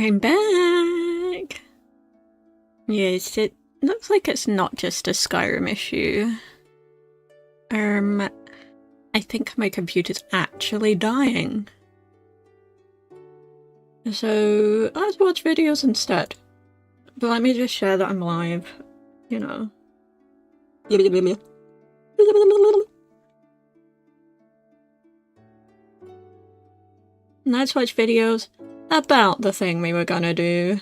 I'm back! Yes, it looks like it's not just a Skyrim issue. I think my computer's actually dying. So, let's watch videos instead. But let me just share that I'm live, you know. Let's watch videos about the thing we were gonna do.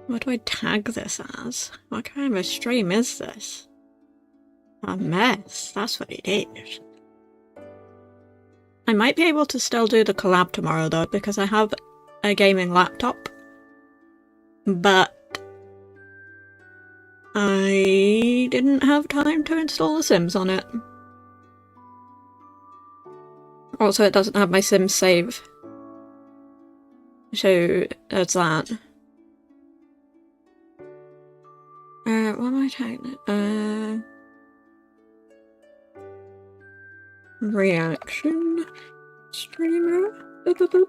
What do I tag this as? What kind of a stream is this? A mess, that's what it is. I might be able to still do the collab tomorrow though, because I have a gaming laptop. But I didn't have time to install The Sims on it. Also, it doesn't have my Sims save. So, there's that. What am I tagging? Reaction streamer? Boop, boop, boop.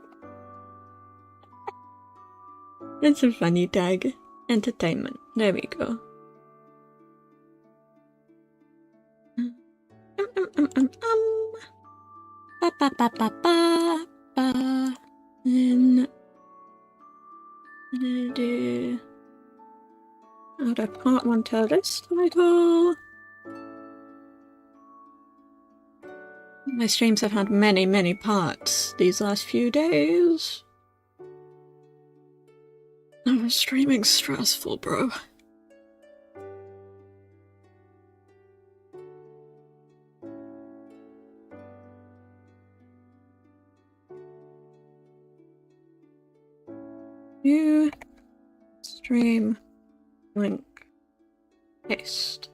It's a funny tag. Entertainment. There we go. Ba ba ba ba ba ba. And do add a part 1 to this title. My streams have had many parts these last few days. Oh, streaming's stressful, bro. New stream link paste.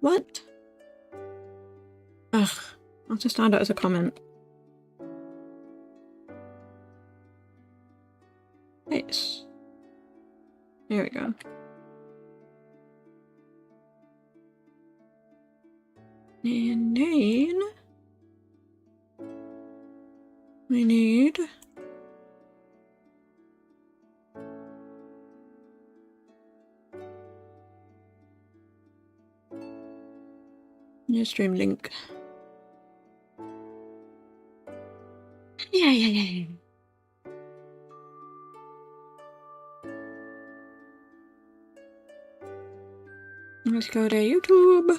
What? Ugh, I'll just add it as a comment. Paste. There we go. And then we need new stream link. Yeah. Let's go to YouTube.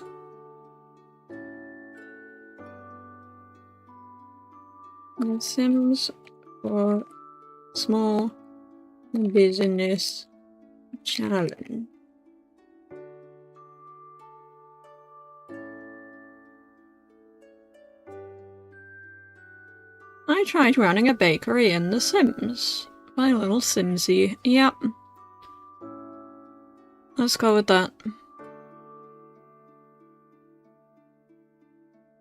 The Sims for Small Business Challenge. I tried running a bakery in The Sims. My little Simsy. Yep. Let's go with that.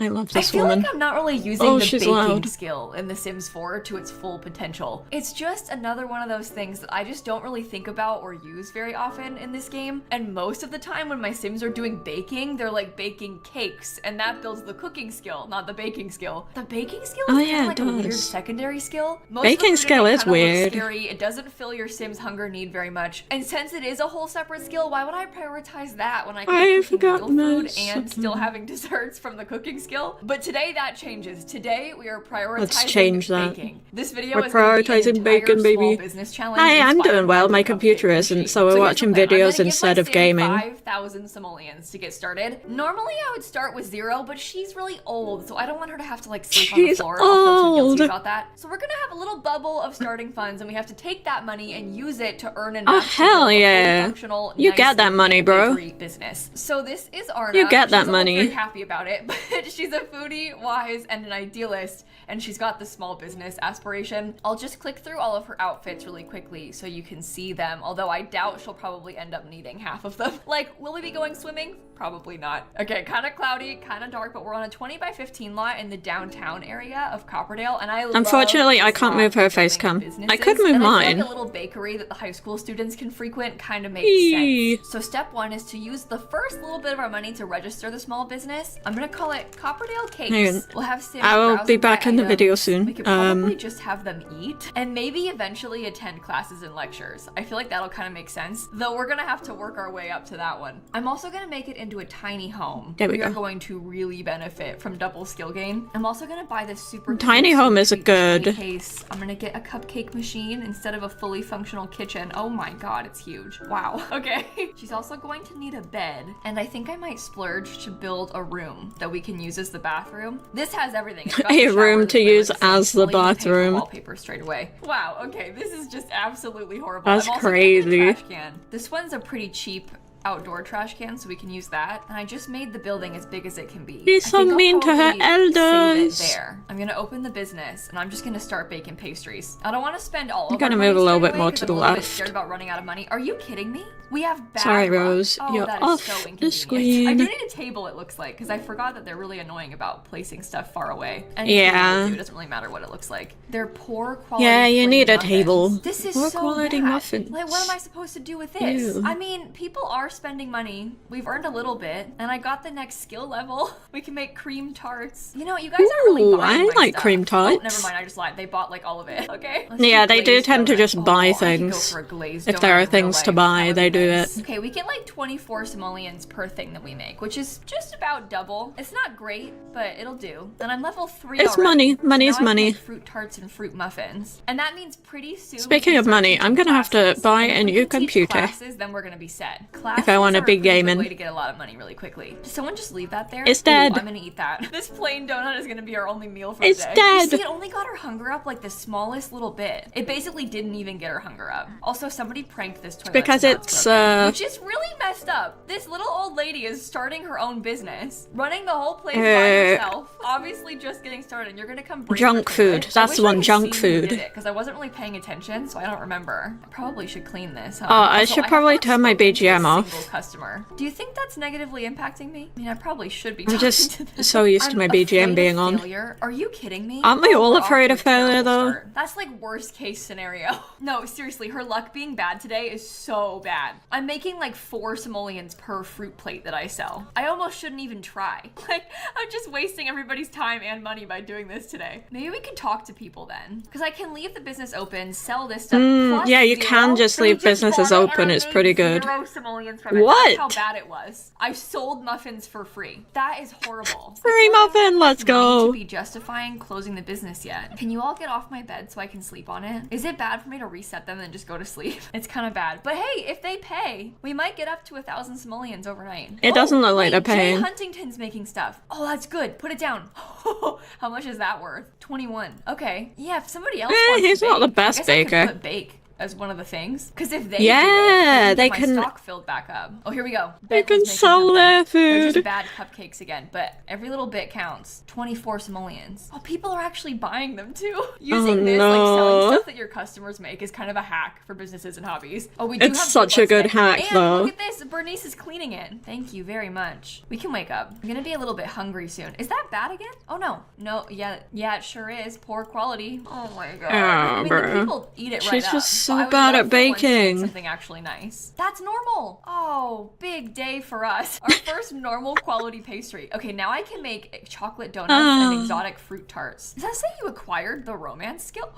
I love this woman. I feel like I'm not really using the baking loud. skill in The Sims 4 to its full potential. It's just another one of those things that I just don't really think about or use very often in this game. And most of the time when my Sims are doing baking, they're like baking cakes, and that builds the cooking skill, not the baking skill. The baking skill is kind of like a weird secondary skill. Most baking skill is weird. Scary. It doesn't fill your Sim's hunger need very much. And since it is a whole separate skill, why would I prioritize that when I could be cooking real food and still having desserts from the cooking skill? But today that changes. Today we are prioritizing baking. This video is prioritizing bacon, baby. Business challenge. Hi, I'm doing well. My computer isn't, so we're watching videos instead of gaming. 5,000 simoleons to get started. Normally I would start with 0, but she's really old, so I don't want her to have to like sleep on the floor. I'll feel too guilty about that. So we're gonna have a little bubble of starting funds, and we have to take that money and use it to earn enough. Oh hell yeah! You get that money, bro. Business. So this is Arna. You get that she's money. Very happy about it, but she's a foodie, wise, and an idealist, and she's got the small business aspiration. I'll just click through all of her outfits really quickly so you can see them, although I doubt she'll probably end up needing half of them. Like, will we be going swimming? Probably not. Okay, kind of cloudy, kind of dark, but we're on a 20 by 15 lot in the downtown area of Copperdale, and I Unfortunately, I can't move her face cam. I could move and mine. I feel like a little bakery that the high school students can frequent kind of makes sense. So step one is to use the first little bit of our money to register the small business. I'm gonna call it Copperdale Cakes. We'll have Sims I will be back in the video soon. We could probably just have them eat and maybe eventually attend classes and lectures. I feel like that'll kind of make sense, though we're gonna have to work our way up to that one. I'm also gonna make it into a tiny home. There we go. Are going to really benefit from double skill gain. I'm also gonna buy this super tiny home is a good case. I'm gonna get a cupcake machine instead of a fully functional kitchen. Oh my god, it's huge. Wow. Okay. She's also going to need a bed, and I think I might splurge to build a room that we can use as the bathroom. This has everything. It's got a the room shower, to the use toilet, as the I'll even pay for bathroom. Wallpaper straight away. Wow. Okay, this is just absolutely horrible. That's I'm also crazy. getting a trash can. This one's a pretty cheap outdoor trash can, so we can use that. And I just made the building as big as it can be. She's so mean to her elders. Save it there. I'm gonna open the business, and I'm just gonna start baking pastries. I don't want to spend all of I'm gonna our move money a little straight bit away more 'cause to I'm the a little bit left. scared about running out of money. Are you kidding me? We have bad Sorry, luck. Rose. Oh, You're that is off so the inconvenient. screen. I do need a table, it looks like, because I forgot that they're really annoying about placing stuff far away. And Yeah. it doesn't really matter what it looks like. They're poor quality. Yeah, you plain need a muffins. table. This is Poor so quality bad. muffins. Like, what am I supposed to do with this? Ew. I mean, people are spending money. We've earned a little bit, and I got the next skill level. We can make cream tarts. You know, you guys aren't really Ooh, buying I my like stuff. cream Oh, tarts. never mind. I just lied. They bought like all of it. Okay. Let's Yeah, do they do glazed tend to donuts. just buy I could go things. for a glazed If there donut are in real things to life. buy, That would they be do nice. it. Okay, we get like 24 simoleons per thing that we make, which is just about double. It's not great, but it'll do. And I'm level 3 It's already. money. So Money now is I can money. make fruit tarts and fruit muffins. And that means pretty soon. Speaking we of can start money, I'm teaching gonna have to classes. buy And if a we new can teach computer. Classes, then we're gonna be set. Classes If I want are a big pretty good gaming. way to get a lot of money really quickly. Did someone just leave that there? It's Ooh, dead. I'm gonna eat that. This plain donut is gonna be our only meal for It's the day. dead. You see, it only got her hunger up like the smallest little bit. It basically didn't even get her hunger up. Also, somebody pranked this toilet. Because so now it's, broken, which is really messed up. This little old lady is starting her own business, running the whole place by herself. Obviously, just getting started. You're gonna come break Junk her food. toilet. That's the one, junk food. Because I wasn't really paying attention, so I don't remember. I probably should clean this. Huh? Oh, I Also, should have probably not turn my spoken to a BGM off. single customer. Do you think that's negatively impacting me? I mean, I probably should be. I'm talking just to them. so used to my I'm BGM afraid being of on. failure. Are you kidding me? Aren't we all we're off afraid to of a failure, terrible though? start. That's like worst case scenario. No, seriously, her luck being bad today is so bad. I'm making like 4 simoleons per fruit plate that I sell. I almost shouldn't even try. Like, I'm just wasting everybody's time and money by doing this today. Maybe we could talk to people then. Because I can leave the business open, sell this stuff. plus yeah, you 0. can just They leave businesses bought it open, and I it's made pretty good. 0 simoleons from it. What? That's how bad it was. I sold muffins for free. That is horrible. Free muffin, let's go. To be justifying closing the business yet. Can you all get off my bed so I can sleep on it? Is it bad for me to reset them and just go to sleep? It's kind of bad. But hey, if they pay, we might get up to 1,000 simoleons overnight. It doesn't look like they're paying. Jay Huntington's making stuff. Oh, that's good. Put it down. How much is that worth? 21. Okay. Yeah, if somebody else wants he's to not the bake, best I guess I could baker. put bake as one of the things. Because if they Yeah, do it, they get can- my stock filled back up. Oh, here we go. They Bentley's can making sell something. their They're just food. bad cupcakes again, but every little bit counts. 24 simoleons. Oh, people are actually buying them too. Using this, like no. selling stuff that your customers make, is kind of a hack for businesses and hobbies. Oh, we do It's have such a good today. hack, and though. Look at this. Bernice is cleaning it. Thank you very much. We can wake up. I'm gonna be a little bit hungry soon. Is that bad again? Oh no. No, yeah, it sure is. Poor quality. Oh my god. I mean, the bro. people eat it She's right up. just so I would bad love at for once to make baking. something actually nice. That's normal. Oh, big day for us. Our first normal quality pastry. Okay, now I can make chocolate donuts and exotic fruit tarts. Does that say you acquired the romance skill?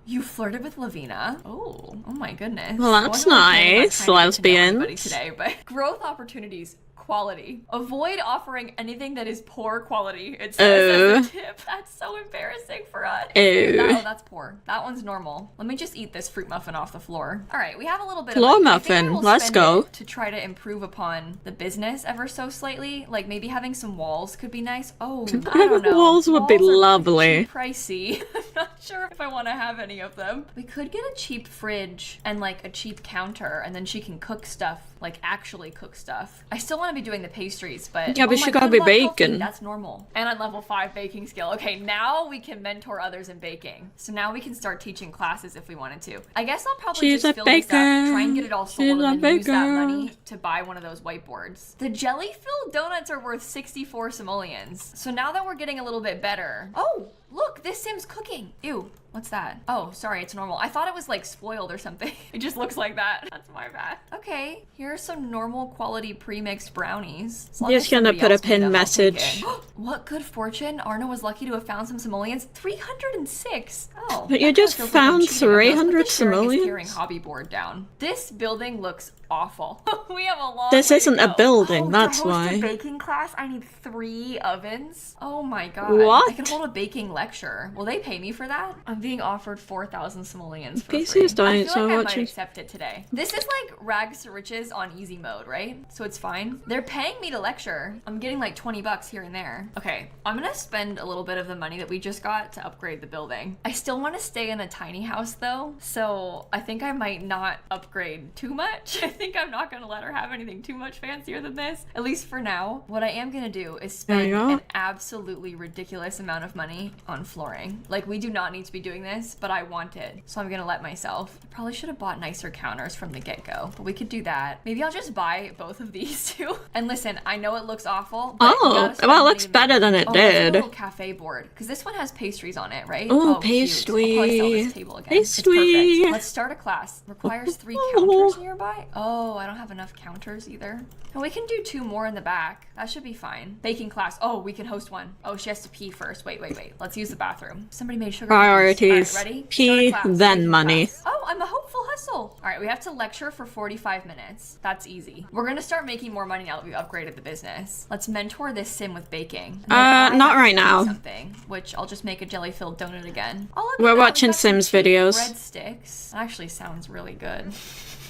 You flirted with Lavina. Oh my goodness. Well, I that's wonder what I'm nice, trying to get to know anybody lesbians. today, but growth opportunities. Quality. Avoid offering anything that is poor quality. It says as a tip. That's so embarrassing for us. Oh, that's poor. That one's normal. Let me just eat this fruit muffin off the floor. All right, we have a little bit Floor of money. I think I muffin, will let's spend go. it to try to improve upon the business ever so slightly. Like maybe having some walls could be nice. Oh, I don't know. Walls would be Walls are lovely. pretty pricey. I'm not sure if I want to have any of them. We could get a cheap fridge and like a cheap counter, and then she can cook stuff, like actually cook stuff. I still want to be doing the pastries, but Yeah, but oh she my gotta God, be love healthy. baking. That's normal. And on level 5 baking skill. Okay, now we can mentor others in baking. So now we can start teaching classes if we wanted to. I guess I'll probably She's just a fill this up, try and baker. get it all She's sold, a and then use that baker. money to buy one of those whiteboards. The jelly-filled donuts are worth 64 simoleons. So now that we're getting a little bit better. Oh, look, this Sim's cooking. Ew, what's that? Oh, sorry, it's normal. I thought it was like spoiled or something. It just looks like that. That's my bad. Okay, here are some normal quality pre-mixed brownies. As long Just as gonna somebody put a else made pin them, I'll take message. it. What good fortune. Arna was lucky to have found some simoleons. 306. Oh. But you that just kinda feels like I'm found cheating. Okay, let's put 300 the sharing is caring simoleons? hobby board down. This building looks awful. We have a long This way isn't to a go. building, Oh, that's to host why. a baking class, I need 3 ovens. Oh my god. What? I can hold a baking lecture. Will they pay me for that? I'm being offered 4,000 simoleons for PC's free. dying I feel so like I much. might accept it today. This is like rags to riches on easy mode, right? So it's fine. They're paying me to lecture. I'm getting like 20 bucks here and there. Okay, I'm gonna spend a little bit of the money that we just got to upgrade the building. I still want to stay in a tiny house though, so I think I might not upgrade too much. I think I'm not gonna let her have anything too much fancier than this, at least for now. What I am gonna do is There spend you go. an absolutely ridiculous amount of money on flooring. Like, we do not need to be doing this, but I want it, so I'm gonna let myself. I probably should have bought nicer counters from the get-go, but we could do that. Maybe I'll just buy both of these two. And listen, I know it looks awful, but you Oh, gotta spend well, it money looks to make better than it Oh, let's get a did. little cafe board, because this one has pastries on it, right? Oh, cute. I'll probably sell this pastry. table again. It's Pastry. perfect. Let's start a class. Requires 3 counters nearby. Oh, I don't have enough counters either. And we can do 2 more in the back. That should be fine. Baking class. Oh, we can host one. Oh, she has to pee first. Wait. Let's use the bathroom. Somebody made sugar Priorities. cookies. All right, ready? Pee, Start a class. then Baking money. class. Oh, I'm a hopeful hustle. All right, we have to lecture for 45 minutes. That's easy. We're gonna start making more money now that we've upgraded the business. Let's mentor this sim with baking. And then I not have right to do now. Something, which I'll just make a jelly-filled donut again. Oh, look at We're that. watching We've got some Sims cheap videos. breadsticks. That actually sounds really good.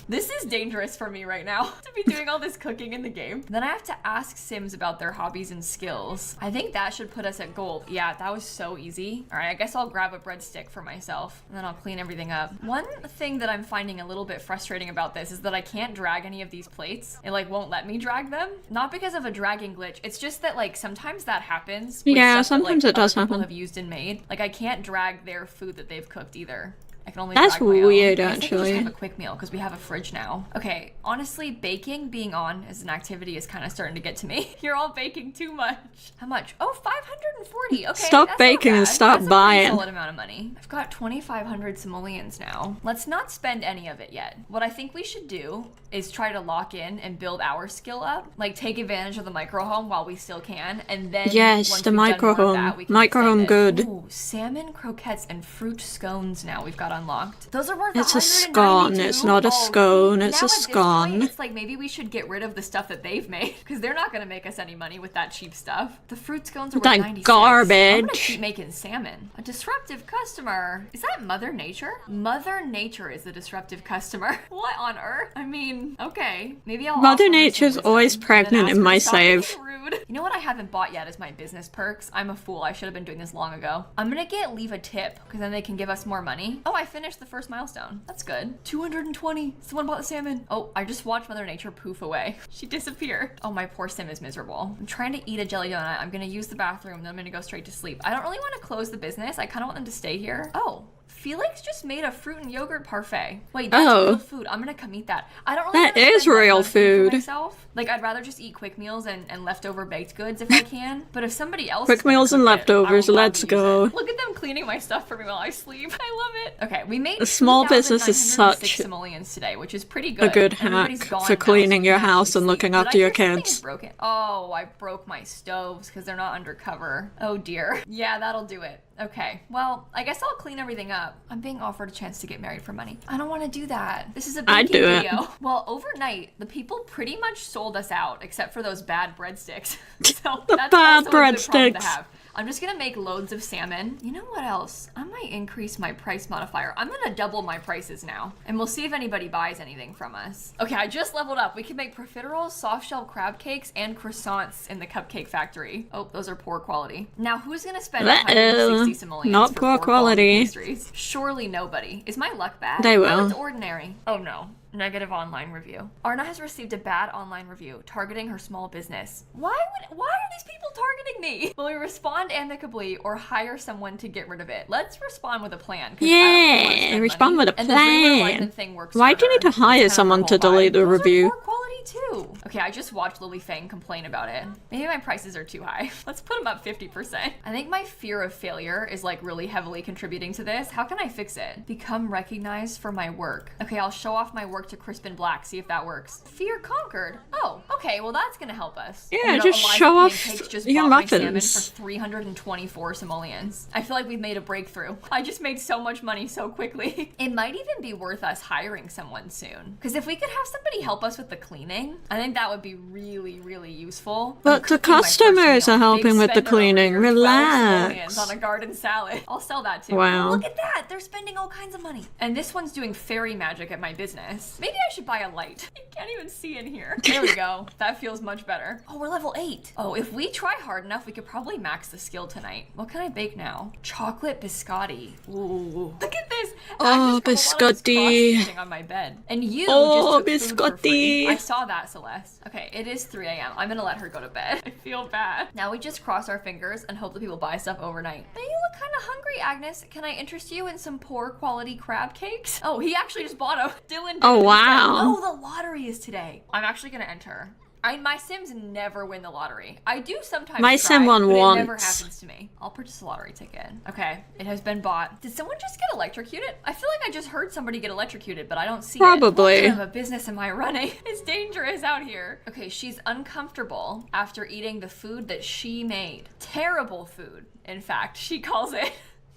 This is dangerous for me right now, to be doing all this cooking in the game. Then I have to ask Sims about their hobbies and skills. I think that should put us at gold. Yeah, that was so easy. All right, I guess I'll grab a breadstick for myself, and then I'll clean everything up. One thing that I'm finding a little bit frustrating about this is that I can't drag any of these plates. It like won't let me drag them. Not because of a dragging glitch. It's just that like sometimes that happens. With Yeah, stuff that, sometimes like, it does other people happen. have used and made. Like I can't drag their food that they've cooked either. I can only That's drag my own. weird, I guess I could actually. just have a quick meal because we have a fridge now. Okay, honestly, baking being on as an activity is kind of starting to get to me. You're all baking too much. How much? Oh, 540. Okay, Stop that's baking not and bad. stop That's a buying. pretty solid amount of money. I've got 2,500 simoleons now. Let's not spend any of it yet. What I think we should do is try to lock in and build our skill up. Like take advantage of the micro home while we still can, and then Yes, once the we've done micro more of home. that, we can Micro home extend it. good. Ooh, salmon croquettes and fruit scones now we've got unlocked. Those are worth It's a 192. scone, it's not a scone, it's now a at this scone. point, it's like maybe we should get rid of the stuff that they've made because they're not going to make us any money with that cheap stuff. The fruit scones are worth That 96. garbage. I'm going to keep making salmon. A disruptive customer. Is that Mother Nature? Mother Nature is a disruptive customer. What on earth? I mean, okay. Maybe I'll Mother offer her some Nature's wisdom always and then pregnant ask in her my to stop being save. rude. You know what I haven't bought yet is my business perks. I'm a fool. I should have been doing this long ago. I'm gonna leave a tip because then they can give us more money. Oh, I finished the first milestone. That's good. 220. Someone bought the salmon. Oh, I just watched Mother Nature poof away. She disappeared. Oh, my poor sim is miserable. I'm trying to eat a jelly donut. I'm gonna use the bathroom, then I'm gonna go straight to sleep. I don't really want to close the business. I kind of want them to stay here. Oh. Felix just made a fruit and yogurt parfait. Wait, that's Oh. real food. I'm gonna come eat that. I don't really That wanna is spend that real much food. for myself. Like, I'd rather just eat quick meals and leftover baked goods if I can. But if somebody else Quick is gonna meals and cook it, leftovers, I will let's gladly use go. it. Look at them cleaning my stuff for me while I sleep. I love it. Okay, we made A small business is 2,906 such simoleons today, which is pretty good. a good Everybody's hack gone for now, cleaning so we your can house actually and looking sleep. after Did I your hear something kids. is broken? Oh, I broke my stoves because they're not undercover. Oh dear. Yeah, that'll do it. Okay, well, I guess I'll clean everything up. I'm being offered a chance to get married for money. I don't want to do that. This is a I'd baking do it. video. Well, overnight, the people pretty much sold us out, except for those bad breadsticks. So The that's bad also a good problem to breadsticks. have. I'm just gonna make loads of salmon. You know what else? I might increase my price modifier. I'm gonna double my prices now, and we'll see if anybody buys anything from us. Okay, I just leveled up. We can make profiteroles, soft shell crab cakes, and croissants in the cupcake factory. Oh, those are poor quality. Now, who's gonna spend 160 simoleons not for poor poor quality quality. pastries? Surely nobody. Is my luck bad? They Oh, will. it's ordinary. Oh no. Negative online review. Arna has received a bad online review targeting her small business. Why are these people targeting me? Will we respond amicably or hire someone to get rid of it? Let's respond with a plan. Yeah, respond with a plan. Why do you need to hire someone to delete the review? Poor quality too. Okay, I just watched Lily Fang complain about it. Maybe my prices are too high. Let's put them up 50%. I think my fear of failure is like really heavily contributing to this. How can I fix it? Become recognized for my work. Okay, I'll show off my work to Crispin Black, see if that works. Fear conquered. Oh, okay, well that's gonna help us. Yeah, just show off your muffins. For 324 simoleons. I feel like we've made a breakthrough. I just made so much money so quickly. It might even be worth us hiring someone soon. Because if we could have somebody help us with the cleaning, I think that would be really, really useful. But the customers are helping with the cleaning. Relax. On a garden salad. I'll sell that too. Wow. Oh, look at that. They're spending all kinds of money. And this one's doing fairy magic at my business. Maybe I should buy a light. You can't even see in here. There we go. That feels much better. Oh, we're level 8. Oh, if we try hard enough, we could probably max the skill tonight. What can I bake now? Chocolate biscotti. Ooh. Look at this. Oh, biscotti. On my bed. And you oh, just took food for free. biscotti. I saw that, Celeste. Okay, it is 3 a.m. I'm gonna let her go to bed. I feel bad. Now we just cross our fingers and hope that people buy stuff overnight. Now you look kind of hungry, Agnes. Can I interest you in some poor quality crab cakes? Oh, he actually just bought them. Dylan. Oh, wow. Oh, the lottery is today. I'm actually gonna enter. My Sims never win the lottery. I do sometimes My try, Sim won but once. it never happens to me. I'll purchase a lottery ticket. Okay, it has been bought. Did someone just get electrocuted? I feel like I just heard somebody get electrocuted, but I don't see Probably. it. What kind of a business am I running? It's dangerous out here. Okay, she's uncomfortable after eating the food that she made. Terrible food, in fact, she calls it.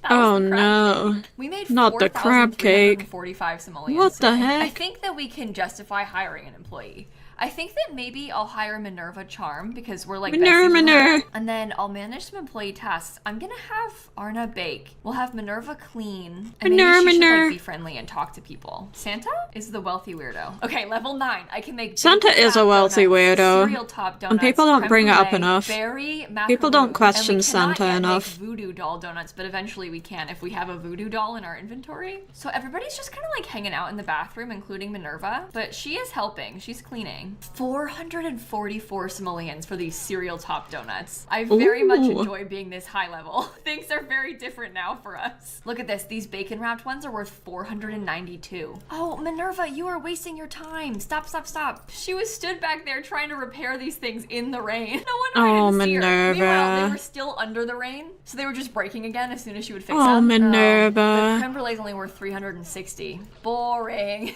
Oh no. Cake. We made not the crab cake. 45 simoleons. What the today. heck? I think that we can justify hiring an employee. I think that maybe I'll hire Minerva Charm because we're like besties with her. And then I'll manage some employee tasks. I'm gonna have Arna bake. We'll have Minerva clean. And maybe she should like be friendly and talk to people. Santa is the wealthy weirdo. Okay, level 9. I can make Santa is a wealthy weirdo. cereal top donuts, And people don't bring it up enough. Berry, People don't question and Santa enough. Make voodoo doll donuts, but eventually we can if we have a voodoo doll in our inventory. So everybody's just kind of like hanging out in the bathroom, including Minerva, but she is helping. She's cleaning. 444 simoleons for these cereal top donuts. I very much enjoy being this high level. Things are very different now for us. Look at this. These bacon wrapped ones are worth 492. Oh, Minerva, you are wasting your time. Stop, stop, stop. She was stood back there trying to repair these things in the rain. No wonder I didn't see her. Minerva. Meanwhile, they were still under the rain, so they were just breaking again as soon as she would fix them. Oh, Minerva. The creme brulee is only worth 360. Boring.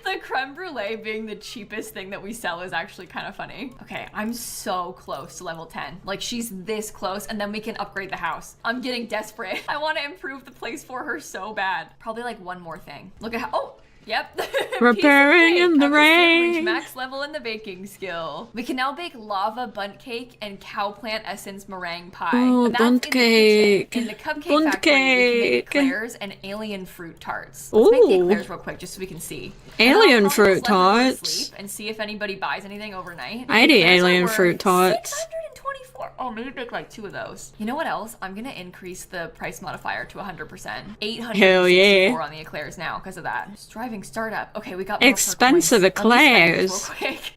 The creme brulee being the cheapest thing that we sell is actually kind of funny. Okay, I'm so close to level 10. Like, she's this close, and then we can upgrade the house. I'm getting desperate. I want to improve the place for her so bad. Probably like one more thing. Look at how, oh! Yep. Repairing in the rain. Reach max level in the baking skill. We can now bake lava bundt cake and cow plant essence meringue pie. Oh, bundt cake. In the cupcake Bundt factory, we can make cake. eclairs and alien fruit tarts. Let's make the eclairs real quick just so we can see. Alien fruit tarts. And see if anybody buys anything overnight. I'd eat alien fruit tarts. 624. Oh, maybe bake like 2 of those. You know what else? I'm gonna increase the price modifier to 100%. 864 on the eclairs now because of that. Striving startup. Okay, we got more expensive eclairs.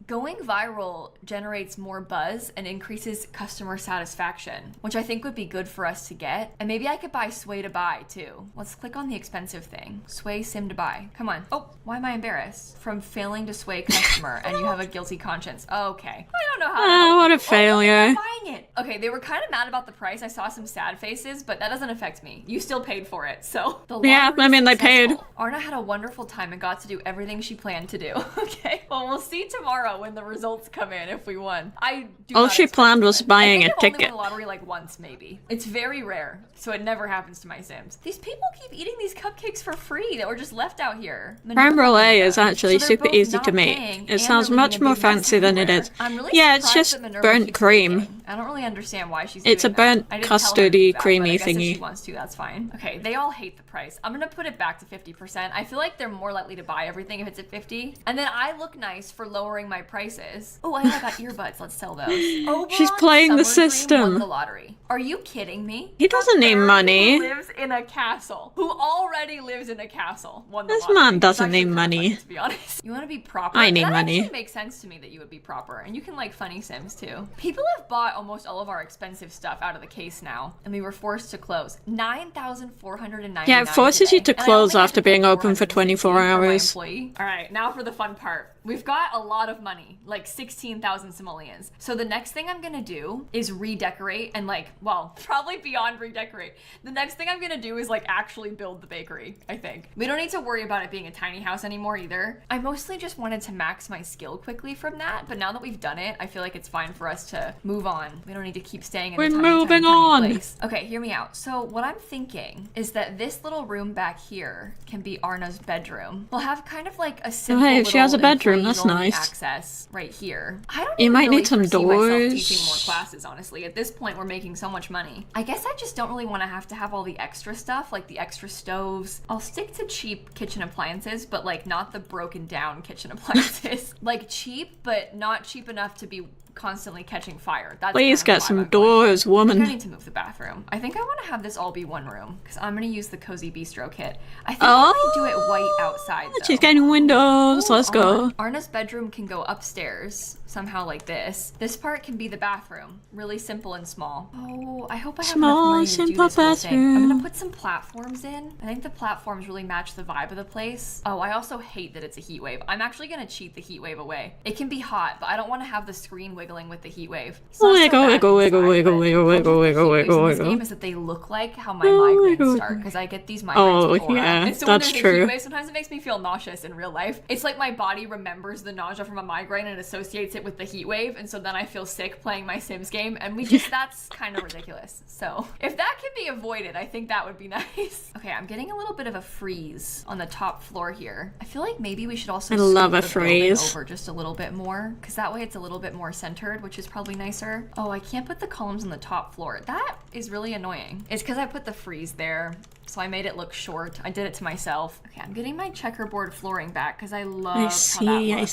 Going viral generates more buzz and increases customer satisfaction, which I think would be good for us to get. And maybe I could buy Sway to buy too. Let's click on the expensive thing. Sway sim to buy. Come on. Oh, why am I embarrassed? From failing to sway customer and you have a guilty conscience. Okay. I don't know how to help what a you. failure. Buying it. Okay, they were kind of mad about the price. I saw some sad faces, but that doesn't affect me. You still paid for it, so. Yeah, I mean, they paid. Arna had a wonderful time and got to do everything she planned to do. Okay, well, we'll see tomorrow when the results come in if we won. All she planned was buying a I've ticket. only won the lottery like once, maybe. It's very rare, so it never happens to my Sims. These people keep eating these cupcakes for free that were just left out here. Creme brulee is actually super easy to make. It sounds much more fancy than it is. Yeah, it's just burnt cream. I don't really understand why she's It's a doing that. burnt custardy creamy I guess if thingy. she wants to, that's fine. Okay, they all hate the price. I'm gonna put it back to 50%. I feel like they're more likely to buy everything if it's at 50. And then I look nice for lowering my prices. Oh, I got earbuds. Let's sell those. She's playing the system. Won the lottery. Are you kidding me? He doesn't need money. Who lives in a castle. Who already lives in a castle. Won the This lottery. man It's doesn't actually need kinda money. funny, to be honest. You want to be proper? I need that money. actually makes sense to me that you would be proper. And you can like funny Sims too. People have bought almost all of our expensive stuff out of the case now. And we were forced to close. $9,499. Yeah, it forces you to today. close after being open for 24 hours. Alright, now for the fun part. We've got a lot of money, like 16,000 simoleons. So the next thing I'm gonna do is redecorate and like, well, probably beyond redecorate. The next thing I'm gonna do is like actually build the bakery, I think. We don't need to worry about it being a tiny house anymore either. I mostly just wanted to max my skill quickly from that, but now that we've done it, I feel like it's fine for us to move on. We don't need to keep staying in We're the tiny, moving tiny on. place. Okay, hear me out. So what I'm thinking is that this little room back here can be Arna's bedroom. We'll have kind of like a simple hey, she has a little bedroom, that's employees-only nice. Access right here. I don't You even might really need some foresee myself doors. teaching more classes, honestly. At this point, we're making so much money. I guess I just don't really want to have all the extra stuff, like the extra stoves. I'll stick to cheap kitchen appliances, but like not the broken down kitchen appliances. Like cheap, but not cheap enough to be constantly catching fire. That's Please kind of get the vibe some I'm going doors, for. I think I woman. need to move the bathroom. I think I want to have this all be one room because I'm going to use the cozy bistro kit. I think I might do it white outside though. She's getting windows. Let's go. Arna's bedroom can go upstairs somehow like this. This part can be the bathroom. Really simple and small. Oh, I hope I have enough Small, money to do simple this whole thing. I'm bathroom. gonna put some platforms in. I think the platforms really match the vibe of the place. Oh, I also hate that it's a heat wave. I'm actually gonna cheat the heat wave away. It can be hot, but I don't want to have the screen wiggling with the heat wave. It's not so Wiggle, bad wiggle, wiggle, inside, wiggle, but wiggle, the wiggle, problem with wiggle, the heat waves wiggle, in this wiggle. game is that they look like how my Wiggle, migraines wiggle, start wiggle. because I get these migraines Oh, beforehand. yeah, And so when that's there's a true. heat wave, sometimes it makes me feel nauseous in real life. It's like my body remembers the nausea from a migraine and associates it with the heat wave, and so then I feel sick playing my Sims game, and that's kind of ridiculous. So if that can be avoided, I think that would be nice. Okay, I'm getting a little bit of a freeze on the top floor here. I feel like maybe we should also I love scoot a the building freeze. over just a little bit more, because that way it's a little bit more centered, which is probably nicer. Oh, I can't put the columns on the top floor. That is really annoying. It's because I put the freeze there, so I made it look short. I did it to myself. Okay, I'm getting my checkerboard flooring back because I love how that looks. I wonder if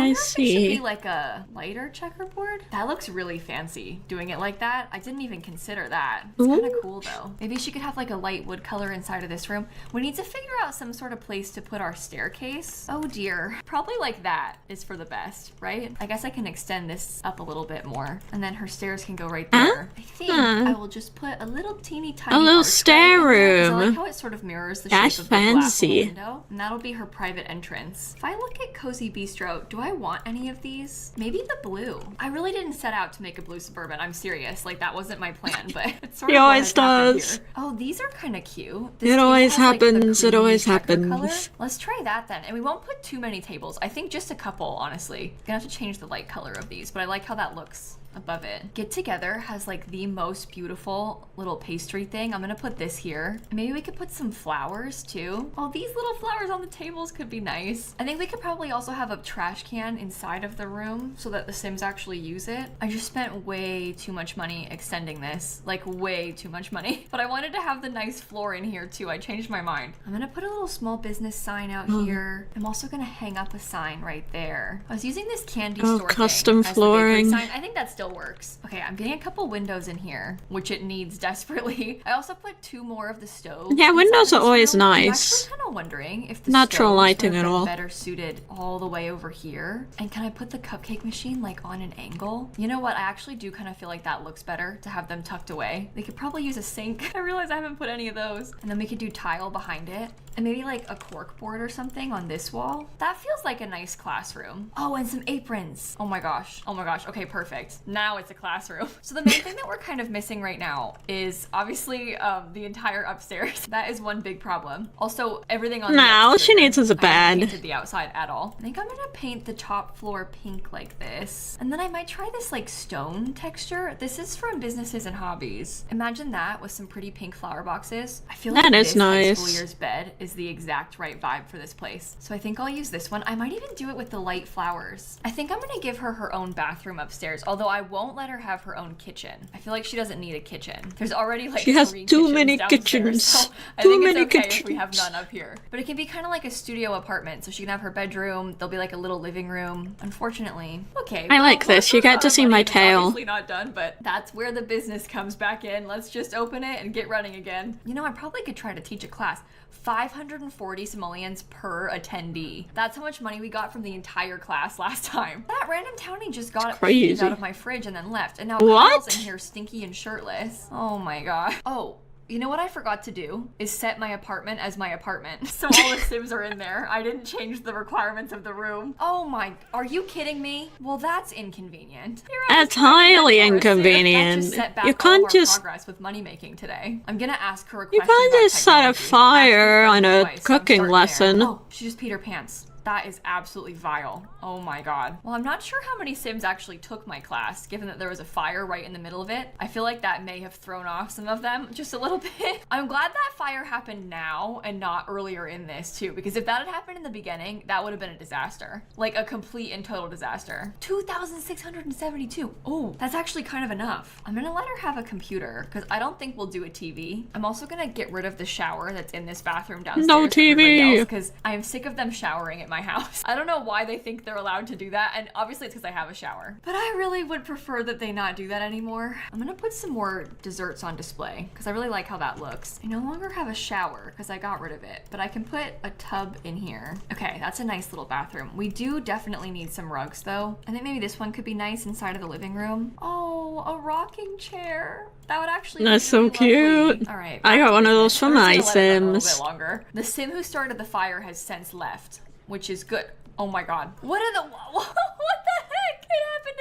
it should be like a lighter checkerboard. That looks really fancy doing it like that. I didn't even consider that. It's kind of cool though. Maybe she could have like a light wood color inside of this room. We need to figure out some sort of place to put our staircase. Oh dear. Probably like that is for the best, right? I guess I can extend this up a little bit more and then her stairs can go right there. I think I will just put a little teeny tiny little archway stair in there, 'cause I room. like how it sort of mirrors the That's shape of the glass little fancy. window, and that'll be her private entrance. If I look at Cozy Bistro, do I want any of these? Maybe the blue. I really didn't set out to make a blue Suburban. I'm serious. Like that wasn't my plan, but it's sort He of what always has happened does. here. Oh, these are kind of cute. It always table has, like, the happens, it creamy always checker happens. color. Let's try that then. And we won't put too many tables. I think just a couple, honestly. Gonna have to change the light color of these, but I like how that looks above it. Get Together has like the most beautiful little pastry thing. I'm gonna put this here. Maybe we could put some flowers too. Oh, these little flowers on the tables could be nice. I think we could probably also have a trash can inside of the room so that the Sims actually use it. I just spent way too much money extending this, like way too much money. But I wanted to have the nice floor in here too. I changed my mind. I'm gonna put a little small business sign out here. I'm also gonna hang up a sign right there. I was using this candy store custom thing as the bakery flooring. sign. I think that still works. Okay, I'm getting a couple windows in here, which it needs desperately. I also put 2 more of the stoves. Yeah, inside windows of are this always room. I'm nice. actually kind of wondering if the Natural stoves lighting would have and been all. better suited all the way over here. And can I put the cupcake machine like on an angle? You know what? I actually do kind of feel like that looks better to have them tucked away. They could probably use a sink. I realize I haven't put any of those. And then we could do tile behind it. And maybe like a cork board or something on this wall. That feels like a nice classroom. Oh, and some aprons. Oh my gosh. Oh my gosh. Okay, perfect. Now it's a classroom. So the main thing that we're kind of missing right now is obviously the entire upstairs. That is one big problem. Also, everything on the all she exterior. needs is a I haven't bed. painted the outside at all. I think I'm gonna paint the top floor pink like this. And then I might try this like stone texture. This is from Businesses and Hobbies. Imagine that with some pretty pink flower boxes. I feel like That is this high nice. school year's bed is the exact right vibe for this place. So I think I'll use this one. I might even do it with the light flowers. I think I'm gonna give her her own bathroom upstairs, although I I won't let her have her own kitchen. I feel like she doesn't need a kitchen. There's already like she has 3 too many downstairs, kitchens. so I too think many it's okay kitchens. if we have none up here. But it can be kind of like a studio apartment, so she can have her bedroom. There'll be like a little living room. Unfortunately, okay. I like this. You get to see my tail. Obviously not done, but that's where the business comes back in. Let's just open it and get running again. You know, I probably could try to teach a class. 540 simoleons per attendee. That's how much money we got from the entire class last time. That random townie just got it out of my fridge and then left. And now Kyle's in here stinky and shirtless. Oh my god. Oh. You know what I forgot to do is set my apartment as my apartment. So all the Sims are in there. I didn't change the requirements of the room. Oh my, are you kidding me? Well, that's inconvenient. That's highly inconvenient. You can't just progress with money making today. I'm gonna ask her a question. You can't just set a fire on a cooking lesson. Oh, she just peed her pants. That is absolutely vile. Oh my god. Well, I'm not sure how many Sims actually took my class, given that there was a fire right in the middle of it. I feel like that may have thrown off some of them just a little bit. I'm glad that fire happened now and not earlier in this too, because if that had happened in the beginning, that would have been a disaster. Like a complete and total disaster. 2,672. Oh, that's actually kind of enough. I'm gonna let her have a computer, because I don't think we'll do a TV. I'm also gonna get rid of the shower that's in this bathroom downstairs. No TV! Because I'm sick of them showering at my house. I don't know why they think they're allowed to do that, and obviously it's because I have a shower. But I really would prefer that they not do that anymore. I'm gonna put some more desserts on display, because I really like how that looks. I no longer have a shower, because I got rid of it, but I can put a tub in here. Okay, that's a nice little bathroom. We do definitely need some rugs, though. I think maybe this one could be nice inside of the living room. Oh, a rocking chair. That would actually That's be really so cute. lovely. All right, I got one of those for my Sims. A little bit longer. The Sim who started the fire has since left, which is good. Oh my god. What the heck? It happened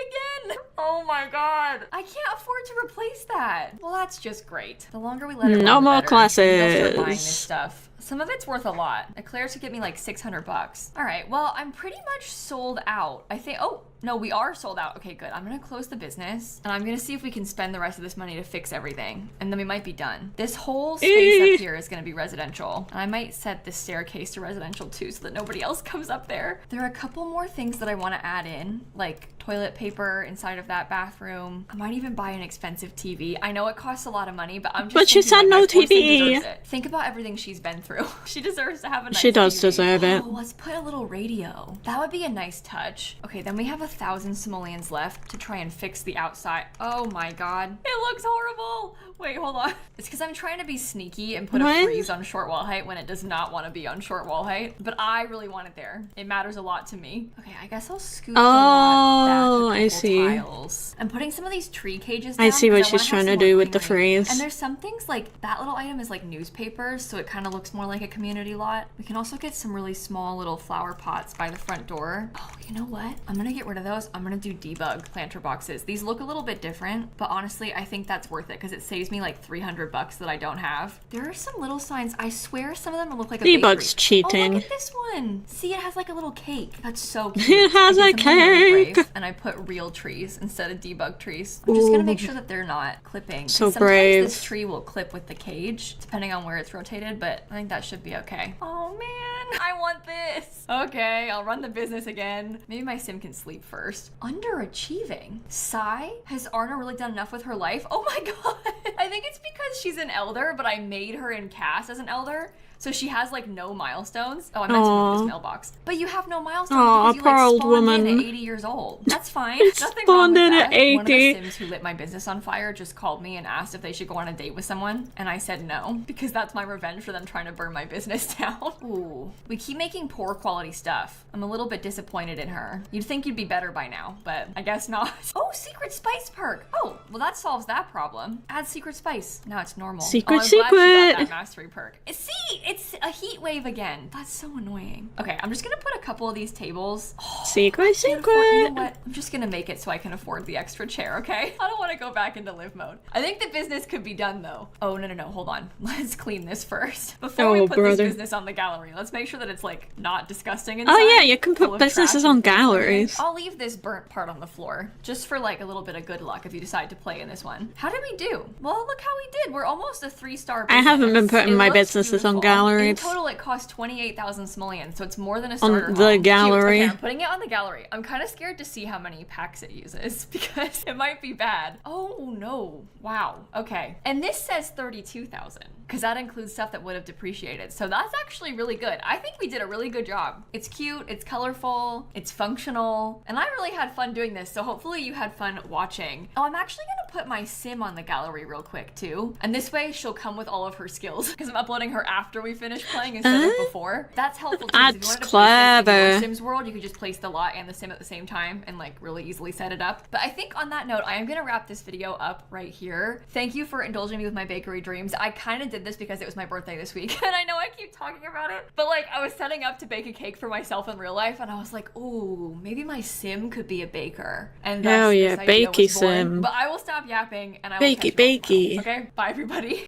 again. Oh my god. I can't afford to replace that. Well, that's just great. The longer we let it No run, the more better. They'll start buying this classes. stuff. Some of it's worth a lot. Eclairs could get me like 600 bucks. All right, well, I'm pretty much sold out. I think, oh, no, we are sold out. Okay, good. I'm gonna close the business and I'm gonna see if we can spend the rest of this money to fix everything. And then we might be done. This whole space up here is gonna be residential. And I might set the staircase to residential too so that nobody else comes up there. There are a couple more things that I wanna add in, like toilet paper inside of that bathroom. I might even buy an expensive TV. I know it costs a lot of money, but I'm just But she said no TV. Think about everything she's been through. She deserves to have a nice She does TV. deserve it. Oh, let's put a little radio. That would be a nice touch. Okay, then we have 1,000 simoleons left to try and fix the outside. Oh my god. It looks horrible. Wait, hold on. It's because I'm trying to be sneaky and put a freeze on short wall height when it does not want to be on short wall height. But I really want it there. It matters a lot to me. Okay, I guess I'll scoot the lot back a couple I see. tiles. I'm putting some of these tree cages down. I see what because she's wanna trying have to some do more with the greenery. freeze. And there's some things like that little item is like newspapers, so it kind of looks more like a community lot. We can also get some really small little flower pots by the front door. Oh, you know what? I'm gonna get rid of those. I'm gonna do debug planter boxes. These look a little bit different, but honestly, I think that's worth it because it saves me like 300 bucks that I don't have. There are some little signs. I swear some of them look like a Debug's bakery. cheating. Oh, look at this one. See, it has like a little cake. That's so cute. It has I a did something really cake. brave, and I put real trees instead of debug trees. I'm just gonna make sure that they're not clipping. So 'cause sometimes brave. this tree will clip with the cage, depending on where it's rotated, but I think that should be okay. Oh man, I want this. Okay, I'll run the business again. Maybe my sim can sleep first. Underachieving. Sigh? Has Arna really done enough with her life? Oh my god. I think it's because she's an elder, but I made her in cast as an elder. So she has like no milestones. Oh, I meant to move this mailbox. But you have no milestones because you poor like old spawned woman. in at 80 years old. That's fine. Nothing wrong Spawned with in that. at 80. One of the Sims who lit my business on fire just called me and asked if they should go on a date with someone. And I said no, because that's my revenge for them trying to burn my business down. Ooh, we keep making poor quality stuff. I'm a little bit disappointed in her. You'd think you'd be better by now, but I guess not. Oh, secret spice perk. Oh, well that solves that problem. Add secret spice. Now it's normal. Secret, I'm glad she got that secret. mastery perk. See, it's a heat wave again. That's so annoying. Okay, I'm just gonna put a couple of these tables. Oh, Secret, you know secret. what? I'm just gonna make it so I can afford the extra chair, okay? I don't want to go back into live mode. I think the business could be done though. Oh, no, hold on. Let's clean this first. Before we put this business on the gallery, let's make sure that it's like not disgusting Oh inside. yeah, you can full put of businesses trash on and things and everything. galleries. I'll leave this burnt part on the floor just for like a little bit of good luck if you decide to play in this one. How did we do? Well, look how we did. We're almost a 3-star business. I haven't been putting It my looks businesses on beautiful. galleries. In total, it cost 28,000 simoleons, so it's more than a starter On home. the Cute. gallery. Okay, I'm putting it on the gallery. I'm kind of scared to see how many packs it uses because it might be bad. Oh no. Wow. Okay. And this says 32,000 because that includes stuff that would have depreciated. So that's actually really good. I think we did a really good job. It's cute, it's colorful, it's functional, and I really had fun doing this. So hopefully you had fun watching. Oh, I'm actually gonna put my sim on the gallery real quick too. And this way she'll come with all of her skills because I'm uploading her after we finish playing instead of before. That's helpful too. 'Cause if you wanted to place this in your Sims world, you could just place the lot and the sim at the same time and like really easily set it up. But I think on that note, I am gonna wrap this video up right here. Thank you for indulging me with my bakery dreams. I kind of did this because it was my birthday this week and I know I keep talking about it, but like I was setting up to bake a cake for myself in real life and I was like, ooh, maybe my sim could be a baker. And thus, Hell yeah, this idea bakey was born. sim. But I will stop yapping and I will Bakey, catch you all bakey. tomorrow. Okay, bye everybody.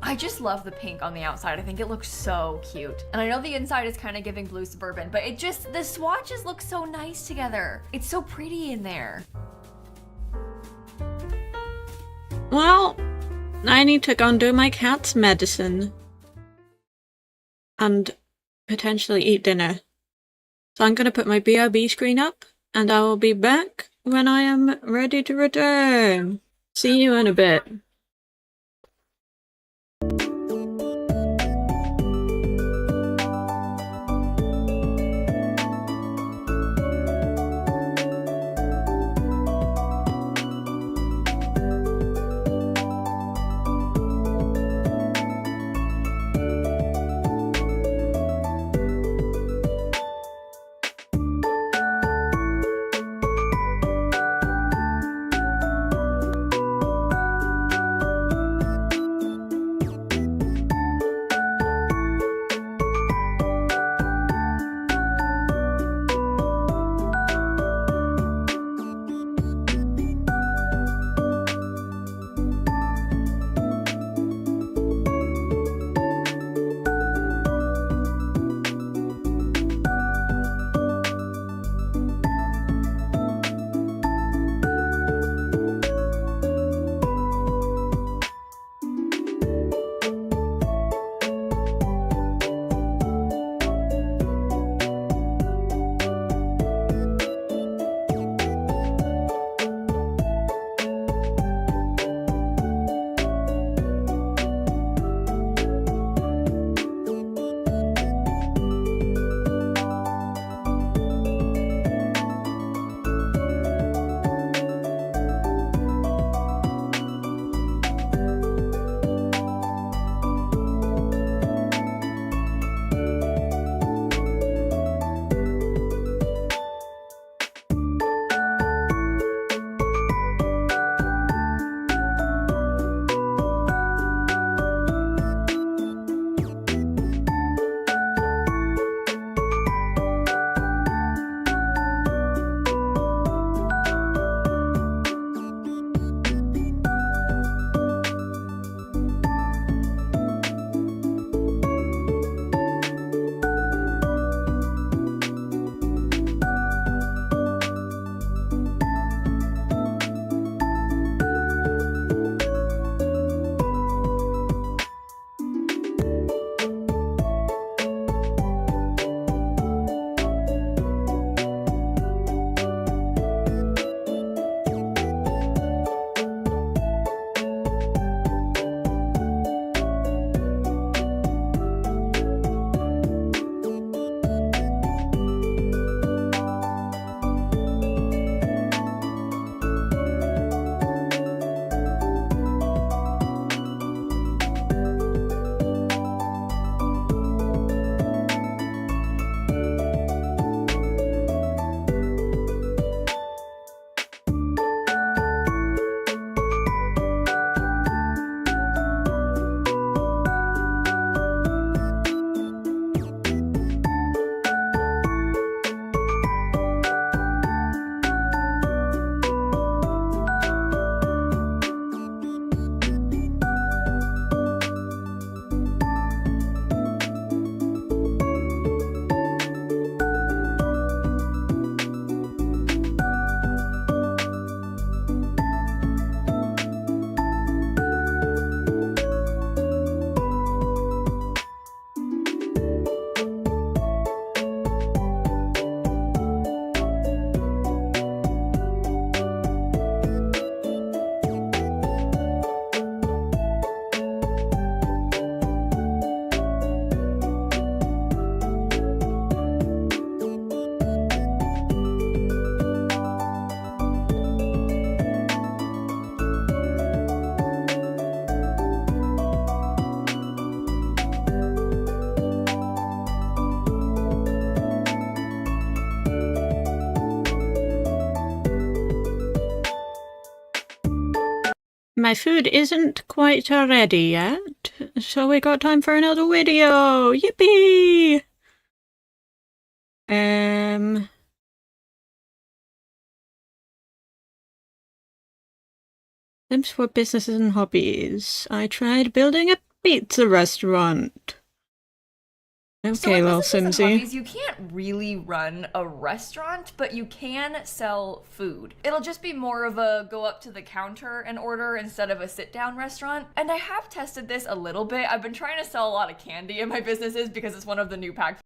I just love the pink on the outside. I think it looks so cute. And I know the inside is kind of giving blue suburban, but it just, the swatches look so nice together. It's so pretty in there. Well, I need to go and do my cat's medicine. And potentially eat dinner. So I'm gonna put my BRB screen up, and I will be back when I am ready to return. See you in a bit. my food isn't quite ready yet, so we got time for another video. Yippee! Tips for businesses and hobbies. I tried building a pizza restaurant. Okay, little Simsy. Hobbies, you can't really run a restaurant, but you can sell food. It'll just be more of a go up to the counter and order instead of a sit-down restaurant. And I have tested this a little bit. I've been trying to sell a lot of candy in my businesses because it's one of the new pack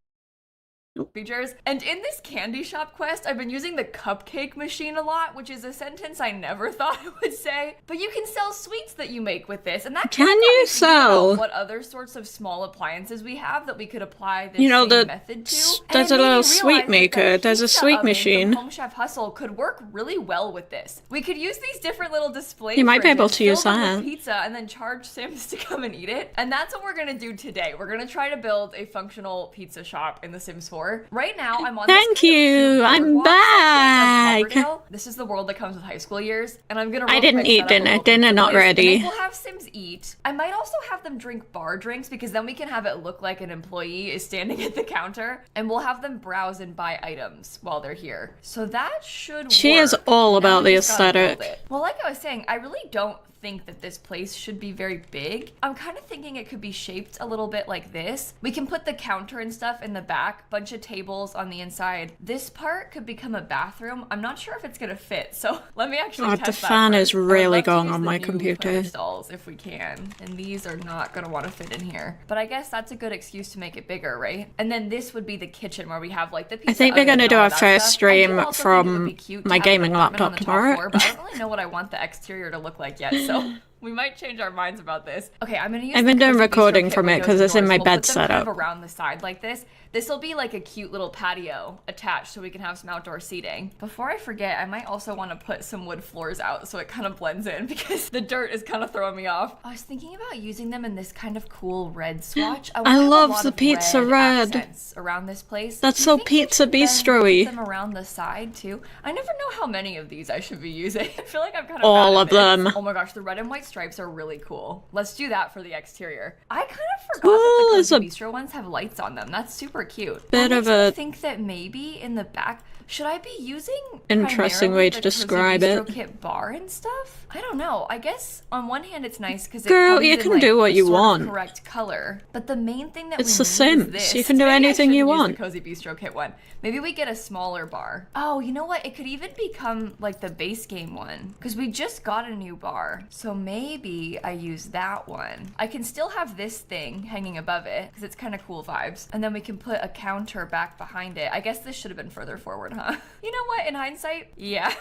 features. And in this candy shop quest, I've been using the cupcake machine a lot, which is a sentence I never thought I would say. But you can sell sweets that you make with this, and that can you sell what other sorts of small appliances we have that we could apply this method to. There's a little sweet maker. There's a sweet machine. Home Chef Hustle could work really well with this. We could use these different little displays. You might be able to use that. Pizza and then charge Sims to come and eat it. And that's what we're gonna do today. We're gonna try to build a functional pizza shop in The Sims 4. Right now, I'm on Thank you! I'm back! This is the world that comes with high school years, and I'm gonna I didn't eat dinner. Dinner not ready. We'll have Sims eat. I might also have them drink bar drinks, because then we can have it look like an employee is standing at the counter, and we'll have them browse and buy items while they're here. So that should work. She is all about the aesthetic. Well, like I was saying, I really don't think that this place should be very big. I'm kind of thinking it could be shaped a little bit like this. We can put the counter and stuff in the back, bunch of tables on the inside. This part could become a bathroom. I'm not sure if it's gonna fit, so let me actually test that. The fan is really going on my computer. Stalls if we can, and these are not gonna want to fit in here. But I guess that's a good excuse to make it bigger, right? And then this would be the kitchen where we have like the pizza. I think we're gonna do our first stream from my gaming laptop tomorrow. But I don't really know what I want the exterior to look like yet, so we might change our minds about this. Okay, I'm gonna use I've been doing recording from it because it's in my bed setup. Kind of around the side like this. This will be like a cute little patio attached so we can have some outdoor seating. Before I forget, I might also want to put some wood floors out so it kind of blends in because the dirt is kind of throwing me off. I was thinking about using them in this kind of cool red swatch. I love the pizza red around this place. That's so Pizza Bistro-y. Them around the side too. I never know how many of these I should be using. I feel like I'm kind of all of them. Oh my gosh, the red and white stripes are really cool. Let's do that for the exterior. I kind of forgot that the Cozy Bistro ones have lights on them. That's super cute. I think that maybe in the back, should I be using interesting way to describe it? Kit bar and stuff? I don't know. I guess on one hand it's nice because girl, you can do what you want. Correct color, but the main thing that it's the Sims. You can do anything you want. The Cozy Bistro Kit one. Maybe we get a smaller bar. Oh, you know what? It could even become like the base game one because we just got a new bar. So maybe I use that one. I can still have this thing hanging above it because it's kind of cool vibes, and then we can put a counter back behind it. I guess this should have been further forward, huh? You know what? In hindsight, yeah.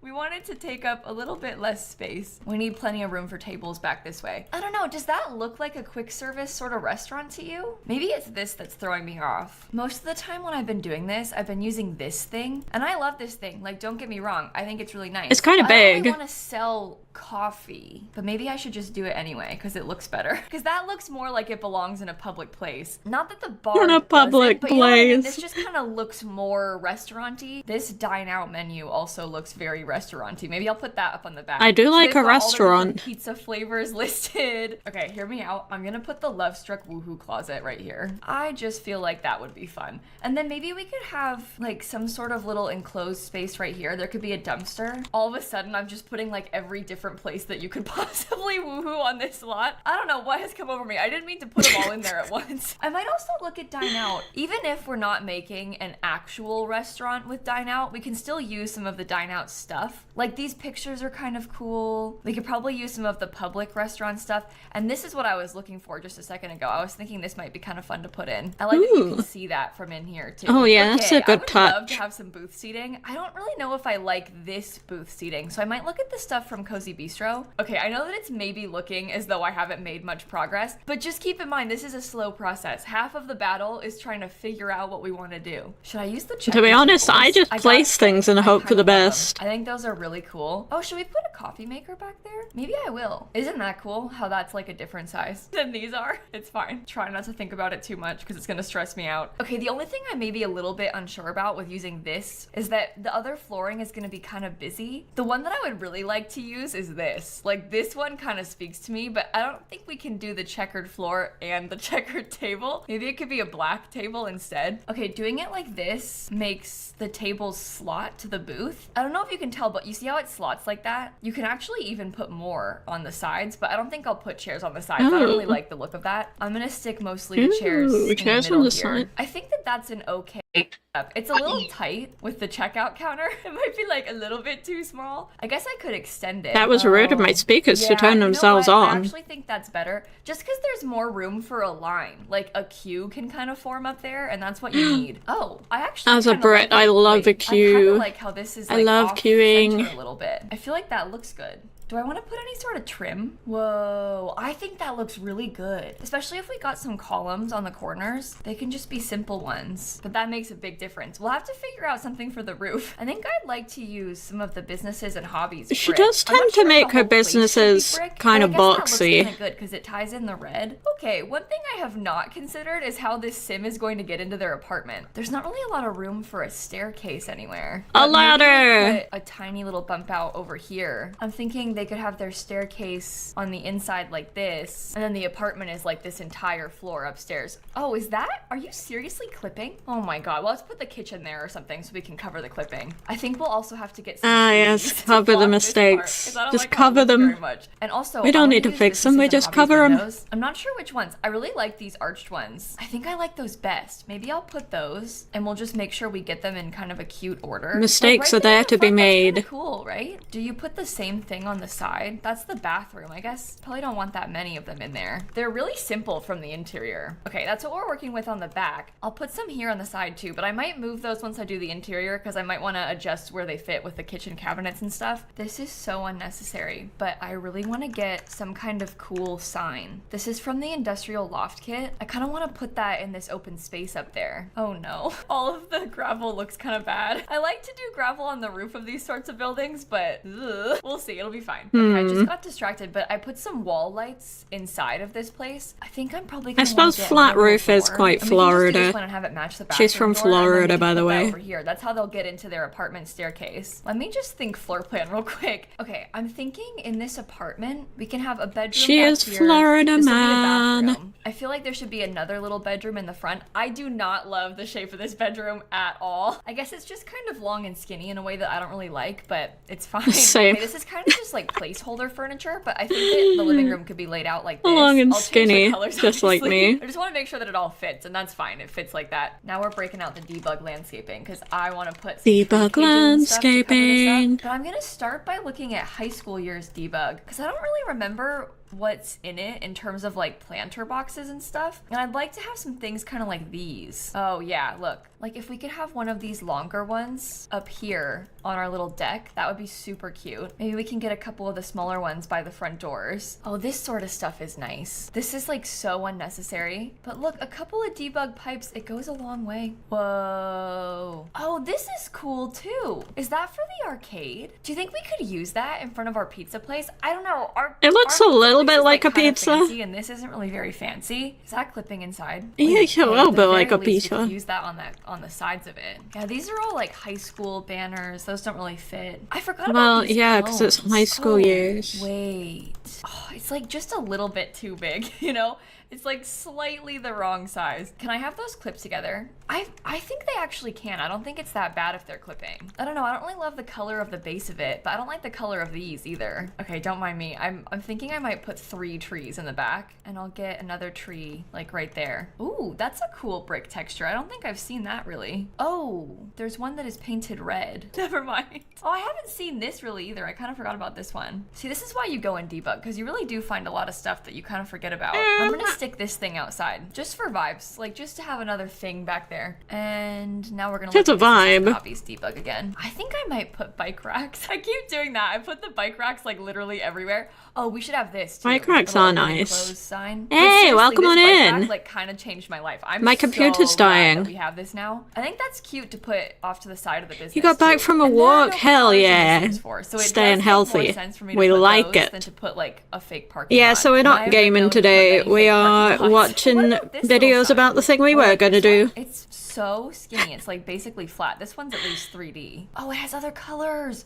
We wanted to take up a little bit less space. We need plenty of room for tables back this way. I don't know. Does that look like a quick service sort of restaurant to you? Maybe it's this that's throwing me off. Most of the time when I've been doing this, I've been using this thing, and I love this thing. Like, don't get me wrong. I think it's really nice. It's kind of big. I really want to sell coffee, but maybe I should just do it anyway because it looks better. Because that looks more like it belongs in a public place. Not that the bar in a public place. You know what I mean? This just kind of looks more restaurant-y. This dine out menu also looks very restaurant-y. Maybe I'll put that up on the back. I do like a restaurant. All the pizza flavors listed. Okay, hear me out. I'm gonna put the Love Struck Woohoo closet right here. I just feel like that would be fun. And then maybe we could have like some sort of little enclosed space right here. There could be a dumpster. All of a sudden, I'm just putting like every different place that you could possibly woohoo on this lot. I don't know what has come over me. I didn't mean to put them all in there at once. I might also look at Dine Out. Even if we're not making an actual restaurant with Dine Out, we can still use some of the Dine Out stuff. Like these pictures are kind of cool. We could probably use some of the public restaurant stuff. And this is what I was looking for just a second ago. I was thinking this might be kind of fun to put in. I like that you can see that from in here too. Oh yeah, that's a good touch. I would love to have some booth seating. I don't really know if I like this booth seating, so I might look at the stuff from Cozy Bistro. Okay, I know that it's maybe looking as though I haven't made much progress, but just keep in mind, this is a slow process. Half of the battle is trying to figure out what we want to do. Should I use the check? To be honest, I just place things and hope for the best. I think those are really cool. Oh, should we put a coffee maker back there? Maybe I will. Isn't that cool how that's like a different size than these are? It's fine. Try not to think about it too much because it's gonna stress me out. Okay, the only thing I may be a little bit unsure about with using this is that the other flooring is gonna be kind of busy. The one that I would really like to use is is this. Like, this one kind of speaks to me, but I don't think we can do the checkered floor and the checkered table. Maybe it could be a black table instead. Okay, doing it like this makes the table slot to the booth. I don't know if you can tell, but you see how it slots like that? You can actually even put more on the sides, but I don't think I'll put chairs on the sides. I don't really like the look of that. I'm gonna stick mostly to chairs in the middle here. Side. I think that that's an okay setup. It's a little tight with the checkout counter. It might be like a little bit too small. I guess I could extend it. That was rude of my speakers to turn themselves on. I actually think that's better. Just because there's more room for a line. Like a queue can kind of form up there, and that's what you need. Oh, I actually as a Brit, I love a queue. I kind of like how this is like I love queuing a little bit. I feel like that looks good. Do I want to put any sort of trim? Whoa, I think that looks really good. Especially if we got some columns on the corners. They can just be simple ones, but that makes a big difference. We'll have to figure out something for the roof. I think I'd like to use some of the businesses and hobbies brick. She does tend to make her businesses kind of boxy. That looks kind of good because it ties in the red. Okay, one thing I have not considered is how this sim is going to get into their apartment. There's not really a lot of room for a staircase anywhere. A ladder! Put a tiny little bump out over here. I'm thinking they could have their staircase on the inside like this, and then the apartment is like this entire floor upstairs. Oh, is that? Are you seriously clipping? Oh my god. Well, let's put the kitchen there or something so we can cover the clipping. I think we'll also have to get some yes, cover the mistakes. Just like cover them. Very much. And also, we don't need to fix them, we just cover them. I'm not sure which ones. I really like these arched ones. I think I like those best. Maybe I'll put those, and we'll just make sure we get them in kind of a cute order. Mistakes are there to be made. That's cool, right? Do you put the same thing on the side? That's the bathroom, I guess. Probably don't want that many of them in there. They're really simple from the interior. Okay, that's what we're working with on the back. I'll put some here on the side too, but I might move those once I do the interior because I might want to adjust where they fit with the kitchen cabinets and stuff. This is so unnecessary, but I really want to get some kind of cool sign. This is from the industrial loft kit. I kind of want to put that in this open space up there. Oh no. All of the gravel looks kind of bad. I like to do gravel on the roof of these sorts of buildings, but we'll see. It'll be fine. Okay, I just got distracted, but I put some wall lights inside of this place. I think I'm probably gonna I suppose flat roof is quite Florida. And have it match the She's from Florida, by the way. Over here. That's how they'll get into their apartment staircase. Let me just think floor plan real quick. Okay, I'm thinking in this apartment, we can have a bedroom. She is Florida, man. I feel like there should be another little bedroom in the front. I do not love the shape of this bedroom at all. I guess it's just kind of long and skinny in a way that I don't really like, but it's fine. Same. Okay, this is kind of just like placeholder furniture, but I think that the living room could be laid out like this. Long and skinny, colors, just like me. I just want to make sure that it all fits, and that's fine. It fits like that. Now we're breaking out the debug landscaping because I want to put some debug landscaping. But I'm gonna start by looking at high school years debug because I don't really remember what's in it in terms of like planter boxes and stuff, and I'd like to have some things kind of like these. Oh yeah, look, like if we could have one of these longer ones up here on our little deck, that would be super cute. Maybe we can get a couple of the smaller ones by the front doors. Oh, this sort of stuff is nice. This is like so unnecessary, but look, a couple of debug pipes, it goes a long way. Whoa. Oh, this is cool too. Is that for the arcade? Do you think we could use that in front of our pizza place? I don't know. It looks a little bit like a pizza. Fancy, and this isn't really very fancy. Is that clipping inside? Yeah, a little bit like a pizza. Use that on the sides of it. Yeah, these are all like high school banners. Those don't really fit. I forgot about these yeah, because it's high school years. Wait. Oh, it's like just a little bit too big, you know? It's like slightly the wrong size. Can I have those clipped together? I think they actually can. I don't think it's that bad if they're clipping. I don't know. I don't really love the color of the base of it, but I don't like the color of these either. Okay, don't mind me. I'm thinking I might put 3 trees in the back, and I'll get another tree like right there. Ooh, that's a cool brick texture. I don't think I've seen that really. Oh, there's one that is painted red. Never mind. Oh, I haven't seen this really either. I kind of forgot about this one. See, this is why you go in debug, because you really do find a lot of stuff that you kind of forget about. I'm gonna stick this thing outside just for vibes, like just to have another thing back there. And now we're gonna look it's a vibe. Copies debug again. I think I might put bike racks. I keep doing that. I put the bike racks like literally everywhere. Oh, we should have this too. Bike racks are nice. Sign. Hey, welcome on in. Rack, like kind of changed my life. My computer's dying. That we have this now. I think that's cute to put off to the side of the business. You got back from a walk? Hell yeah. So staying healthy. We like it. Than to put like a fake parking yeah, lot. so we're not gaming today. We are watching videos about the thing we were gonna do. It's so skinny. It's like basically flat. This one's at least 3D. Oh, it has other colors.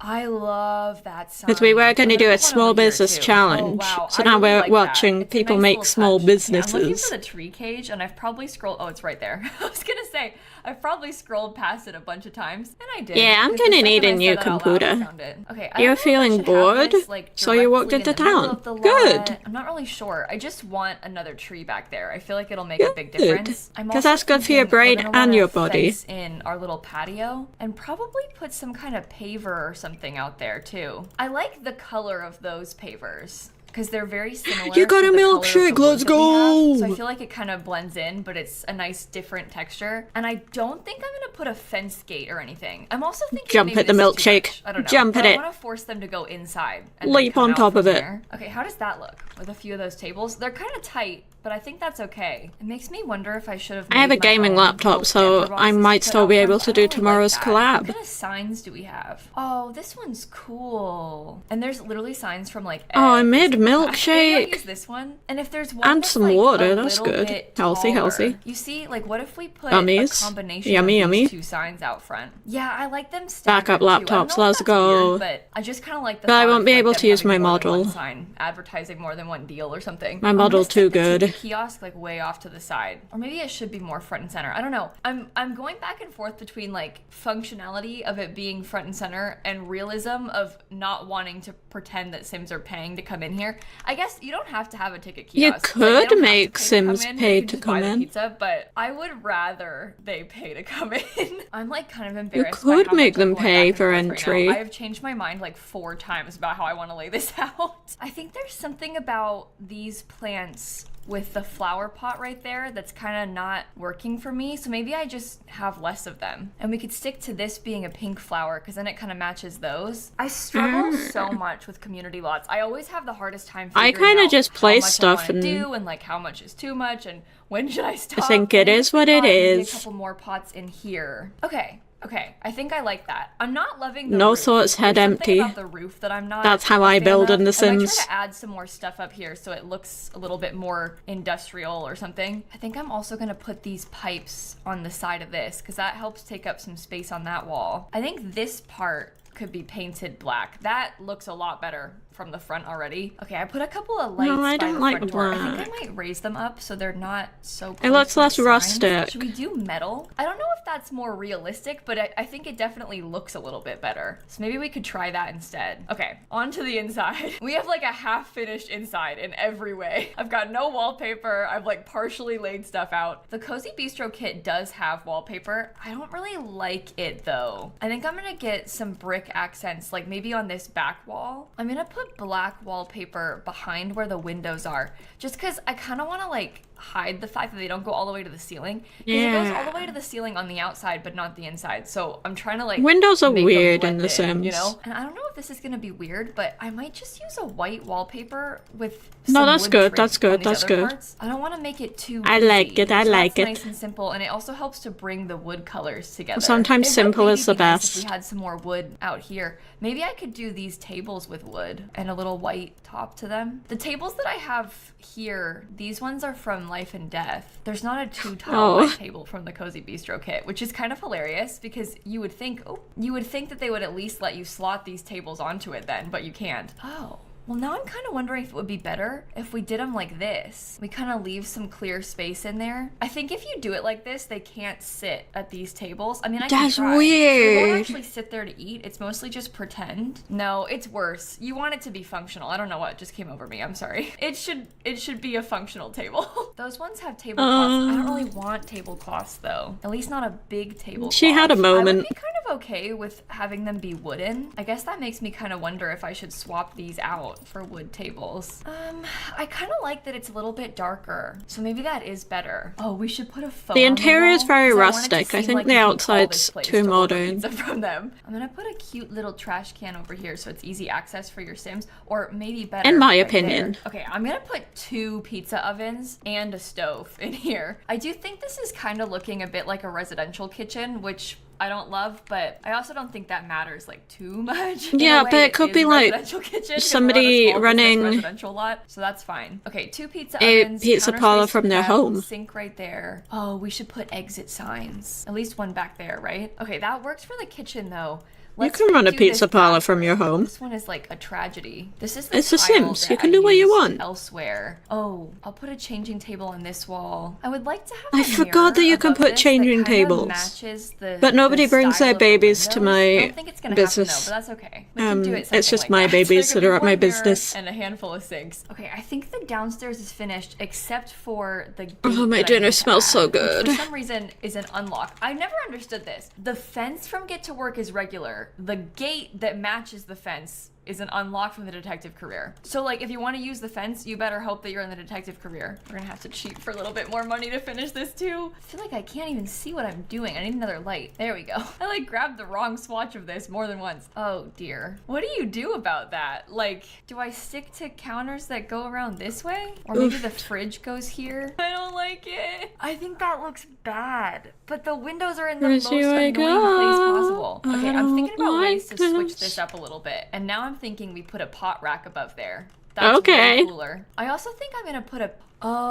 I love that sign. Because we were going to do a small business Oh, challenge. wow. So I now really we're like watching that. It's a people nice make little small touch. businesses. Yeah, I'm looking for the tree cage, and I've probably scrolled. Oh, it's right there. I was gonna say I've probably scrolled past it a bunch of times, and I did. Yeah, I'm gonna need a new computer. Okay, You're feeling bored, so you walked into town. Good. I'm not really sure. I just want another tree back there. I feel like it'll make a big Good. difference. I'm 'Cause also that's good for your thinking we're brain gonna and wanna your body. fence in our little patio, and probably put some kind of paver or something out there too. I like the color of those pavers, because they're very similar. You got to a the color of the milkshake, wood let's that we have. So I go. feel like it kind of blends in, but it's a nice different texture. And I don't think I'm gonna put a fence gate or anything. I'm also thinking Jump maybe at the this is too milkshake. much. I don't know. Jump But at I it. want to force them to go inside. And Leap then come on out top of from it. there. Okay, how does that look with a few of those tables? They're kind of tight, but I think that's okay. It makes me wonder if I should have. I have a gaming laptop, so I might still be able to do tomorrow's collab. What kind of signs do we have? Oh, this one's cool. And there's literally signs from like. Oh, I made Maybe I'll milkshake. use this one. And if there's one And that's, some like, water, a that's little good. bit Healthy, taller. healthy. You see, like, what if we put Yummies. a combination Yummy, of these yummy. two signs out front? Yeah, I like them Backup staggered, too. I don't laptops, know if let's that's go. weird, but I just kind of like the But I thought won't of, be like, able them to use having my more than one model. sign, advertising more than one deal or something. My I'm gonna model stick too the TV good. kiosk like way off to the side, or maybe it should be more front and center. I don't know. I'm going back and forth between like functionality of it being front and center and realism of not wanting to pretend that Sims are paying to come in here. I guess you don't have to have a ticket kiosk. You Like, they could don't have to make pay to Sims come in. pay They can to just come buy the in. pizza, but I would rather they pay to come in. I'm like kind of embarrassed. could by how make much I'm them going pay back and for forth right now. entry. I have changed my mind like 4 times about how I want to lay this out. I think there's something about these plants with the flower pot right there that's kind of not working for me, so maybe I just have less of them. And we could stick to this being a pink flower, because then it kind of matches those. I struggle so much with community lots. I always have the hardest time I figuring kinda out just how place much stuff I wanna and- do, and like how much is too much, and when should I stop. think it And is what it maybe is. a couple more pots in here. Okay, I think I like that. I'm not loving the No roof. thoughts, head There's something empty. about the roof that I'm not. That's how a I fan build of. in The I might Sims. try to add some more stuff up here so it looks a little bit more industrial or something. I think I'm also gonna put these pipes on the side of this because that helps take up some space on that wall. I think this part could be painted black. That looks a lot better from the front already. Okay, I put a couple of lights No, I by don't the like front door. I think black. I might raise them up so they're not so It looks close less to the signs. rustic. Should we do metal? I don't know if that's more realistic, but I think it definitely looks a little bit better. So maybe we could try that instead. Okay, on to the inside. We have like a half-finished inside in every way. I've got no wallpaper. I've like partially laid stuff out. The Cozy Bistro kit does have wallpaper. I don't really like it though. I think I'm gonna get some brick accents, like maybe on this back wall. I'm gonna put black wallpaper behind where the windows are, just because I kind of want to like hide the fact that they don't go all the way to the ceiling. Because it goes all the way to the ceiling on the outside, but not the inside. So I'm trying to like Windows are make them weird in blend The Sims. you know? And I don't know if this is gonna be weird, but I might just use a white wallpaper with No, some that's wood good, trim that's good, on these that's other good. parts. I don't want to make it too I easy. like it, I So like that's it. nice and simple, and it also helps to bring the wood colors together. Sometimes It might simple maybe is the be nice if best. we had some more wood out here. Maybe I could do these tables with wood and a little white top to them. The tables that I have here, these ones are from Life and Death. There's not a two-tile white table from the Cozy Bistro kit, which is kind of hilarious because you would think that they would at least let you slot these tables onto it then, but you can't. Oh. Well, now I'm kind of wondering if it would be better if we did them like this. We kind of leave some clear space in there. I think if you do it like this, they can't sit at these tables. I mean, I can That's try. They weird. won't actually sit there to eat. It's mostly just pretend. No, it's worse. You want it to be functional. I don't know what just came over me. I'm sorry. It should be a functional table. Those ones have tablecloths. I don't really want tablecloths though. At least not a big tablecloth. She had a I would moment. be kind of okay with having them be wooden. I guess that makes me kind of wonder if I should swap these out for wood tables. I kind of like that it's a little bit darker, so maybe that is better. Oh, we should put a phone. The on interior is wall, very 'cause I want it to rustic. I seem think like the you can call outside's this place too to order modern. pizza from them. I'm gonna put a cute little trash can over here so it's easy access for your Sims, or maybe better. In my right opinion. there. Okay, I'm gonna put 2 pizza ovens and a stove in here. I do think this is kind of looking a bit like a residential kitchen, which I don't love, but I also don't think that matters like too much. Yeah, but it could be like somebody running residential lot, so that's fine. Okay, 2 pizza a ovens, pizza counter parlor space from to their prep, home. sink right there. Oh, we should put exit signs. At least one back there, right? Okay, that works for the kitchen though. You can run a pizza parlor from your home. This one is like a tragedy. This is It's The Sims. You can do what you want. Elsewhere. Oh, I'll put a changing table on this wall. I would like to have. I forgot that you can put changing tables. But nobody brings their babies to my I don't think it's gonna business. happen, though, but that's okay. We can do it It's just like my that. babies So that are at my one mirror business. and a handful of sinks. Okay, I think the downstairs is finished except for the gate. Oh, my that I dinner need to smells so add, which good. for some reason is an unlock. I never understood this. The fence from Get to Work is regular. The gate that matches the fence is an unlock from the detective career. So like if you want to use the fence, you better hope that you're in the detective career. We're gonna have to cheat for a little bit more money to finish this too. I feel like I can't even see what I'm doing. I need another light. There we go. I like grabbed the wrong swatch of this more than once. Oh dear. What do you do about that? Like, do I stick to counters that go around this way? Or maybe the fridge goes here? I don't like it. I think that looks bad. But the windows are in the most annoying place possible. Okay, I'm thinking about ways to switch this up a little bit. And now I'm thinking we put a pot rack above there. That's okay. way cooler. I also think I'm gonna put a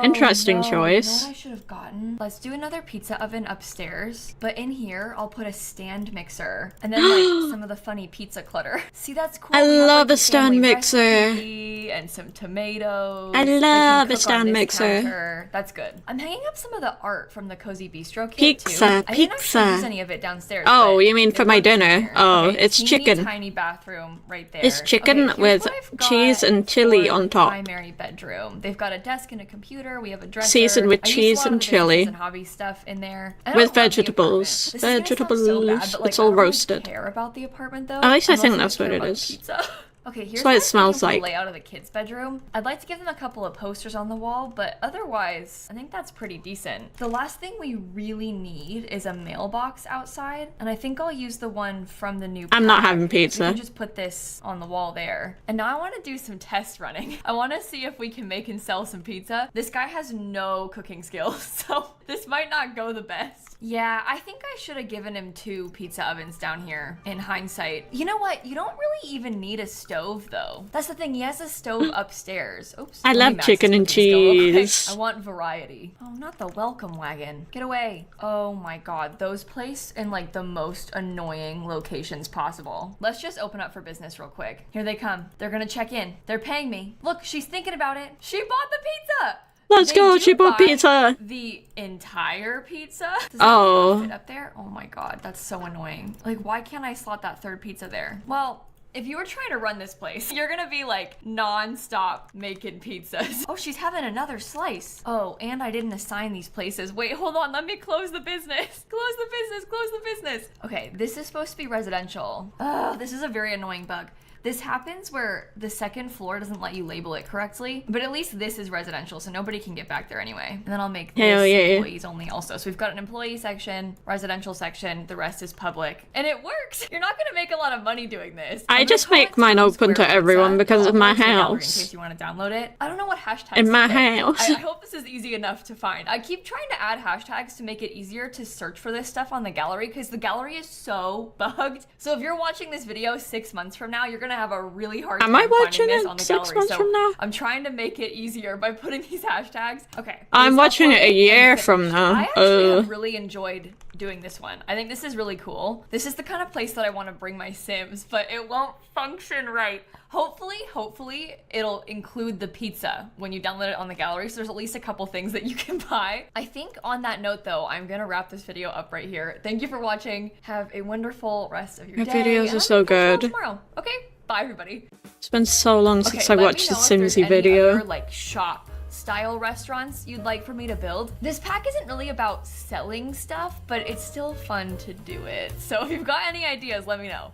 interesting no. choice. You know what I should have gotten? Let's do another pizza oven upstairs, but in here I'll put a stand mixer and then like some of the funny pizza clutter. See, that's cool. I love a stand mixer and some tomatoes. I love a stand mixer. Counter. That's good. I'm hanging up some of the art from the Cozy Bistro kit Pizza, too. I didn't actually use pizza. any of it downstairs. Oh, you mean for my dinner? Oh, okay, it's chicken. Tiny bathroom right there. It's chicken okay, with cheese and chili for on the top. Primary bedroom. They've got a desk and a computer. We have a dresser. Seasoned with I used cheese a lot and of the chili. business and hobby stuff in there. I don't With love the vegetables. apartment. This is gonna Vegetables. sound so bad, but, like, It's all I don't really roasted. care about the apartment though. At least I I'm think mostly that's what care it about is. Pizza. Okay, here's That's what it what I'm smells thinking for like. the layout of the kids' bedroom. I'd like to give them a couple of posters on the wall, but otherwise, I think that's pretty decent. The last thing we really need is a mailbox outside, and I think I'll use the one from the new I'm not pack. having pizza. We can just put this on the wall there. And now I want to do some test running. I want to see if we can make and sell some pizza. This guy has no cooking skills, so this might not go the best. Yeah, I think I should have given him 2 pizza ovens down here in hindsight. You know what? You don't really even need a stove though. That's the thing, he has a stove upstairs. Oops. I let me love max chicken his and cooking skill real quick. cheese. I want variety. Oh, not the welcome wagon. Get away. Oh my god, those place in like the most annoying locations possible. Let's just open up for business real quick. Here they come. They're gonna check in. They're paying me. Look, she's thinking about it. She bought the pizza! Let's go, do she bought buy pizza. The entire pizza? Does that Oh. fit up there? Oh my god, that's so annoying. Like, why can't I slot that third pizza there? Well, if you were trying to run this place, you're gonna be like non-stop making pizzas. Oh, she's having another slice. Oh, and I didn't assign these places. Wait, hold on, let me close the business. Close the business, close the business. Okay, this is supposed to be residential. Ugh, this is a very annoying bug. This happens where the second floor doesn't let you label it correctly, but at least this is residential, so nobody can get back there anyway. And then I'll make this employees only also. So we've got an employee section, residential section, the rest is public. And it works! You're not gonna make a lot of money doing this. I just make mine open to everyone because of my house. In case you want to download it. I don't know what hashtags In my to put. house. I hope this is easy enough to find. I keep trying to add hashtags to make it easier to search for this stuff on the gallery because the gallery is so bugged. So if you're watching this video 6 months from now, you're gonna have a really hard time watching finding this it on the 6 gallery. months So from now? I'm trying to make it easier by putting these hashtags. Okay. I'm Please watching it upload a year and from finish. now. I actually have really enjoyed doing this one. I think this is really cool. This is the kind of place that I want to bring my Sims, but it won't function right. Hopefully it'll include the pizza when you download it on the gallery, so there's at least a couple things that you can buy. I think on that note though, I'm gonna wrap this video up right here. Thank you for watching. Have a wonderful rest of your day. videos are so good. Tomorrow. Okay, bye everybody. It's been so long since I let me watched the know if there's Simsy any video. other, like shop style restaurants you'd like for me to build. This pack isn't really about selling stuff, but it's still fun to do it. So if you've got any ideas, let me know.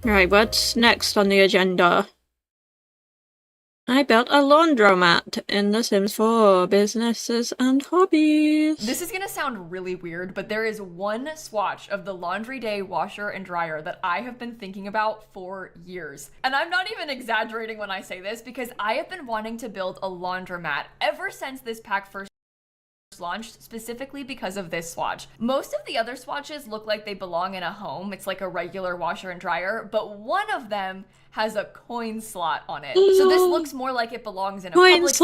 Right, what's next on the agenda? I built a laundromat in The Sims 4 businesses and hobbies. This is gonna sound really weird, but there is one swatch of the laundry day washer and dryer that I have been thinking about for years. And I'm not even exaggerating when I say this because I have been wanting to build a laundromat ever since this pack first launched specifically because of this swatch. Most of the other swatches look like they belong in a home. It's like a regular washer and dryer, but one of them has a coin slot on it. So this looks more like it belongs in a public space,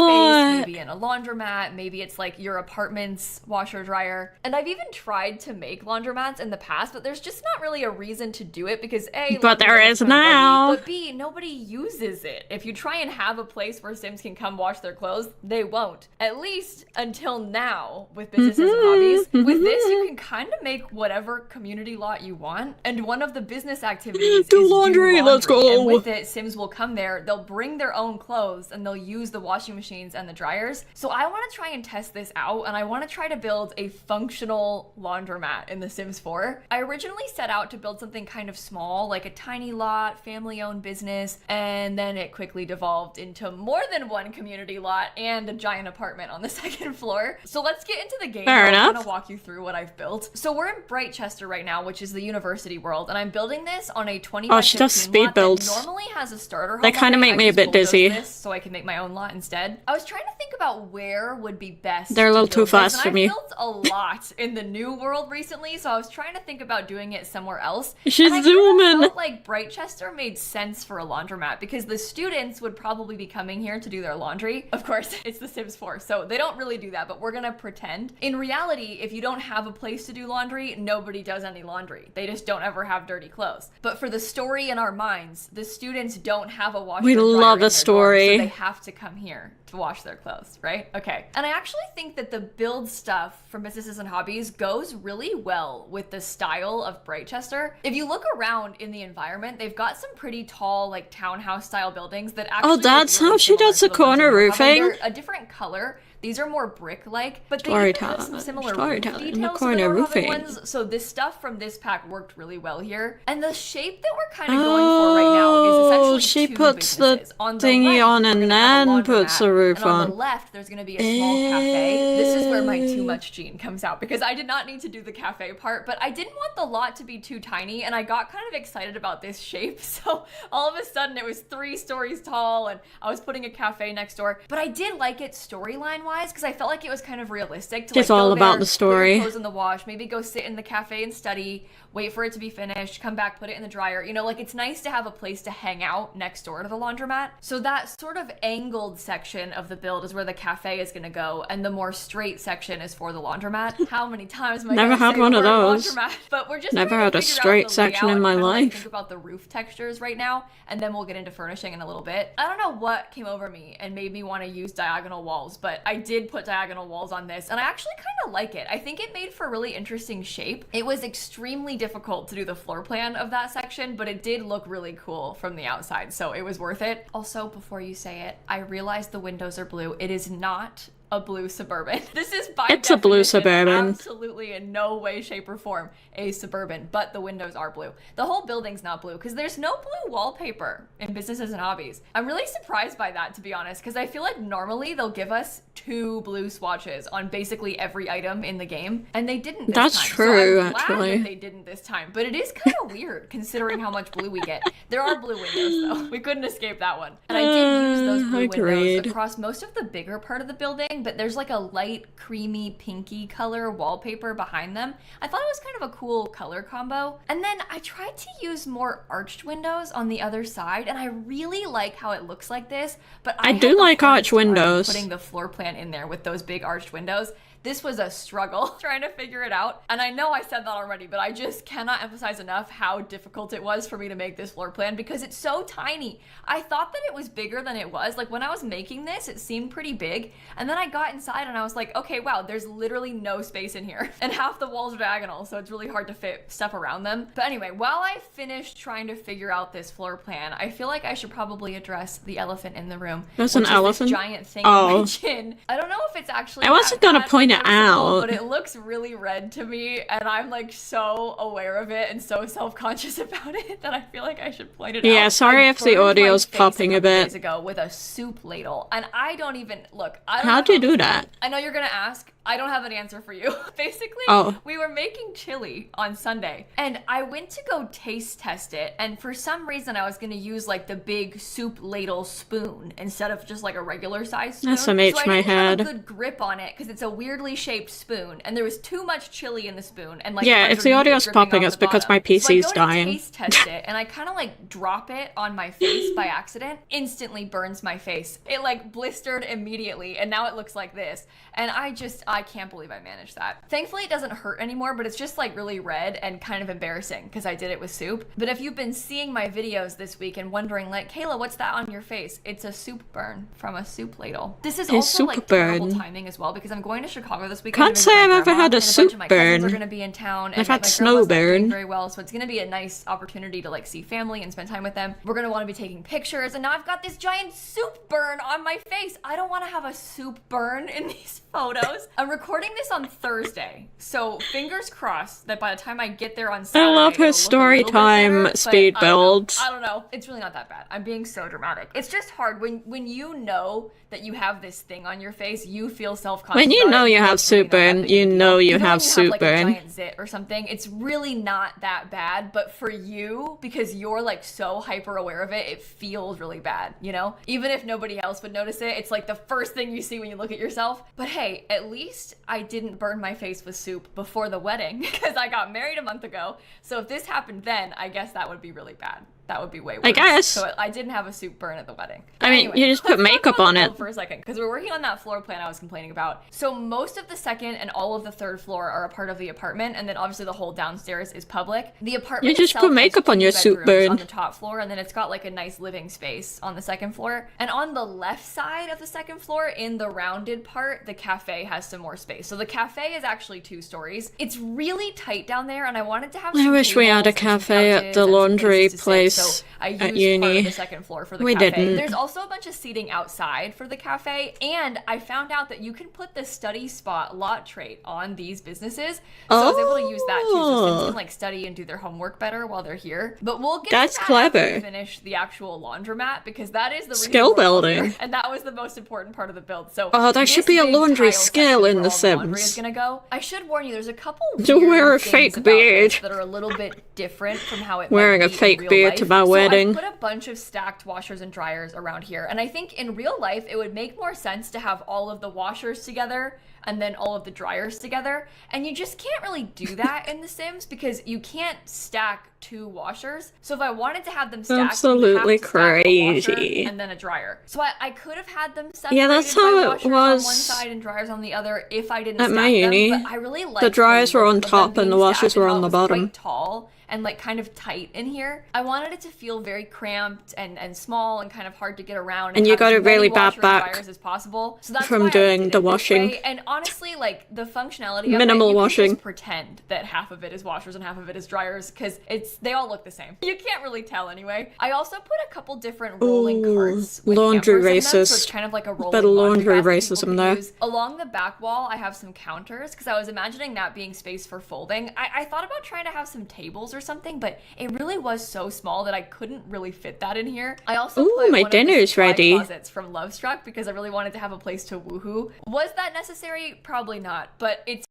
maybe in a laundromat, maybe it's like your apartment's washer dryer. And I've even tried to make laundromats in the past, but there's just not really a reason to do it because A, but there is now. But B, nobody uses it. If you try and have a place where Sims can come wash their clothes, they won't. At least until now with businesses and hobbies. With this, you can kind of make whatever community lot you want. And one of the business activities do is laundry. Let's go. And with it, Sims will come there, they'll bring their own clothes and they'll use the washing machines and the dryers. So I want to try and test this out and I want to try to build a functional laundromat in The Sims 4. I originally set out to build something kind of small, like a tiny lot, family-owned business, and then it quickly devolved into more than one community lot and a giant apartment on the second floor. So let's get into the game. Fair enough. I'm gonna walk you through what I've built. So we're in Brightchester right now, which is the university world, and I'm building this on a 20 by 15 she does speed lot builds. that normally has a starter home. They kind of make me a bit dizzy. So I can make my own lot instead. I was trying to think about where would be best. They're a little too fast for me. I built a lot in the new world recently, so I was trying to think about doing it somewhere else. She's and I zooming. felt like Brightchester made sense for a laundromat because the students would probably be coming here to do their laundry. Of course, it's The Sims 4, so they don't really do that, but we're gonna pretend. In reality, if you don't have a place to do laundry, nobody does any laundry. They just don't ever have dirty clothes. But for the story in our minds, the students don't have a washer and dryer love in a their story. dorm, so they have to come here to wash their clothes, right? Okay. And I actually think that the build stuff from businesses and hobbies goes really well with the style of Brightchester. If you look around in the environment, they've got some pretty tall, like townhouse style buildings that actually Oh, that's look really how she similar does to the ones in corner our home. roofing? They're a different color. These are more brick-like, but they even have some similar roof Storytelling in the details to corner the roofing. ones. So this stuff from this pack worked really well here. And the shape that we're kind of going for right now is essentially she two puts the businesses. On thingy right, on we're and gonna have a then puts the laundromat, roof and on the on. left, there's going to be a small cafe. This is where my too much gene comes out because I did not need to do the cafe part, but I didn't want the lot to be too tiny, and I got kind of excited about this shape. So all of a sudden, it was 3 stories tall, and I was putting a cafe next door. But I did like it storyline-wise because I felt like it was kind of realistic to It's like all go about there, the story. put your clothes in the wash, maybe go sit in the cafe and study, wait for it to be finished, come back, put it in the dryer. You know, like it's nice to have a place to hang out next door to the laundromat. So that sort of angled section of the build is where the cafe is gonna go, and the more straight section is for the laundromat. How many times am I Never gonna had say one the of word those. laundromat? But we're just Never trying to had a figure out straight the section layout in my and kinda, like, life. think about the roof textures right now, and then we'll get into furnishing in a little bit. I don't know what came over me and made me want to use diagonal walls, but I did put diagonal walls on this, and I actually kind of like it. I think it made for a really interesting shape. It was extremely difficult to do the floor plan of that section, but it did look really cool from the outside, so it was worth it. Also, before you say it, I realized the windows are blue. It is not a blue Suburban. This is by It's a blue definition Suburban. absolutely in no way, shape, or form a Suburban, but the windows are blue. The whole building's not blue because there's no blue wallpaper in businesses and hobbies. I'm really surprised by that, to be honest, because I feel like normally they'll give us 2 blue swatches on basically every item in the game, and they didn't this That's time. true, so I'm glad actually. that they didn't this time, but it is kind of weird considering how much blue we get. There are blue windows though. We couldn't escape that one. And I did use those blue Agreed. windows across most of the bigger part of the building, but there's like a light creamy pinky color wallpaper behind them. I thought it was kind of a cool color combo. And then I tried to use more arched windows on the other side, and I really like how it looks like this, but I had do the like hardest arch time windows. putting the floor plan in there with those big arched windows. This was a struggle trying to figure it out. And I know I said that already, but I just cannot emphasize enough how difficult it was for me to make this floor plan because it's so tiny. I thought that it was bigger than it was. Like when I was making this, it seemed pretty big. And then I got inside and I was like, okay, wow, there's literally no space in here. And half the walls are diagonal, so it's really hard to fit stuff around them. But anyway, while I finished trying to figure out this floor plan, I feel like I should probably address the elephant in the room. There's an which is elephant? This giant thing Oh. on my chin. I don't know if it's actually I wasn't that gonna bad point it noticeable, out. but it looks really red to me, and I'm like so aware of it and so self-conscious about it that I feel like I should point it out. Yeah, sorry I if the burned my audio's face popping a couple bit. days ago with a soup ladle, and I don't even look. I don't How'd know you how do this that? happened. I know you're gonna ask. I don't have an answer for you. Basically, we were making chili on Sunday, and I went to go taste test it, and for some reason I was gonna use like the big soup ladle spoon instead of just like a regular size spoon. That's some H my head. Have a good grip on it because it's a weirdly shaped spoon, and there was too much chili in the spoon, and like yeah, if the audio's popping, it's because my PC's dying. Taste test it, and I kind of like drop it on my face by accident. Instantly burns my face. It like blistered immediately, and now it looks like this. And I can't believe I managed that. Thankfully, it doesn't hurt anymore, but it's just like really red and kind of embarrassing because I did it with soup. But if you've been seeing my videos this week and wondering like, Kayla, what's that on your face? It's a soup burn from a soup ladle. This is also like terrible timing as well because I'm going to Chicago this weekend. Can't say I've ever had a soup burn. We're going to be in town, and I've had my snow burn very well, so it's going to be a nice opportunity to like see family and spend time with them. We're going to want to be taking pictures, and now I've got this giant soup burn on my face. I don't want to have a soup burn in these photos. I'm recording this on Thursday, so fingers crossed that by the time I get there on Saturday, I love her story time speed builds. I don't know. It's really not that bad. I'm being so dramatic. It's just hard when you know that you have this thing on your face, you feel self-conscious. When you know you have soup burn, you know you have soup burn. A giant zit or something, it's really not that bad, but for you, because you're like so hyper aware of it, it feels really bad, you know? Even if nobody else would notice it, it's like the first thing you see when you look at yourself. But hey, at least I didn't burn my face with soup before the wedding because I got married a month ago. So if this happened then, I guess that would be really bad. That would be way worse. I guess. So I didn't have a soup burn at the wedding. I mean, you just put makeup on it. For a second, because we're working on that floor plan I was complaining about. So most of the second and all of the third floor are a part of the apartment, and then obviously the whole downstairs is public. The apartment you just put makeup on your soup burn on the top floor, and then it's got like a nice living space on the second floor. And on the left side of the second floor, in the rounded part, the cafe has some more space. So the cafe is actually 2 stories. It's really tight down there, and I wanted to have. I wish we had a cafe at the laundry place. So I used uni. part of the second floor for the we cafe. Didn't. There's also a bunch of seating outside for the cafe, and I found out that you can put the study spot lot trait on these businesses. So I was able to use that too, so Sims can like study and do their homework better while they're here. But we'll get That's to that clever. after we finish the actual laundromat, because that is the skill building, and that was the most important part of the build. So there should be a laundry skill in The Sims. Laundry is gonna go. I should warn you, there's a couple to wear a fake beard that are a little bit different from how it wearing might a be fake in real beard life. to my wedding. I put a bunch of stacked washers and dryers around here, and I think in real life it would make more sense to have all of the washers together and then all of the dryers together, and you just can't really do that in The Sims because you can't stack 2 washers. So if I wanted to have them stacked, absolutely crazy, and then a dryer. So I could have had them separated. Yeah, that's how it was on one side and dryers on the other if I didn't at stack my uni. them. But I really liked the dryers were on top and the washers were on the bottom. Tall and like kind of tight in here. I wanted it to feel very cramped and small and kind of hard to get around. And you got a really bad back as possible. So that's from doing the washing. And honestly, like the functionality minimal of it, you washing. can just pretend that half of it is washers and half of it is dryers because they all look the same. You can't really tell anyway. I also put a couple different rolling carts with laundry campers in them, racist. so it's kind of like a rolling bit of laundry laundry racism there. Along the back wall, I have some counters because I was imagining that being space for folding. I thought about trying to have some tables or something, but it really was so small that I couldn't really fit that in here. I also put my one dinner's of the supply ready. closets from Lovestruck because I really wanted to have a place to woohoo. Was that necessary? Probably not, but it's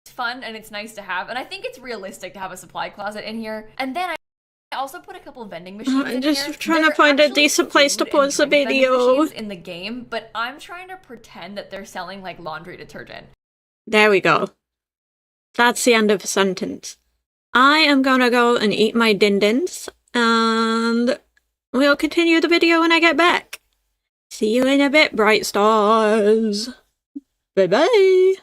fun and it's nice to have, and I think it's realistic to have a supply closet in here. And then I also put a couple vending machines in just here. trying to find a decent place to pause the video in the game, but I'm trying to pretend that they're selling like laundry detergent. There we go. That's the end of the sentence. I am gonna go and eat my din-dins, and we'll continue the video when I get back. See you in a bit, bright stars. Bye-bye.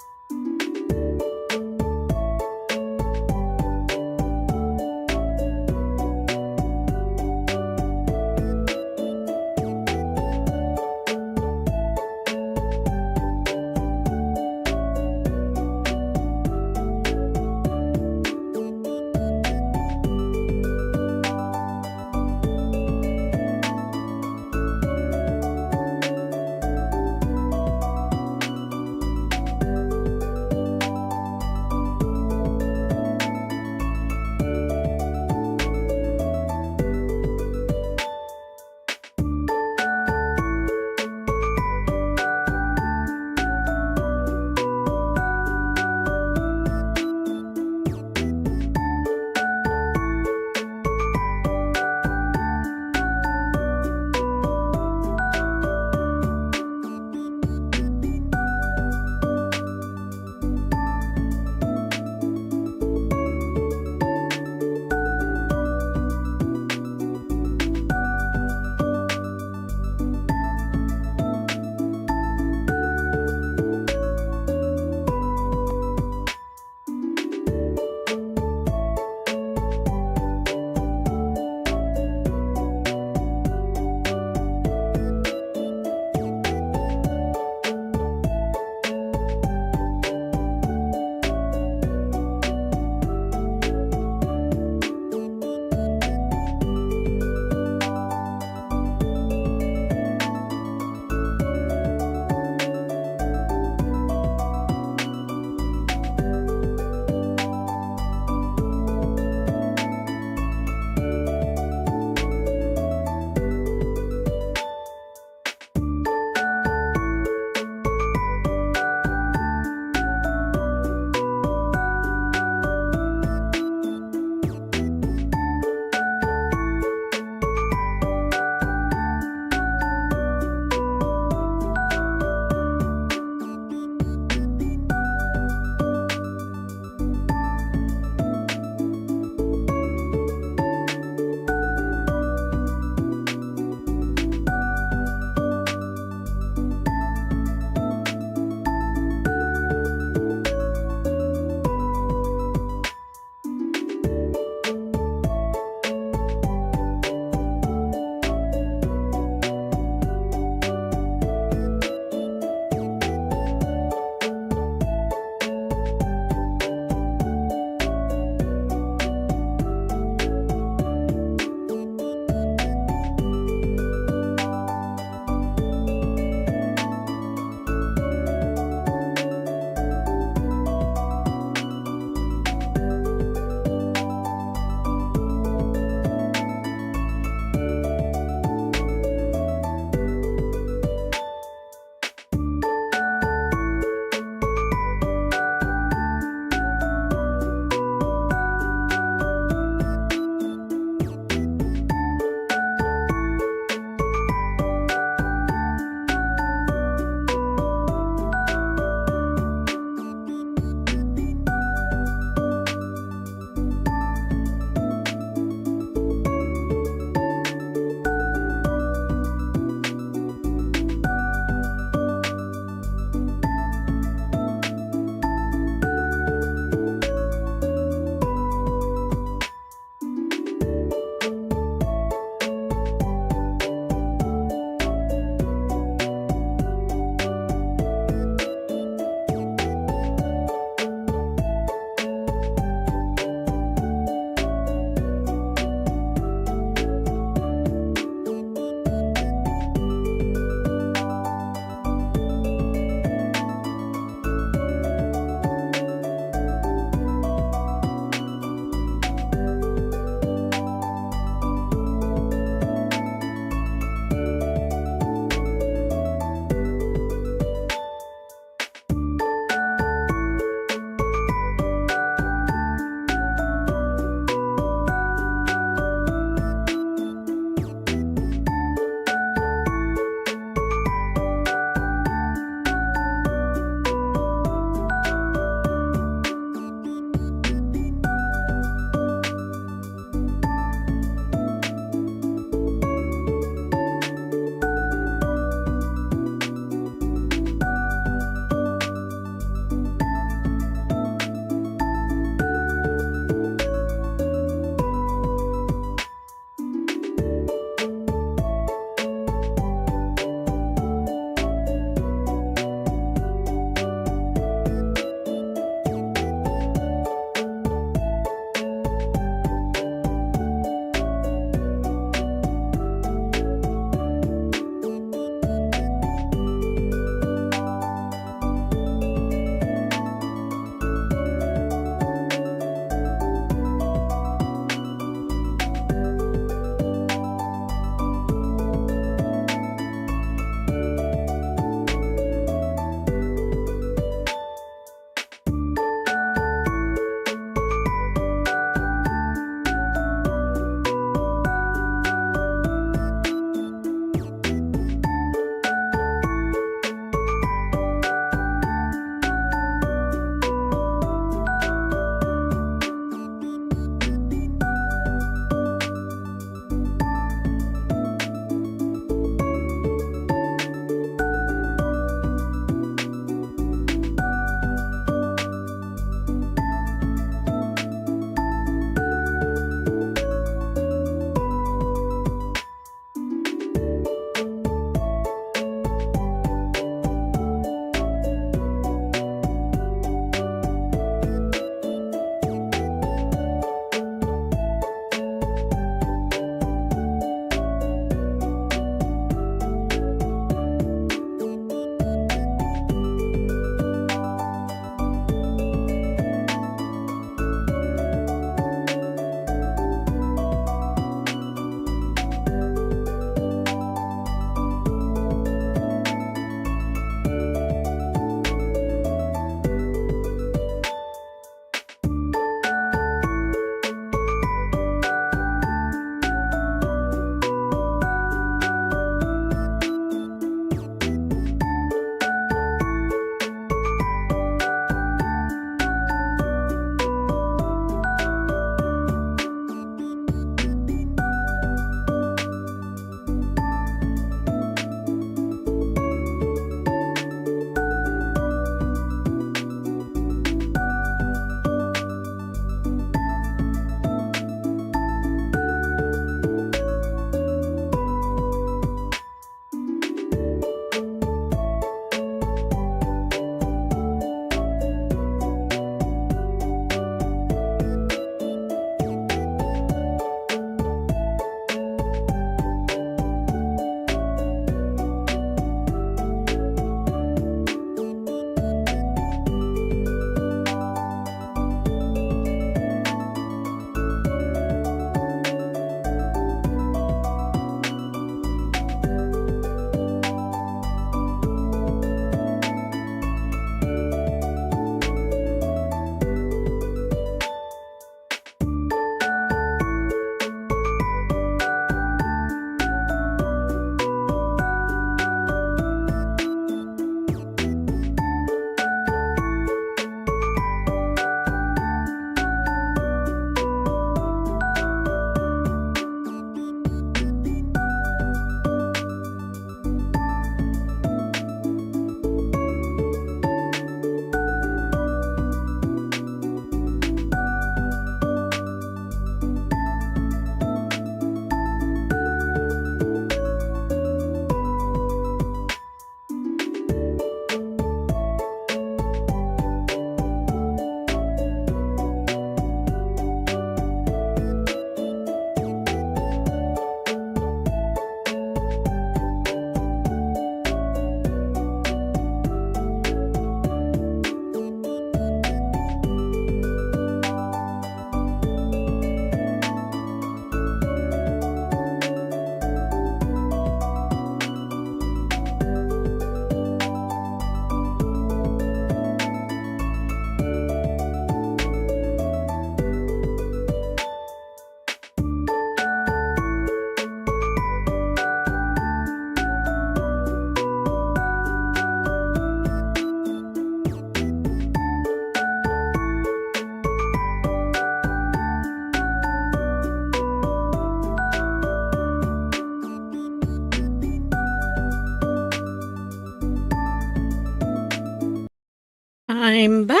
I'm back.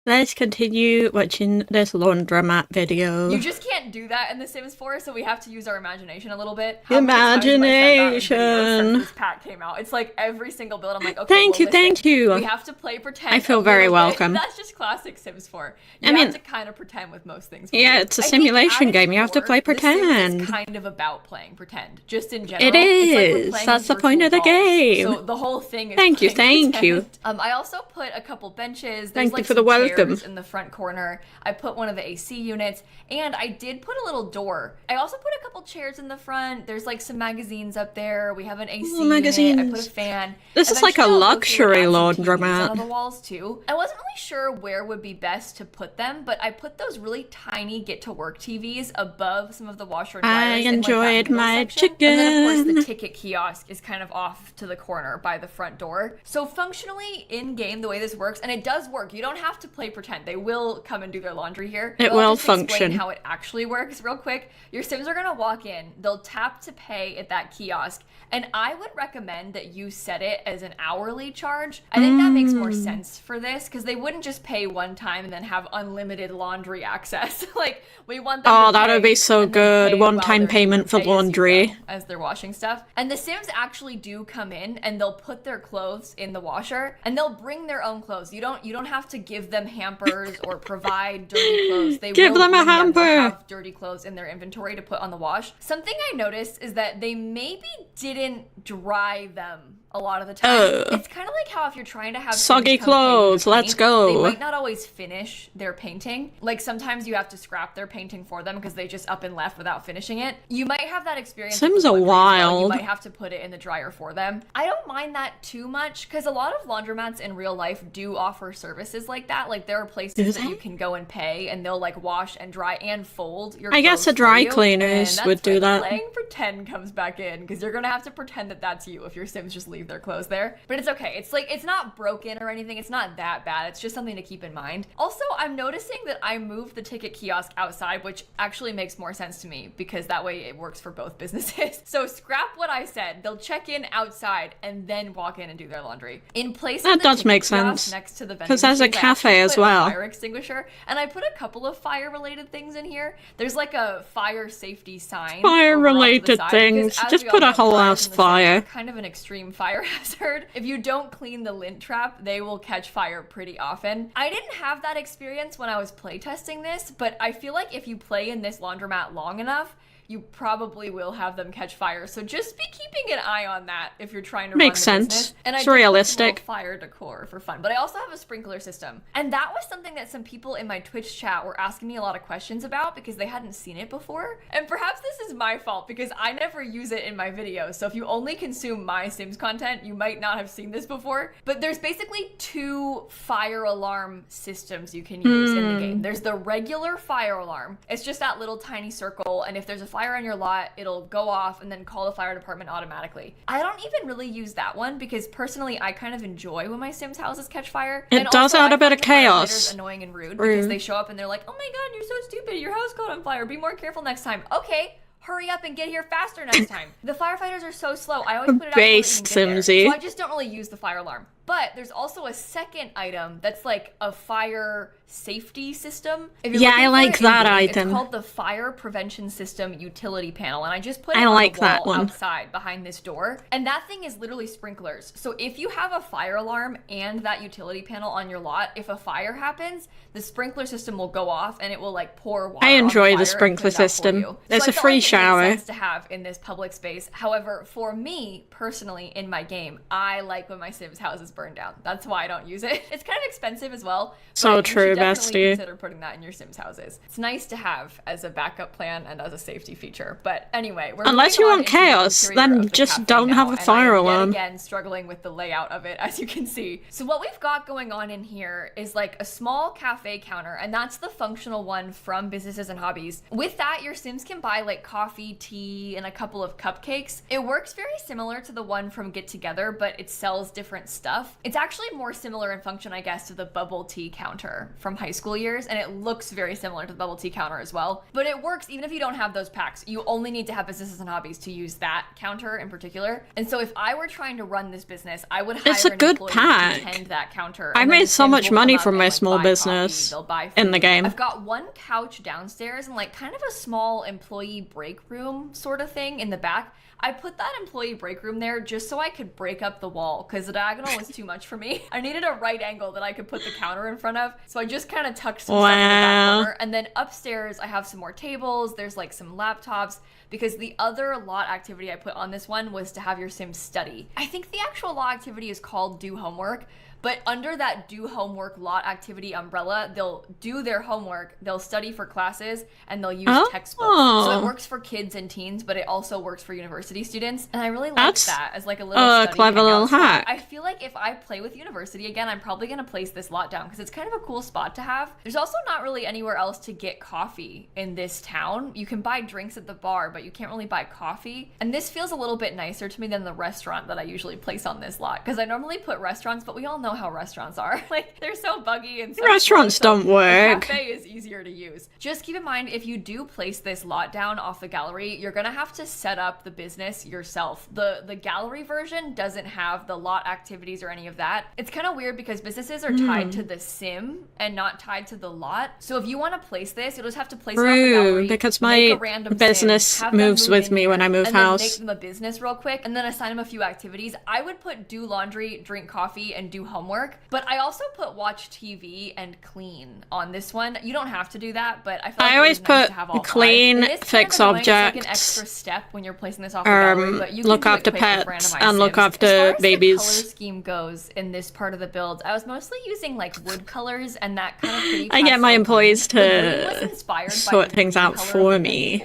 Let's continue watching this laundromat video. You just can't do that in The Sims 4, so we have to use our imagination a little bit. Imagination. This pack came out. It's like every single build. I'm like, okay, thank you. We have to play pretend. I feel very welcome. That's just classic Sims 4. You have to kind of pretend with most things. Yeah, it's a simulation game. You have to play pretend. The Sims is kind of about playing pretend, just in general. It is. Like that's the point of the game. So the whole thing is thank you. I also put a couple benches. Thank you for the welcome. In the front corner. I put one of the AC units, and I did put a little door. I also put a couple chairs in the front. There's like some magazines up there. We have an AC unit. I put a fan. This is like a luxury laundromat. On the walls too. I wasn't really sure where would be best to put them, but I put those really tiny get-to-work TVs above some of the washer and dryers. I enjoyed my chicken. And then of course the ticket kiosk is kind of off to the corner by the front door. So functionally in game, the way this works, and it does work. You don't have to play pretend. They will come and do their laundry here. It will function. How it actually works real quick. Your Sims are gonna walk in, they'll tap to pay at that kiosk, and I would recommend that you set it as an hourly charge. I think that makes more sense for this, because they wouldn't just pay one time and then have unlimited laundry access. Like, we want them to that would be so good. One-time payment for laundry. As they're washing stuff. And the Sims actually do come in and they'll put their clothes in the washer, and they'll bring their own clothes. You don't have to give them hampers or provide dirty clothes. They give them a hamper. Have dirty clothes in their inventory to put on the wash. Something I noticed is that they maybe didn't dry them a lot of the time. It's kind of like how if you're trying to have soggy clothes, let's go. They might not always finish their painting. Like sometimes you have to scrap their painting for them because they just up and left without finishing it. You might have that experience. Sims are wild. You might have to put it in the dryer for them. I don't mind that too much because a lot of laundromats in real life do offer services like that. Like there are places that you can go and pay, and they'll like wash and dry and fold your clothes. I guess the dry cleaners would do that. Playing pretend comes back in because you're gonna have to pretend that that's you if your Sims just leave their clothes there. But it's okay. It's like, it's not broken or anything. It's not that bad. It's just something to keep in mind. Also, I'm noticing that I moved the ticket kiosk outside, which actually makes more sense to me because that way it works for both businesses. So scrap what I said. They'll check in outside and then walk in and do their laundry. In place that of the does make sense next to the vending because there's a cafe as well. Fire extinguisher, and I put a couple of fire-related things in here. There's like a fire safety sign. Fire-related things. Just put a whole ass fire. Kind of an extreme fire hazard. If you don't clean the lint trap, they will catch fire pretty often. I didn't have that experience when I was playtesting this, but I feel like if you play in this laundromat long enough, you probably will have them catch fire. So just be keeping an eye on that if you're trying to Makes run the sense. business. And it's I realistic. Fire decor for fun. But I also have a sprinkler system. And that was something that some people in my Twitch chat were asking me a lot of questions about because they hadn't seen it before. And perhaps this is my fault because I never use it in my videos. So if you only consume my Sims content, you might not have seen this before. But there's basically two fire alarm systems you can use in the game. There's the regular fire alarm. It's just that little tiny circle. And if there's a fire on your lot, it'll go off and then call the fire department automatically. I don't even really use that one because personally I kind of enjoy when my Sims houses catch fire. It does add a bit of chaos. Annoying and rude because they show up and they're like, oh my god, you're so stupid, your house caught on fire, be more careful next time. Okay, hurry up and get here faster next time. The firefighters are so slow. I always put it out based Simsy. So I just don't really use the fire alarm. But there's also a second item that's like a fire safety system. Yeah, I like that item. It's called the Fire Prevention System Utility Panel, and I just put it on the that wall one outside behind this door. And that thing is literally sprinklers. So if you have a fire alarm and that utility panel on your lot, if a fire happens, the sprinkler system will go off and it will like pour water. I enjoy the sprinkler system. There's a free shower. It makes sense to have in this public space. However, for me personally in my game, I like when my Sims houses burn down. That's why I don't use it. It's kind of expensive as well. So true, bestie. Consider putting that in your Sims houses. It's nice to have as a backup plan and as a safety feature. But anyway, unless you want chaos, then just don't have a fire alarm. Again, struggling with the layout of it, as you can see. So what we've got going on in here is like a small cafe counter, and that's the functional one from Businesses and Hobbies. With that, your Sims can buy like coffee, tea, and a couple of cupcakes. It works very similar to the one from Get Together, but it sells different stuff. It's actually more similar in function, I guess, to the bubble tea counter from from high school years, and it looks very similar to the bubble tea counter as well. But it works even if you don't have those packs. You only need to have businesses and hobbies to use that counter in particular. And so if I were trying to run this business, I would hire an employee to tend that counter. I made so much money from my small business in the game. I've got one couch downstairs and like kind of a small employee break room sort of thing in the back. I put that employee break room there just so I could break up the wall because the diagonal was too much for me. I needed a right angle that I could put the counter in front of. So I just kind of tucked some stuff in the back corner. And then upstairs, I have some more tables. There's like some laptops because the other lot activity I put on this one was to have your Sims study. I think the actual lot activity is called do homework. But under that do homework lot activity umbrella, they'll do their homework, they'll study for classes, and they'll use textbooks. So it works for kids and teens, but it also works for university students. And I really like that as like a little study clever little hack. I feel like if I play with university again, I'm probably going to place this lot down because it's kind of a cool spot to have. There's also not really anywhere else to get coffee in this town. You can buy drinks at the bar, but you can't really buy coffee. And this feels a little bit nicer to me than the restaurant that I usually place on this lot because I normally put restaurants, but we all know how restaurants are. Like, they're so buggy and so restaurants don't work. The cafe is easier to use. Just keep in mind, if you do place this lot down off the gallery, you're gonna have to set up the business yourself. The gallery version doesn't have the lot activities or any of that. It's kind of weird because businesses are tied to the sim and not tied to the lot. So if you want to place this, you'll just have to place it off the gallery, because my business moves with me when I move house. Make them a business real quick and then assign them a few activities. I would put do laundry, drink coffee, and do homework. But I also put watch TV and clean on this one. You don't have to do that, but I feel like I always nice put to have all clean, fix objects, it's like an extra step when you're placing this off the gallery, but you can look do it after quick with pets randomized and look sims. after as far as babies. The color scheme goes in this part of the build, I was mostly using like wood colors and that kind of pretty. I get my employees to to sort things out for me.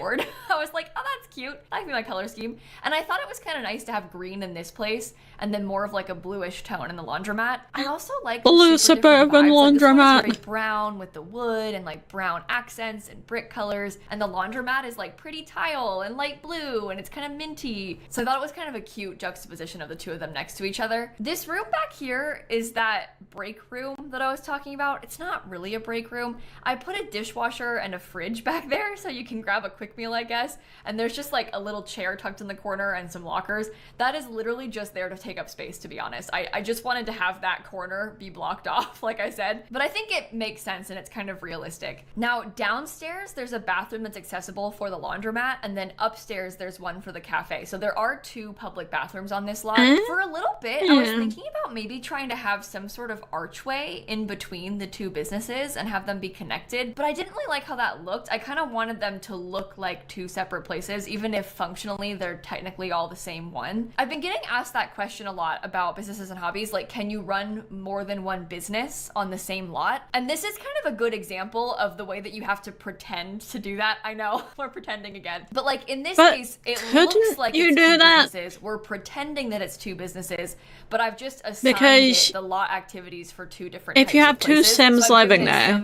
I was like, oh, that's cute. That could be my color scheme. And I thought it was kind of nice to have green in this place and then more of like a bluish tone in the laundromat. I also like blue suburban laundromat. Very brown with the wood and like brown accents and brick colors. And the laundromat is like pretty tile and light blue and it's kind of minty. So I thought it was kind of a cute juxtaposition of the two of them next to each other. This room back here is that break room that I was talking about. It's not really a break room. I put a dishwasher and a fridge back there so you can grab a quick meal, I guess. And there's just like a little chair tucked in the corner and some lockers. That is literally just there to take up space, to be honest. I just wanted to have that corner be blocked off, like I said. But I think it makes sense and it's kind of realistic. Now, downstairs, there's a bathroom that's accessible for the laundromat. And then upstairs, there's one for the cafe. So there are two public bathrooms on this lot. For a little bit, I was thinking about maybe trying to have some sort of archway in between the two businesses and have them be connected. But I didn't really like how that looked. I kind of wanted them to look like two separate places, even if functionally they're technically all the same one. I've been getting asked that question a lot about businesses and hobbies, like can you run more than one business on the same lot? And this is kind of a good example of the way that you have to pretend to do that. I know, we're pretending again. But like in this case, it looks like it's two businesses. We're pretending that it's two businesses, but I've just assigned the lot activities for two different types if you have of places. two sims living there,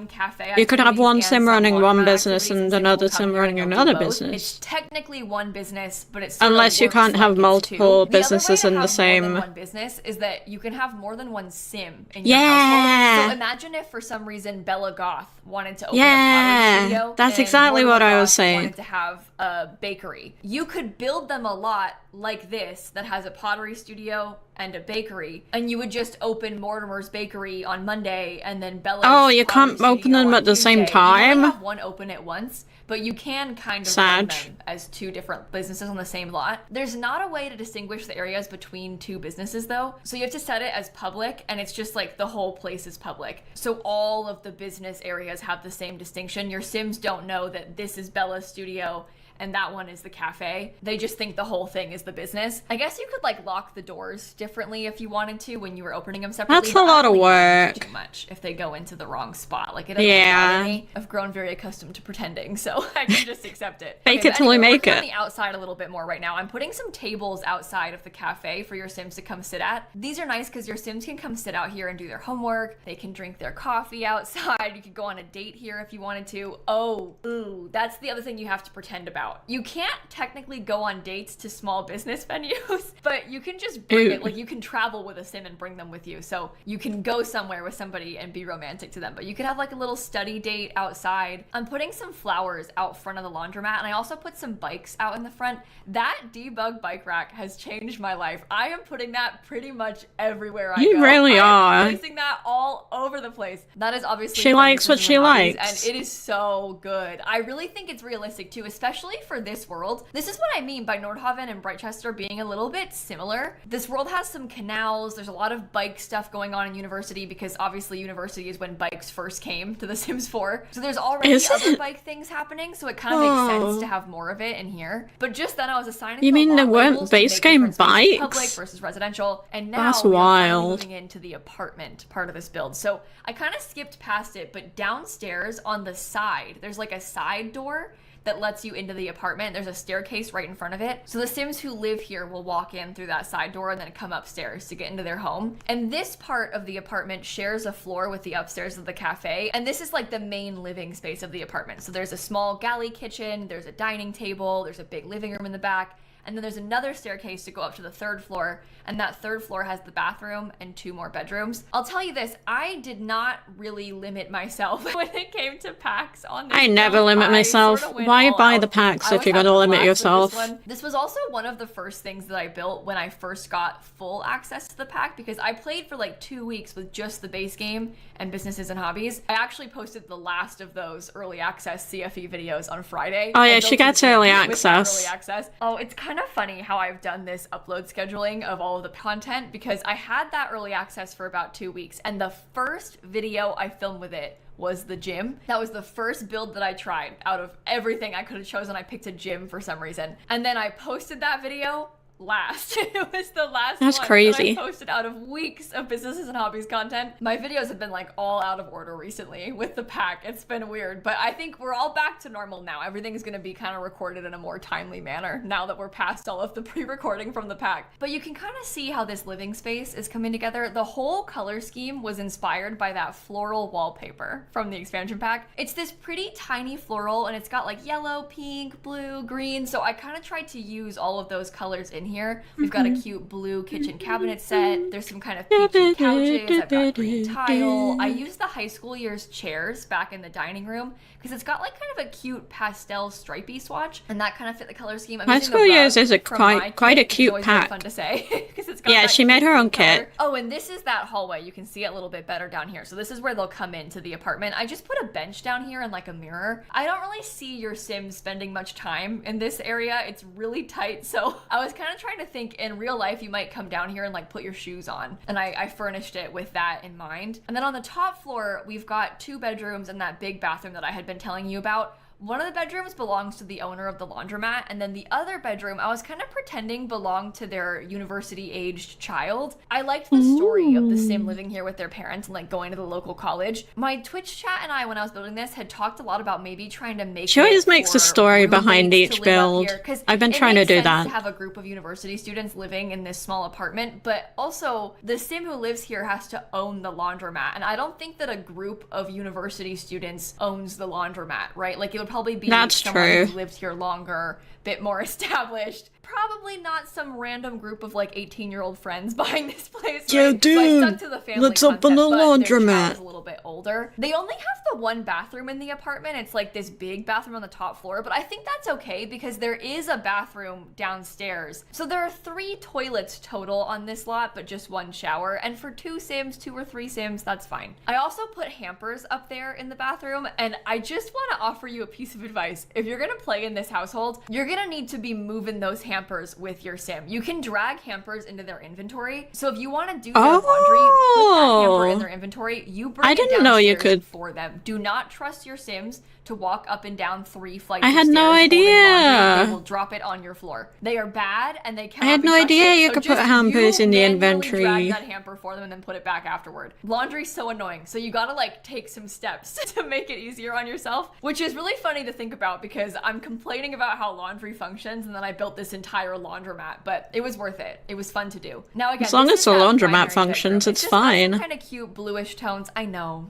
you could have one sim running one business and another sim running another business. It's technically one business, but it's unless you can't have multiple businesses in the same. One business is that you can have more than one sim in your household. So imagine if for some reason Bella Goth wanted to open a pottery studio. That's exactly what I was saying. Wanted to have a bakery. You could build them a lot like this that has a pottery studio and a bakery, and you would just open Mortimer's bakery on Monday and then Bella's. Oh, you can't open them at the same time? You only have one open at once, but you can kind of run them as two different businesses on the same lot. There's not a way to distinguish the areas between two businesses though, so you have to set it as public, and it's just like the whole place is public. So all of the business areas have the same distinction. Your Sims don't know that this is Bella's studio and that one is the cafe. They just think the whole thing is the business. I guess you could like lock the doors differently if you wanted to when you were opening them separately. That's a lot of work. Too much if they go into the wrong spot. Like it doesn't bother me. I've grown very accustomed to pretending, so I can just accept it. Fake it till we make it. On the outside a little bit more right now. I'm putting some tables outside of the cafe for your Sims to come sit at. These are nice because your Sims can come sit out here and do their homework. They can drink their coffee outside. You could go on a date here if you wanted to. Oh, ooh, that's the other thing you have to pretend about. out. You can't technically go on dates to small business venues, but you can just bring it, like you can travel with a sim and bring them with you. So you can go somewhere with somebody and be romantic to them, but you could have like a little study date outside. I'm putting some flowers out front of the laundromat, and I also put some bikes out in the front. That debug bike rack has changed my life. I am putting that pretty much everywhere I go. You really are. Placing that all over the place. That is obviously she likes what she likes, and it is so good. I really think it's realistic too, especially for this world. This is what I mean by Nordhaven and Brightchester being a little bit similar. This world has some canals. There's a lot of bike stuff going on in University, because obviously University is when bikes first came to The Sims 4. So there's already other bike things happening, so it kind of makes sense to have more of it in here. But just then I was assigning You mean there weren't base game bikes? Public versus residential, and now That's we are wild. moving into the apartment part of this build. So I kind of skipped past it, but downstairs on the side, there's like a side door that lets you into the apartment. There's a staircase right in front of it. So the Sims who live here will walk in through that side door and then come upstairs to get into their home. And this part of the apartment shares a floor with the upstairs of the cafe. And this is like the main living space of the apartment. So there's a small galley kitchen, there's a dining table, there's a big living room in the back. And then there's another staircase to go up to the third floor, and that third floor has the bathroom and 2 more bedrooms. I'll tell you this, I did not really limit myself when it came to packs on this. I never limit myself. Why buy the packs if you're gonna limit yourself? This was also one of the first things that I built when I first got full access to the pack, because I played for like 2 weeks with just the base game and businesses and hobbies. I actually posted the last of those early access CFE videos on Friday. Oh yeah, she gets early access. Oh, it's kind of funny how I've done this upload scheduling of all of the content, because I had that early access for about 2 weeks, and the first video I filmed with it was the gym. That was the first build that I tried. Out of everything I could have chosen, I picked a gym for some reason. And then I posted that video last. It was the last That's one crazy. that I posted out of weeks of businesses and hobbies content. My videos have been like all out of order recently with the pack. It's been weird, but I think we're all back to normal now. Everything is going to be kind of recorded in a more timely manner now that we're past all of the pre-recording from the pack. But you can kind of see how this living space is coming together. The whole color scheme was inspired by that floral wallpaper from the expansion pack. It's this pretty tiny floral, and it's got like yellow, pink, blue, green. So I kind of tried to use all of those colors in here. We've got a cute blue kitchen cabinet set. There's some kind of peachy couches. I've got green tile. I used the high school years chairs back in the dining room because it's got like kind of a cute pastel stripy swatch, and that kind of fit the color scheme. High school years is quite a cute pack. Fun to say because it's got yeah, she made her own kit. Oh, and this is that hallway. You can see it a little bit better down here. So this is where they'll come into the apartment. I just put a bench down here and like a mirror. I don't really see your Sims spending much time in this area. It's really tight. So I was kind of trying to think in real life you might come down here and like put your shoes on. And I furnished it with that in mind. And then on the top floor, we've got 2 bedrooms and that big bathroom that I had been telling you about. One of the bedrooms belongs to the owner of the laundromat, and then the other bedroom I was kind of pretending belonged to their university-aged child. I liked the story of the Sim living here with their parents and like going to the local college. My Twitch chat and I, when I was building this, had talked a lot about maybe trying to make She always makes a story behind each build. I've been trying to do that. To have a group of university students living in this small apartment, but also the Sim who lives here has to own the laundromat, and I don't think that a group of university students owns the laundromat, right? Like it would probably be someone who lived here longer, bit more established. Probably not some random group of like 18-year-old friends buying this place. Yeah, right? dude. So I stuck to the family Let's open the laundromat. A little bit older. They only have the 1 bathroom in the apartment. It's like this big bathroom on the top floor, but I think that's okay because there is a bathroom downstairs. So there are 3 toilets total on this lot, but just 1 shower. And for 2 Sims, 2 or 3 Sims, that's fine. I also put hampers up there in the bathroom, and I just want to offer you a piece of advice. If you're gonna play in this household, you're gonna need to be moving those hampers with your Sim. You can drag hampers into their inventory. So if you want to do their laundry, put that hamper in their inventory. You bring it downstairs for them. Do not trust your Sims to walk up and down 3 flights of stairs. I had no idea. They will drop it on your floor. They are bad and they cannot. I had no idea you could put hampers in the inventory. Drag that hamper for them and then put it back afterward. Laundry's so annoying. So you gotta like take some steps to make it easier on yourself, which is really funny to think about because I'm complaining about how laundry functions and then I built this entire laundromat, but it was worth it. It was fun to do. Now again, as long as the laundromat functions, it's fine. Kind of cute bluish tones. I know,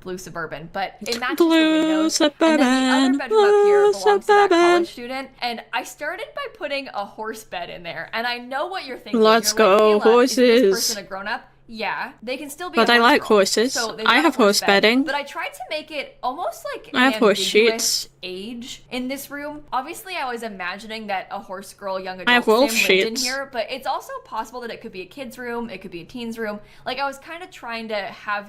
blue suburban, but it matches the windows suburban. And then the other bedroom up here belongs to that suburban. college student. And I started by putting a horse bed in there. And I know what you're thinking. Let's You're go, like, Kayla, horses. Is this person a grown-up? Yeah, they can still be But a I horse like girl. horses. So they've I got a have horse bed. bedding. But I tried to make it almost like I have an horse ambiguous sheets. age in this room. Obviously, I was imagining that a horse girl young adult I have wolf sim lived in sheets. here, but it's also possible that it could be a kid's room, it could be a teen's room. Like, I was kind of trying to have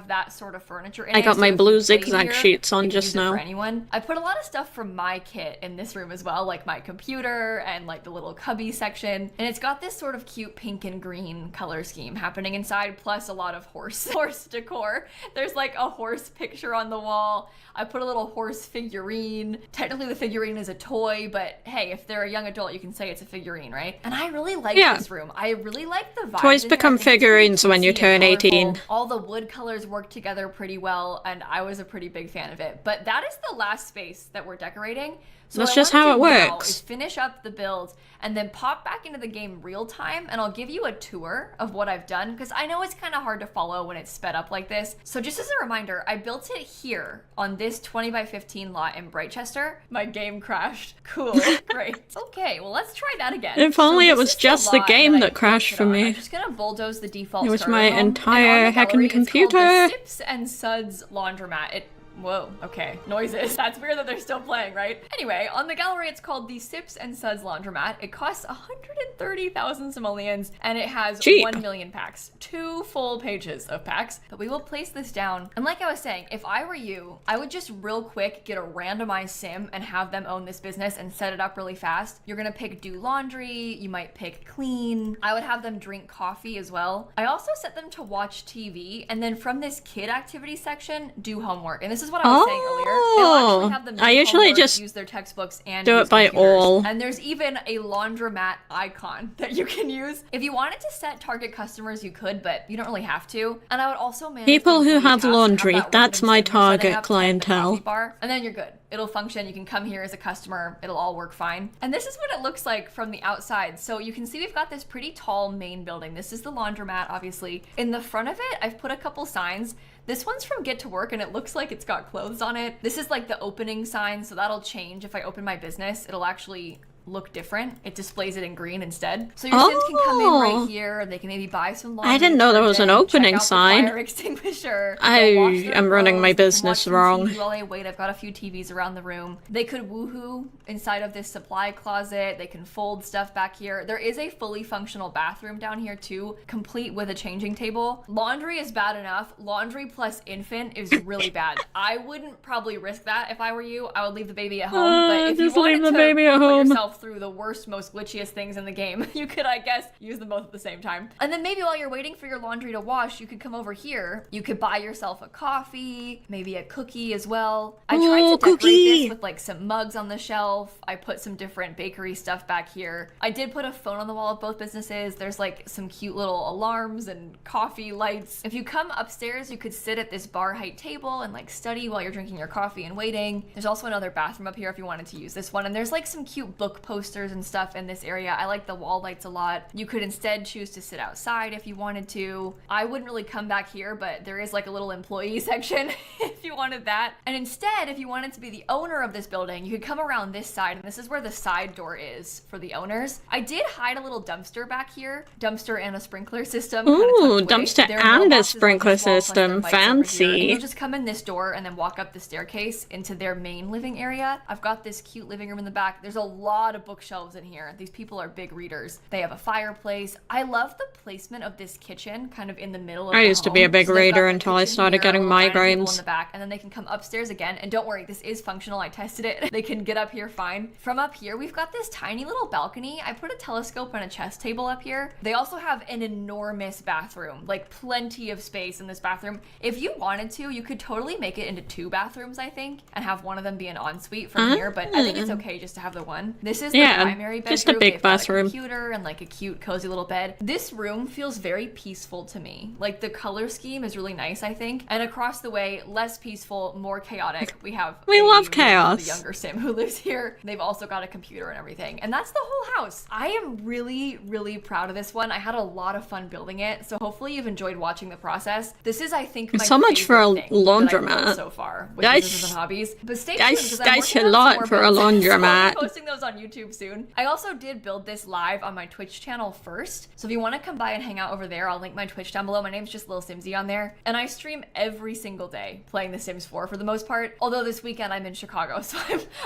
that sort of furniture in it. I got so my if you blue played zigzag here, sheets on you could just use it now. for anyone. I put a lot of stuff from my kit in this room as well, like my computer and like the little cubby section. And it's got this sort of cute pink and green color scheme happening inside, plus a lot of horse decor. There's like a horse picture on the wall. I put a little horse figurine. Technically the figurine is a toy, but hey, if they're a young adult, you can say it's a figurine, right? And I really like this room. I really like the vibe. Toys in here. become I think it's pretty figurines when you cutesy turn and colorful. 18. All the wood colors work together pretty well, and I was a pretty big fan of it. But that is the last space that we're decorating. So That's what I just wanna how it do now works. is finish up the build and then pop back into the game real time, and I'll give you a tour of what I've done, because I know it's kind of hard to follow when it's sped up like this. So just as a reminder, I built it here on this 20 by 15 lot in Brightchester. My game crashed. Cool. Great. Okay, well, let's try that again. If only So it this was is just the lot game I that crashed built for it on. me. I'm just gonna bulldoze the default It was starter my home, and entire on the heckin' gallery, it's called computer. the Sips and Suds Laundromat. Whoa, okay. Noises. That's weird that they're still playing, right? Anyway, on the gallery, it's called the Sips and Suds Laundromat. It costs 130,000 simoleons, and it has Cheap. 1 million packs. 2 full pages of packs. But we will place this down. And like I was saying, if I were you, I would just real quick get a randomized sim and have them own this business and set it up really fast. You're gonna pick do laundry, you might pick clean. I would have them drink coffee as well. I also set them to watch TV, and then from this kid activity section, do homework. And this is what I was saying earlier. They'll actually have them do I usually homework, just use their textbooks, and do use it by computers. all. And there's even a laundromat icon that you can use. If you wanted to set target customers, you could, but you don't really have to. And I would also manage People the who employee have tasks and laundry, that that's random my sim you're setting target up, like the clientele. coffee bar, and then you're good. It'll function. You can come here as a customer. It'll all work fine. And this is what it looks like from the outside. So you can see we've got this pretty tall main building. This is the laundromat, obviously. In the front of it, I've put a couple signs. This one's from Get to Work, and it looks like it's got clothes on it. This is like the opening sign, so that'll change. If I open my business, it'll actually look different. It displays it in green instead. So your Sims can come in right here. They can maybe buy some laundry. I didn't know there was an detergent, check opening out the sign. fire extinguisher. I They'll wash their am running my clothes. They can business watch some wrong. TV while they wait. I've got a few TVs around the room. They could woohoo inside of this supply closet. They can fold stuff back here. There is a fully functional bathroom down here too, complete with a changing table. Laundry is bad enough. Laundry plus infant is really bad. I wouldn't probably risk that if I were you. I would leave the baby at home. But if you just leave wanted the to baby at put home. yourself through the worst, most glitchiest things in the game, you could, I guess, use them both at the same time. And then maybe while you're waiting for your laundry to wash, you could come over here. You could buy yourself a coffee, maybe a cookie as well. I tried to decorate this with like some mugs on the shelf. I put some different bakery stuff back here. I did put a phone on the wall of both businesses. There's like some cute little alarms and coffee lights. If you come upstairs, you could sit at this bar height table and like study while you're drinking your coffee and waiting. There's also another bathroom up here if you wanted to use this one. And there's like some cute book posters and stuff in this area. I like the wall lights a lot. You could instead choose to sit outside if you wanted to. I wouldn't really come back here, but there is like a little employee section if you wanted that. And instead, if you wanted to be the owner of this building, you could come around this side, and this is where the side door is for the owners. I did hide a little dumpster back here. Dumpster and a sprinkler system. Ooh, dumpster and a sprinkler system. Fancy. You'll just come in this door and then walk up the staircase into their main living area. I've got this cute living room in the back. There's a lot of bookshelves in here. These people are big readers. They have a fireplace. I love the placement of this kitchen kind of in the middle of the I used to be a home. big So they've got reader the until I kitchen started here, getting a little dining table migraines. in the back, and then they can come upstairs again. And don't worry, this is functional. I tested it. They can get up here fine. From up here, we've got this tiny little balcony. I put a telescope and a chess table up here. They also have an enormous bathroom, like plenty of space in this bathroom. If you wanted to, you could totally make it into 2 bathrooms, I think, and have one of them be an ensuite from here, but I think it's okay just to have the one. This This is the Yeah, primary bedroom. just a big They've got bathroom. a computer and like a cute, cozy little bed. This room feels very peaceful to me. Like the color scheme is really nice, I think. And across the way, less peaceful, more chaotic. We have We love the chaos. younger sim who lives here. They've also got a computer and everything. And that's the whole house. I am really, really proud of this one. I had a lot of fun building it. So hopefully you've enjoyed watching the process. This is, I think, my So much for a favorite thing that I've built laundromat. so far with That's- businesses and hobbies. But stay tuned because I'm That's working a on some lot more for a builds. So I'll laundromat. be posting those on YouTube soon. I also did build this live on my Twitch channel first. So if you want to come by and hang out over there, I'll link my Twitch down below. My name's just Lil Simsy on there. And I stream every single day playing The Sims 4 for the most part. Although this weekend I'm in Chicago, so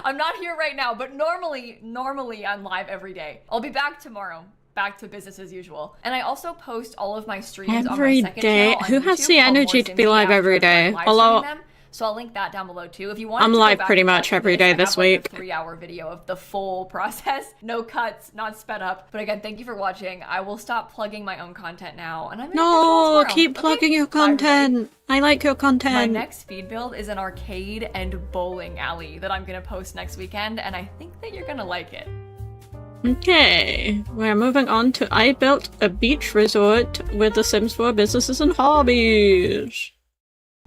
I'm not here right now. But normally I'm live every day. I'll be back tomorrow. Back to business as usual. And I also post all of my streams on my Every second day. channel on Who has YouTube the called energy More to be Simsy live after every I'm done day? live Although- streaming them. So I'll link that down below too. If you want I'm to go live back pretty and much watch every day I this have, like, week. a 3-hour video of the full process. No cuts, not sped up. But again, thank you for watching. I will stop plugging my own content now. And I'm gonna catch you all No, tomorrow. keep Okay? plugging your Bye, everybody. content. I like your My content. next speed build is an arcade and bowling alley that I'm gonna post next weekend, and I think that you're gonna like it. Okay, we're moving on to I built a beach resort with The Sims 4 businesses and hobbies.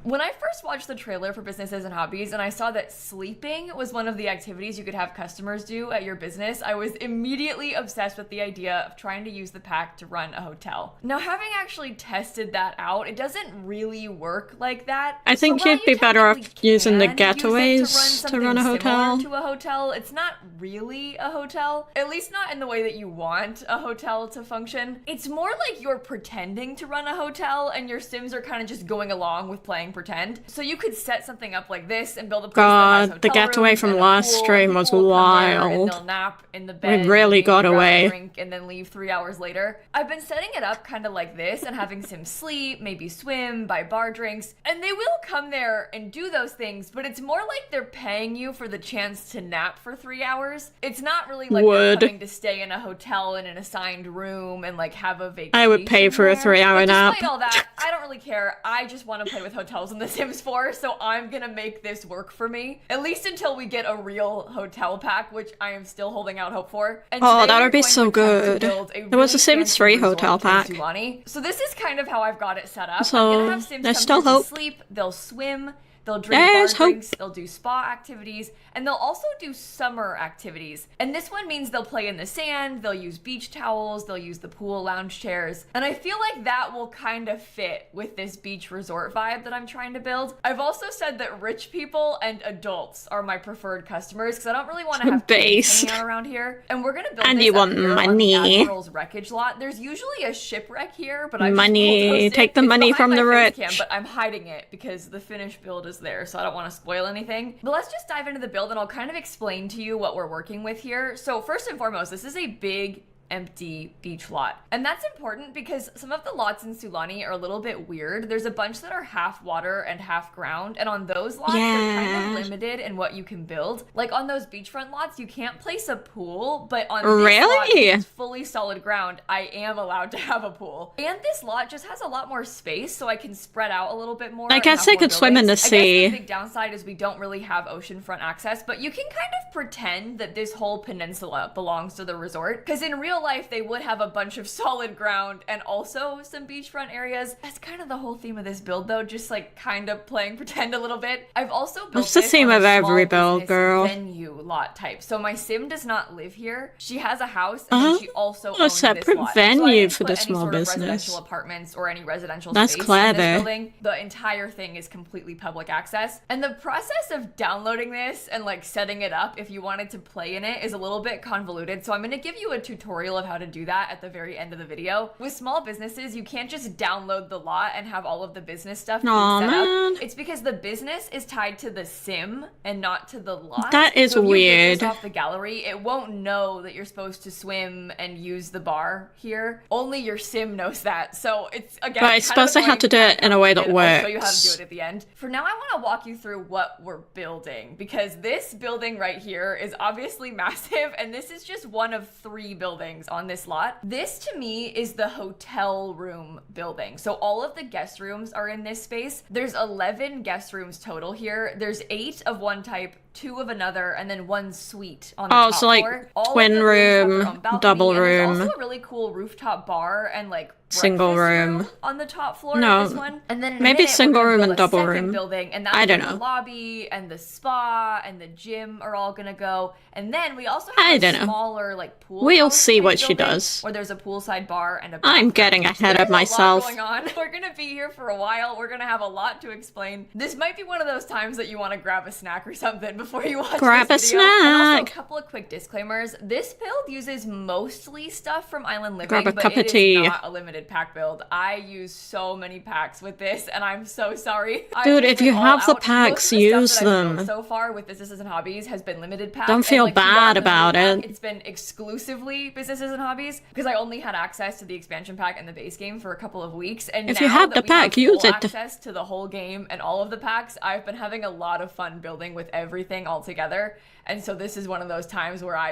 When I first watched the trailer for Businesses and Hobbies and I saw that sleeping was one of the activities you could have customers do at your business, I was immediately obsessed with the idea of trying to use the pack to run a hotel. Now, having actually tested that out, it doesn't really work like that. I think So while you'd be you better off technically using the can use it getaways to run a something hotel. similar to a hotel, it's not really a hotel. At least not in the way that you want a hotel to function. It's more like you're pretending to run a hotel and your Sims are kind of just going along with playing pretend. So you could set something up like this and build a place that has God, the hotel getaway rooms from and a last pool, stream and was people will come there and wild. they'll nap in the bed. really maybe got grab a away. drink and then leave 3 hours later. I've been setting it up kind of like this and having Sims sleep, maybe swim, buy bar drinks, and they will come there and do those things, but it's more like they're paying you for the chance to nap for 3 hours. It's not really like Would. they're coming to stay in a hotel in an assigned room and like have a vacation. I would pay for a there. 3-hour But nap. despite all that, I don't really care. I just want to play with hotels in The Sims 4, so I'm gonna make this work for me. At least until we get a real hotel pack, which I am still holding out hope for. And Oh, today that we're would be going so to attempt to good. build a There was a really Sims fancy 3 resort hotel in pack. Sulani. So this is kind of how I've got it set up. So, I'm gonna have Sims there's come still here to hope. sleep, they'll swim, they'll drink There's bar hope. drinks, they'll do spa activities, and they'll also do summer activities. And this one means they'll play in the sand, they'll use beach towels, they'll use the pool lounge chairs. And I feel like that will kind of fit with this beach resort vibe that I'm trying to build. I've also said that rich people and adults are my preferred customers because I don't really want to have kids Based. hanging out around here. And we're gonna build And this you up want here on the money. Admiral's wreckage lot. There's usually a shipwreck here, but I've Money. just bulldozed it. Take the It's money behind from my the face rich. cam, but I'm hiding it because the finished build is there, so I don't want to spoil anything. But let's just dive into the build and I'll kind of explain to you what we're working with here. So first and foremost, this is a big empty beach lot. And that's important because some of the lots in Sulani are a little bit weird. There's a bunch that are half water and half ground, and on those lots, they're kind Yeah. of limited in what you can build. Like on those beachfront lots, you can't place a pool, but on this lot, Really? which is fully solid ground, I am allowed to have a pool. And this lot just has a lot more space, so I can spread out a little bit more. I and guess have they more could swim in the buildings. I sea. guess the big downside is we don't really have oceanfront access, but you can kind of pretend that this whole peninsula belongs to the resort, because in real life, they would have a bunch of solid ground and also some beachfront areas. That's kind of the whole theme of this build, though, just like kind of playing pretend a little bit. I've also built That's the this theme on a of small every build, business girl. venue lot type. So my sim does not live here. She has a house, and then she also a owns separate this lot. So I venue didn't for put the any small sort of business. residential apartments or any residential That's space in clever. this building. The entire thing is completely public access. And the process of downloading this and like setting it up if you wanted to play in it is a little bit convoluted. So I'm going to give you a tutorial of how to do that at the very end of the video. With small businesses, you can't just download the lot and have all of the business stuff Aw, set man. up. It's because the business is tied to the sim and not to the lot. That is so if you get weird. this off the gallery, it won't know that you're supposed to swim and use the bar here. Only your sim knows that. So it's again, But it's kind of supposed to have to do annoying, it in a way that complicated. I'll show you how to do works. it at the end. For now, I want to walk you through what we're building because this building right here is obviously massive, and this is just one of 3 buildings on this lot. This to me is the hotel room building. So all of the guest rooms are in this space. There's 11 guest rooms total here. There's 8 of one type, 2 of another, and then 1 suite on the top so like floor. All twin of the rooms have their room, own balcony, double and there's room. also a really cool rooftop bar and like Single room on the top floor No, of this one. And then in a maybe minute, single we're gonna room build and a double second room. building, and that's I don't where know. the lobby and the spa and the gym are all gonna go. And then we also I have don't a know. smaller like pool. We'll house see type what she building does. Where there's a poolside bar and a I'm bathroom. getting ahead of There's myself. A lot going on. We're gonna be here for a while. We're gonna have a lot to explain. This might be one of those times that you want to grab a snack or something before you watch Grab this a video. And also, snack. a couple of quick disclaimers. This build uses mostly stuff from Island Living, Grab a but cup it of is tea. not a limited pack build. I use so many packs with this, and I'm so sorry. Dude, if you have the Most packs, of the stuff use that I've built them. so far with businesses and hobbies has been limited packs. Don't feel and, like, bad beyond the about limited it. pack, it's been exclusively businesses and hobbies because I only had access to the expansion pack and the base game for a couple of weeks. And If now you have that the we pack, have use full it. access to the whole game and all of the packs, I've been having a lot of fun building with everything all together. And so this is one of those times where I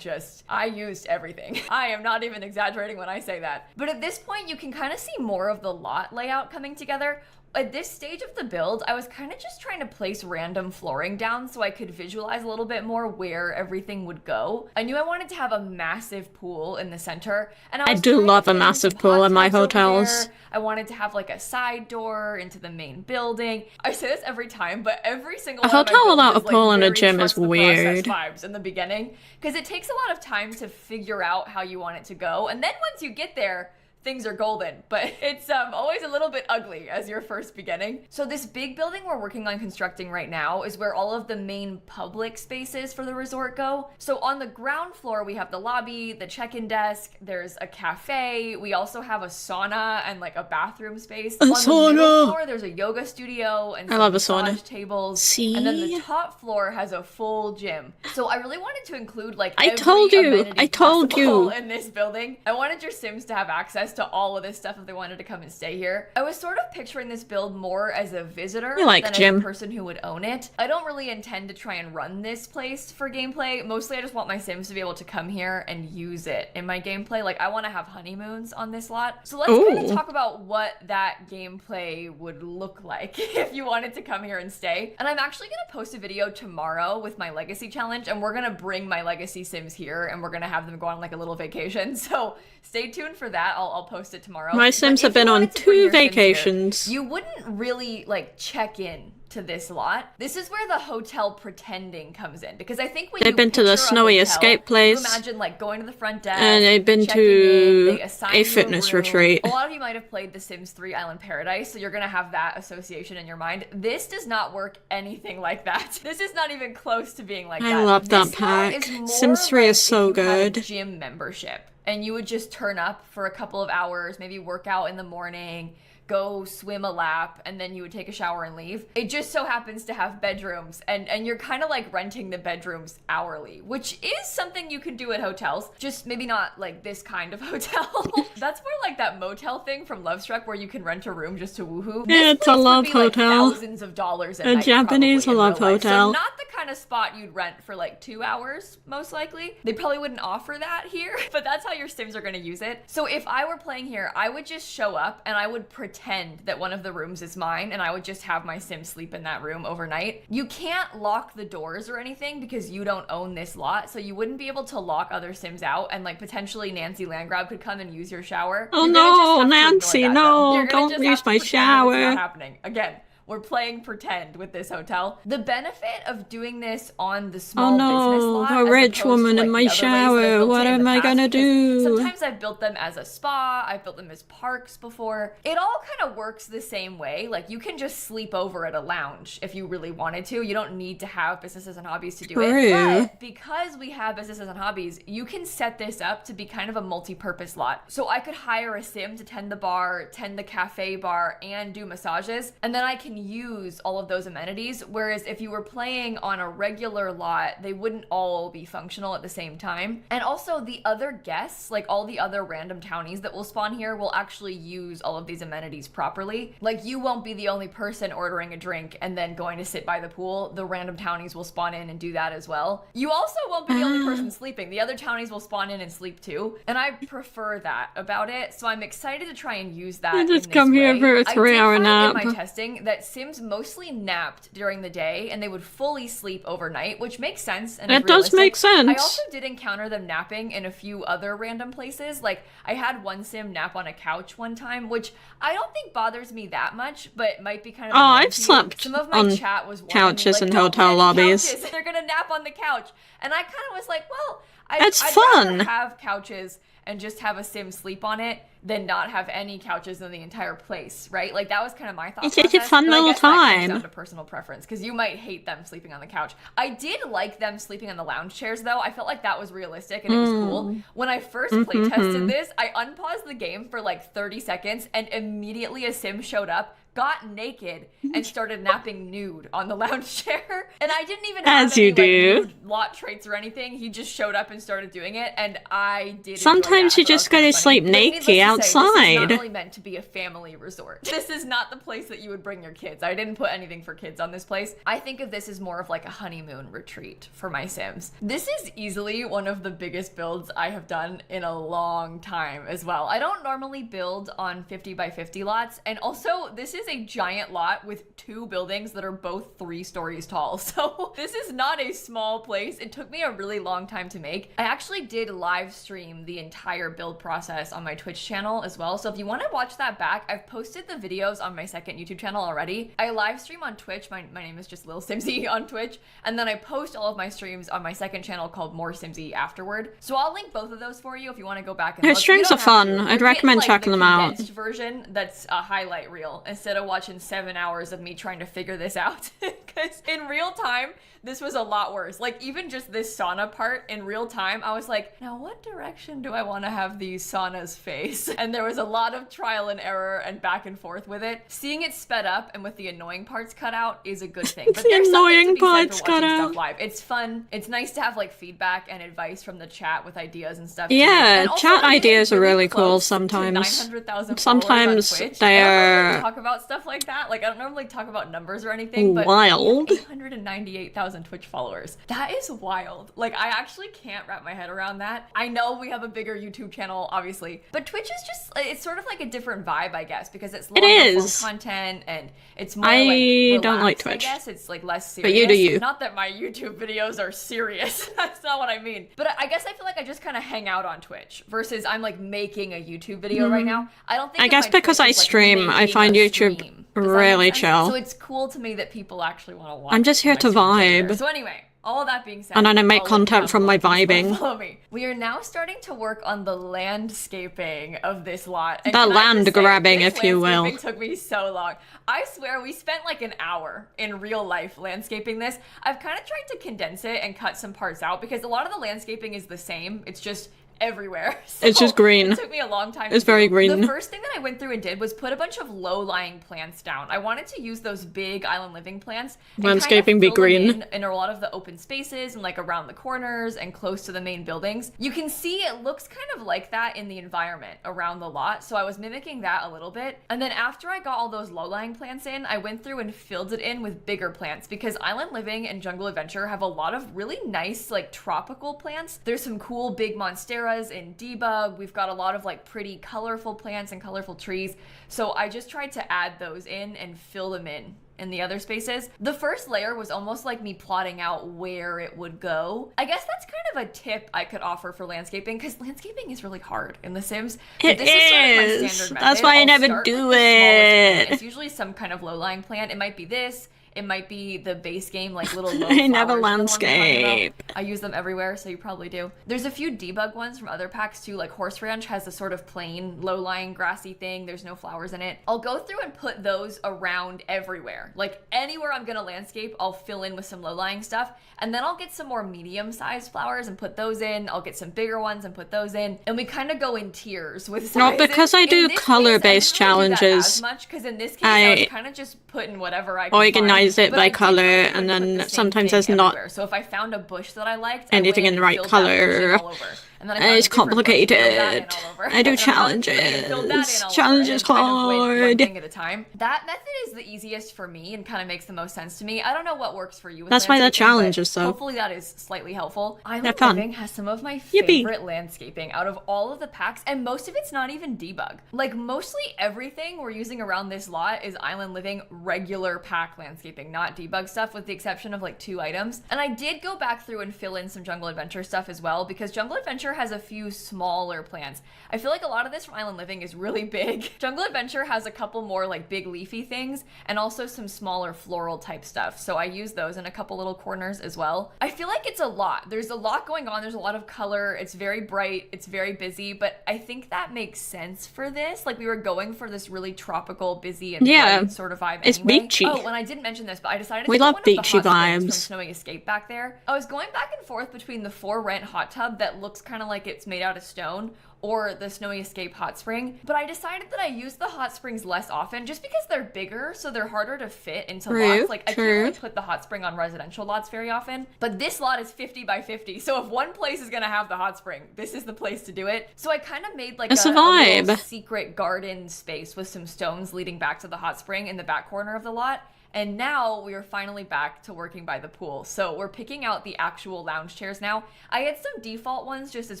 used everything. I am not even exaggerating when I say that. But at this point, you can kind of see more of the lot layout coming together. At this stage of the build, I was kind of just trying to place random flooring down so I could visualize a little bit more where everything would go. I knew I wanted to have a massive pool in the center, and I do trying love to a fit in massive some pool hot in my tubs over hotels. there. I wanted to have like a side door into the main building. I say this every time, but every single A one of my hotel builds without is, a pool like, and a very gym is trust the process weird. vibes in the beginning, because it takes a lot of time to figure out how you want it to go, and then once you get there, things are golden, but it's always a little bit ugly as your first beginning. So this big building we're working on constructing right now is where all of the main public spaces for the resort go. So on the ground floor, we have the lobby, the check-in desk, there's a cafe, we also have a sauna and like a bathroom space. On the middle floor, there's a yoga studio and some love a massage sauna. tables. See? And then the top floor has a full gym. So I really wanted to include like I every told you. amenity I told possible you. in this building. I wanted your Sims to have access to all of this stuff if they wanted to come and stay here. I was sort of picturing this build more as a visitor like than Jim. as a person who would own it. I don't really intend to try and run this place for gameplay. Mostly I just want my Sims to be able to come here and use it in my gameplay. Like I want to have honeymoons on this lot. So let's kind of talk about what that gameplay would look like if you wanted to come here and stay. And I'm actually going to post a video tomorrow with my legacy challenge, and we're going to bring my legacy Sims here and we're going to have them go on like a little vacation. So stay tuned for that. I'll post it tomorrow. My Sims have been on 2 vacations. You wouldn't really like check in to this lot. This is where the hotel pretending comes in, because I think when They've been to the snowy escape place. You imagine like going to the front desk, and they've been checking to in, they assign a you fitness room. retreat. A lot of you might have played The Sims 3 Island Paradise, so you're gonna have that association in your mind. This does not work anything like that. This is not even close to being like that. I love that This lot pack. is more Sims 3 is like so if you had a good. gym membership, and you would just turn up for a couple of hours, maybe work out in the morning, go swim a lap, and then you would take a shower and leave. It just so happens to have bedrooms, and you're kind of like renting the bedrooms hourly, which is something you can do at hotels, just maybe not like this kind of hotel. That's more like that motel thing from Lovestruck where you can rent a room just to woohoo. Yeah, it's a love hotel. Like thousands of dollars a A night, Japanese probably, in love real life. hotel. So not the kind of spot you'd rent for like 2 hours, most likely. They probably wouldn't offer that here, but that's how your Sims are gonna use it. So if I were playing here, I would just show up and I would pretend that one of the rooms is mine, and I would just have my Sim sleep in that room overnight. You can't lock the doors or anything because you don't own this lot, so you wouldn't be able to lock other Sims out, and like potentially Nancy Landgrab could come and use your shower. Oh You're gonna just no, have to Nancy, ignore that, no, though. You're gonna don't just use have to my pretend that it's shower. not happening. Again, we're playing pretend with this hotel. The benefit of doing this on the small business lot, a as rich opposed woman to, in like, my the other ways that I've shower. built What it in am the I past, gonna because do? Sometimes I've built them as a spa, I've built them as parks before. It all kind of works the same way. Like you can just sleep over at a lounge if you really wanted to. You don't need to have businesses and hobbies to do it. True. But because we have businesses and hobbies, you can set this up to be kind of a multi-purpose lot. So I could hire a Sim to tend the bar, tend the cafe bar, and do massages, and then I can use all of those amenities. Whereas if you were playing on a regular lot, they wouldn't all be functional at the same time. And also the other guests, like all the other random townies that will spawn here, will actually use all of these amenities properly. Like you won't be the only person ordering a drink and then going to sit by the pool. The random townies will spawn in and do that as well. You also won't be the only person sleeping. The other townies will spawn in and sleep too. And I prefer that about it. So I'm excited to try and use that. I just in this come here way. for a 3-hour I did find nap. in my testing that that Sims mostly napped during the day and they would fully sleep overnight, which makes sense. And it does make sense. I also did encounter them napping in a few other random places. Like, I had one Sim nap on a couch one time, which I don't think bothers me that much, but might be kind of I've slept Some of my on chat was couches me, like, in hotel lobbies. Couches. They're gonna nap on the couch. And I kind of was like, well, It's I'd fun. rather have couches and just have a Sim sleep on it than not have any couches in the entire place, right? Like, that was kind of my thought process. It's a fun but I little guess that comes time. down to personal preference, because you might hate them sleeping on the couch. I did like them sleeping on the lounge chairs, though. I felt like that was realistic and it was cool. When I first play tested this, I unpaused the game for like 30 seconds and immediately a Sim showed up, got naked, and started napping nude on the lounge chair. And I didn't even have any nude lot traits or anything. He just showed up and started doing it, and I did. Sometimes you just gotta sleep naked outside. This is not really meant to be a family resort. This is not the place that you would bring your kids. I didn't put anything for kids on this place. I think of this as more of like a honeymoon retreat for my Sims. This is easily one of the biggest builds I have done in a long time as well. I don't normally build on 50 by 50 lots, and also this is a giant lot with 2 buildings that are both 3 stories tall. So this is not a small place. It took me a really long time to make. I actually did live stream the entire build process on my Twitch channel as well. So if you want to watch that back, I've posted the videos on my second YouTube channel already. I live stream on Twitch. My name is just Lil Simsy on Twitch. And then I post all of my streams on my second channel called More Simsy afterward. So I'll link both of those for you if you want to go back and Her look. streams are fun. I'd recommend checking them out. Version that's a highlight reel instead of watching 7 hours of me trying to figure this out. Because in real time, this was a lot worse. Like, even just this sauna part in real time, I was like, now what direction do I want to have these saunas face? And there was a lot of trial and error and back and forth with it. Seeing it sped up and with the annoying parts cut out is a good thing. But there's annoying something to be parts said for watching cut stuff out. live. It's fun. It's nice to have like feedback and advice from the chat with ideas and stuff. Yeah, and also, chat I ideas are really cool close to sometimes. 900,000 Sometimes followers on Twitch. they're I don't normally talk about stuff like that. Like, I don't normally talk about numbers or anything, but wild. 898,000 Twitch followers. That is wild. Like, I actually can't wrap my head around that. I know we have a bigger YouTube channel, obviously, but Twitch is just, it's sort of like a different vibe, I guess, because it's longer form content and it's more I don't like Twitch. I guess it's like less serious. But you do you. Not that my YouTube videos are serious. That's not what I mean. But I guess I feel like I just kind of hang out on Twitch versus I'm like making a YouTube video right now. I don't think I guess because I stream, I find YouTube really chill. So it's cool to me that people actually want to watch. I'm just here to vibe. So anyway, all that being said, And then I make content from my vibing. Follow me. We are now starting to work on the landscaping of this lot. And The can I just land say, grabbing, this if you will. landscaping took me so long. I swear we spent like an hour in real life landscaping this. I've kind of tried to condense it and cut some parts out because a lot of the landscaping is the same. It's just everywhere. So it's just green. It took me a long time. It's very green. The first thing that I went through and did was put a bunch of low-lying plants down. I wanted to use those big island living plants. And landscaping kind of be green. in a lot of the open spaces and like around the corners and close to the main buildings. You can see it looks kind of like that in the environment around the lot. So I was mimicking that a little bit. And then after I got all those low-lying plants in, I went through and filled it in with bigger plants because island living and jungle adventure have a lot of really nice like tropical plants. There's some cool big monsteras in debug. We've got a lot of like pretty colorful plants and colorful trees. So I just tried to add those in and fill them in the other spaces. The first layer was almost like me plotting out where it would go. I guess that's kind of a tip I could offer for landscaping because landscaping is really hard in The Sims. It this is sort of my is. standard That's method. why I I'll never start do with the smallest it. plant. It's usually some kind of low-lying plant. It might be this. It might be the base game, like little low I never flowers, the one I'm talking landscape. about. I use them everywhere, so you probably do. There's a few debug ones from other packs too, like Horse Ranch has a sort of plain, low-lying, grassy thing. There's no flowers in it. I'll go through and put those around everywhere. Like anywhere I'm gonna landscape, I'll fill in with some low-lying stuff, and then I'll get some more medium-sized flowers and put those in. I'll get some bigger ones and put those in, and we kind of go in tiers with sizes. No, because I do color-based challenges. Much because in this case, I was kind of just putting whatever I could organize find. it But by I did color, go through and put then the same sometimes thing there's not everywhere. So if I found a bush that I liked, anything I in went the right and filled that bush in color. all over. And then I found It's a different bush and filled that in complicated. all over. I do And challenges. filled that in all over, Challenge and is then kind of went one hard. thing at a time. That method is the easiest for me and kind of makes the most sense to me. I don't know what works for you with That's why they're landscaping, but challenges, though. hopefully that is slightly helpful. They're Island fun. Living has some of my Yippee. favorite landscaping out of all of the packs, and most of it's not even debug. Like, mostly everything we're using around this lot is Island Living regular pack landscaping, not debug stuff, with the exception of like 2 items. And I did go back through and fill in some Jungle Adventure stuff as well, because Jungle Adventure has a few smaller plants. I feel like a lot of this from Island Living is really big. Jungle Adventure has a couple more like big leafy things and also some smaller floral type stuff. So I use those in a couple little corners as well. I feel like it's a lot. There's a lot going on. There's a lot of color. It's very bright. It's very busy, but I think that makes sense for this. Like, we were going for this really tropical, busy, and bright sort of vibe It's anyway. beachy. Oh, and I didn't mention this, but I decided We to love get one of beachy the hot springs vibes. from Snowy Escape back there. I was going back and forth between the For Rent hot tub that looks kind of like it's made out of stone, or the Snowy Escape hot spring, but I decided that I use the hot springs less often just because they're bigger, so they're harder to fit into lots. Like, I can't really put the hot spring on residential lots very often, but this lot is 50 by 50, so if one place is gonna have the hot spring, this is the place to do it. So I kind of made like a little secret garden space with some stones leading back to the hot spring in the back corner of the lot. And now we are finally back to working by the pool. So we're picking out the actual lounge chairs now. I had some default ones just as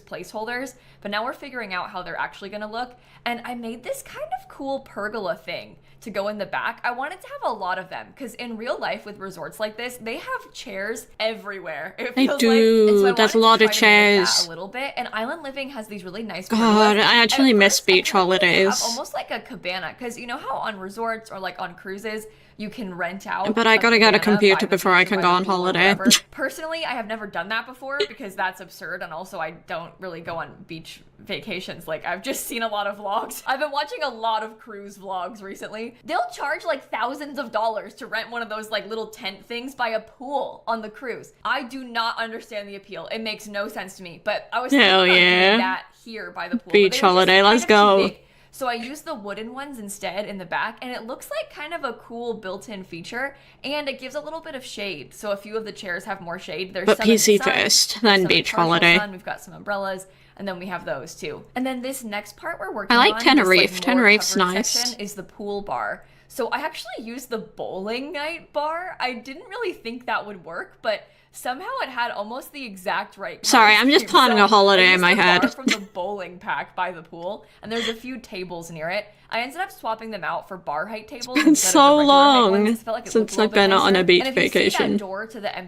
placeholders, but now we're figuring out how they're actually gonna look. And I made this kind of cool pergola thing to go in the back. I wanted to have a lot of them because in real life with resorts like this, they have chairs everywhere. It feels do. Like. And so I There's a wanted lot to of try to mimic chairs. that a little bit. And Island Living has these really nice God, pergolas. I actually At miss first, beach I thought they would holidays. have almost like a cabana, because you know how on resorts or like on cruises, you can rent out. But I gotta get a cabana computer by the before I beach or can by go the on pool or holiday. whatever. Personally, I have never done that before because that's absurd, and also I don't really go on beach vacations. Like, I've just seen a lot of vlogs. I've been watching a lot of cruise vlogs recently. They'll charge like thousands of dollars to rent one of those like little tent things by a pool on the cruise. I do not understand the appeal. It makes no sense to me. But I was thinking about doing that here by the pool. Beach holiday, let's go. So I used the wooden ones instead in the back, and it looks like kind of a cool built-in feature, and it gives a little bit of shade. So a few of the chairs have more shade. There's but some in PC the sun, first, there's then some beach in partial holiday. sun. We've got some umbrellas, and then we have those too. And then this next part we're working I like on, Tenerife. this, like, more Tenerife's covered nice. section is the pool bar. So I actually used the bowling night bar. I didn't really think that would work, but somehow it had almost the exact right. Sorry, I'm just planning a holiday in my head. Bar from the bowling pack by the pool, and there's a few tables near it. I ended up swapping them out for bar height tables. It's been so long since I've been on a beach vacation.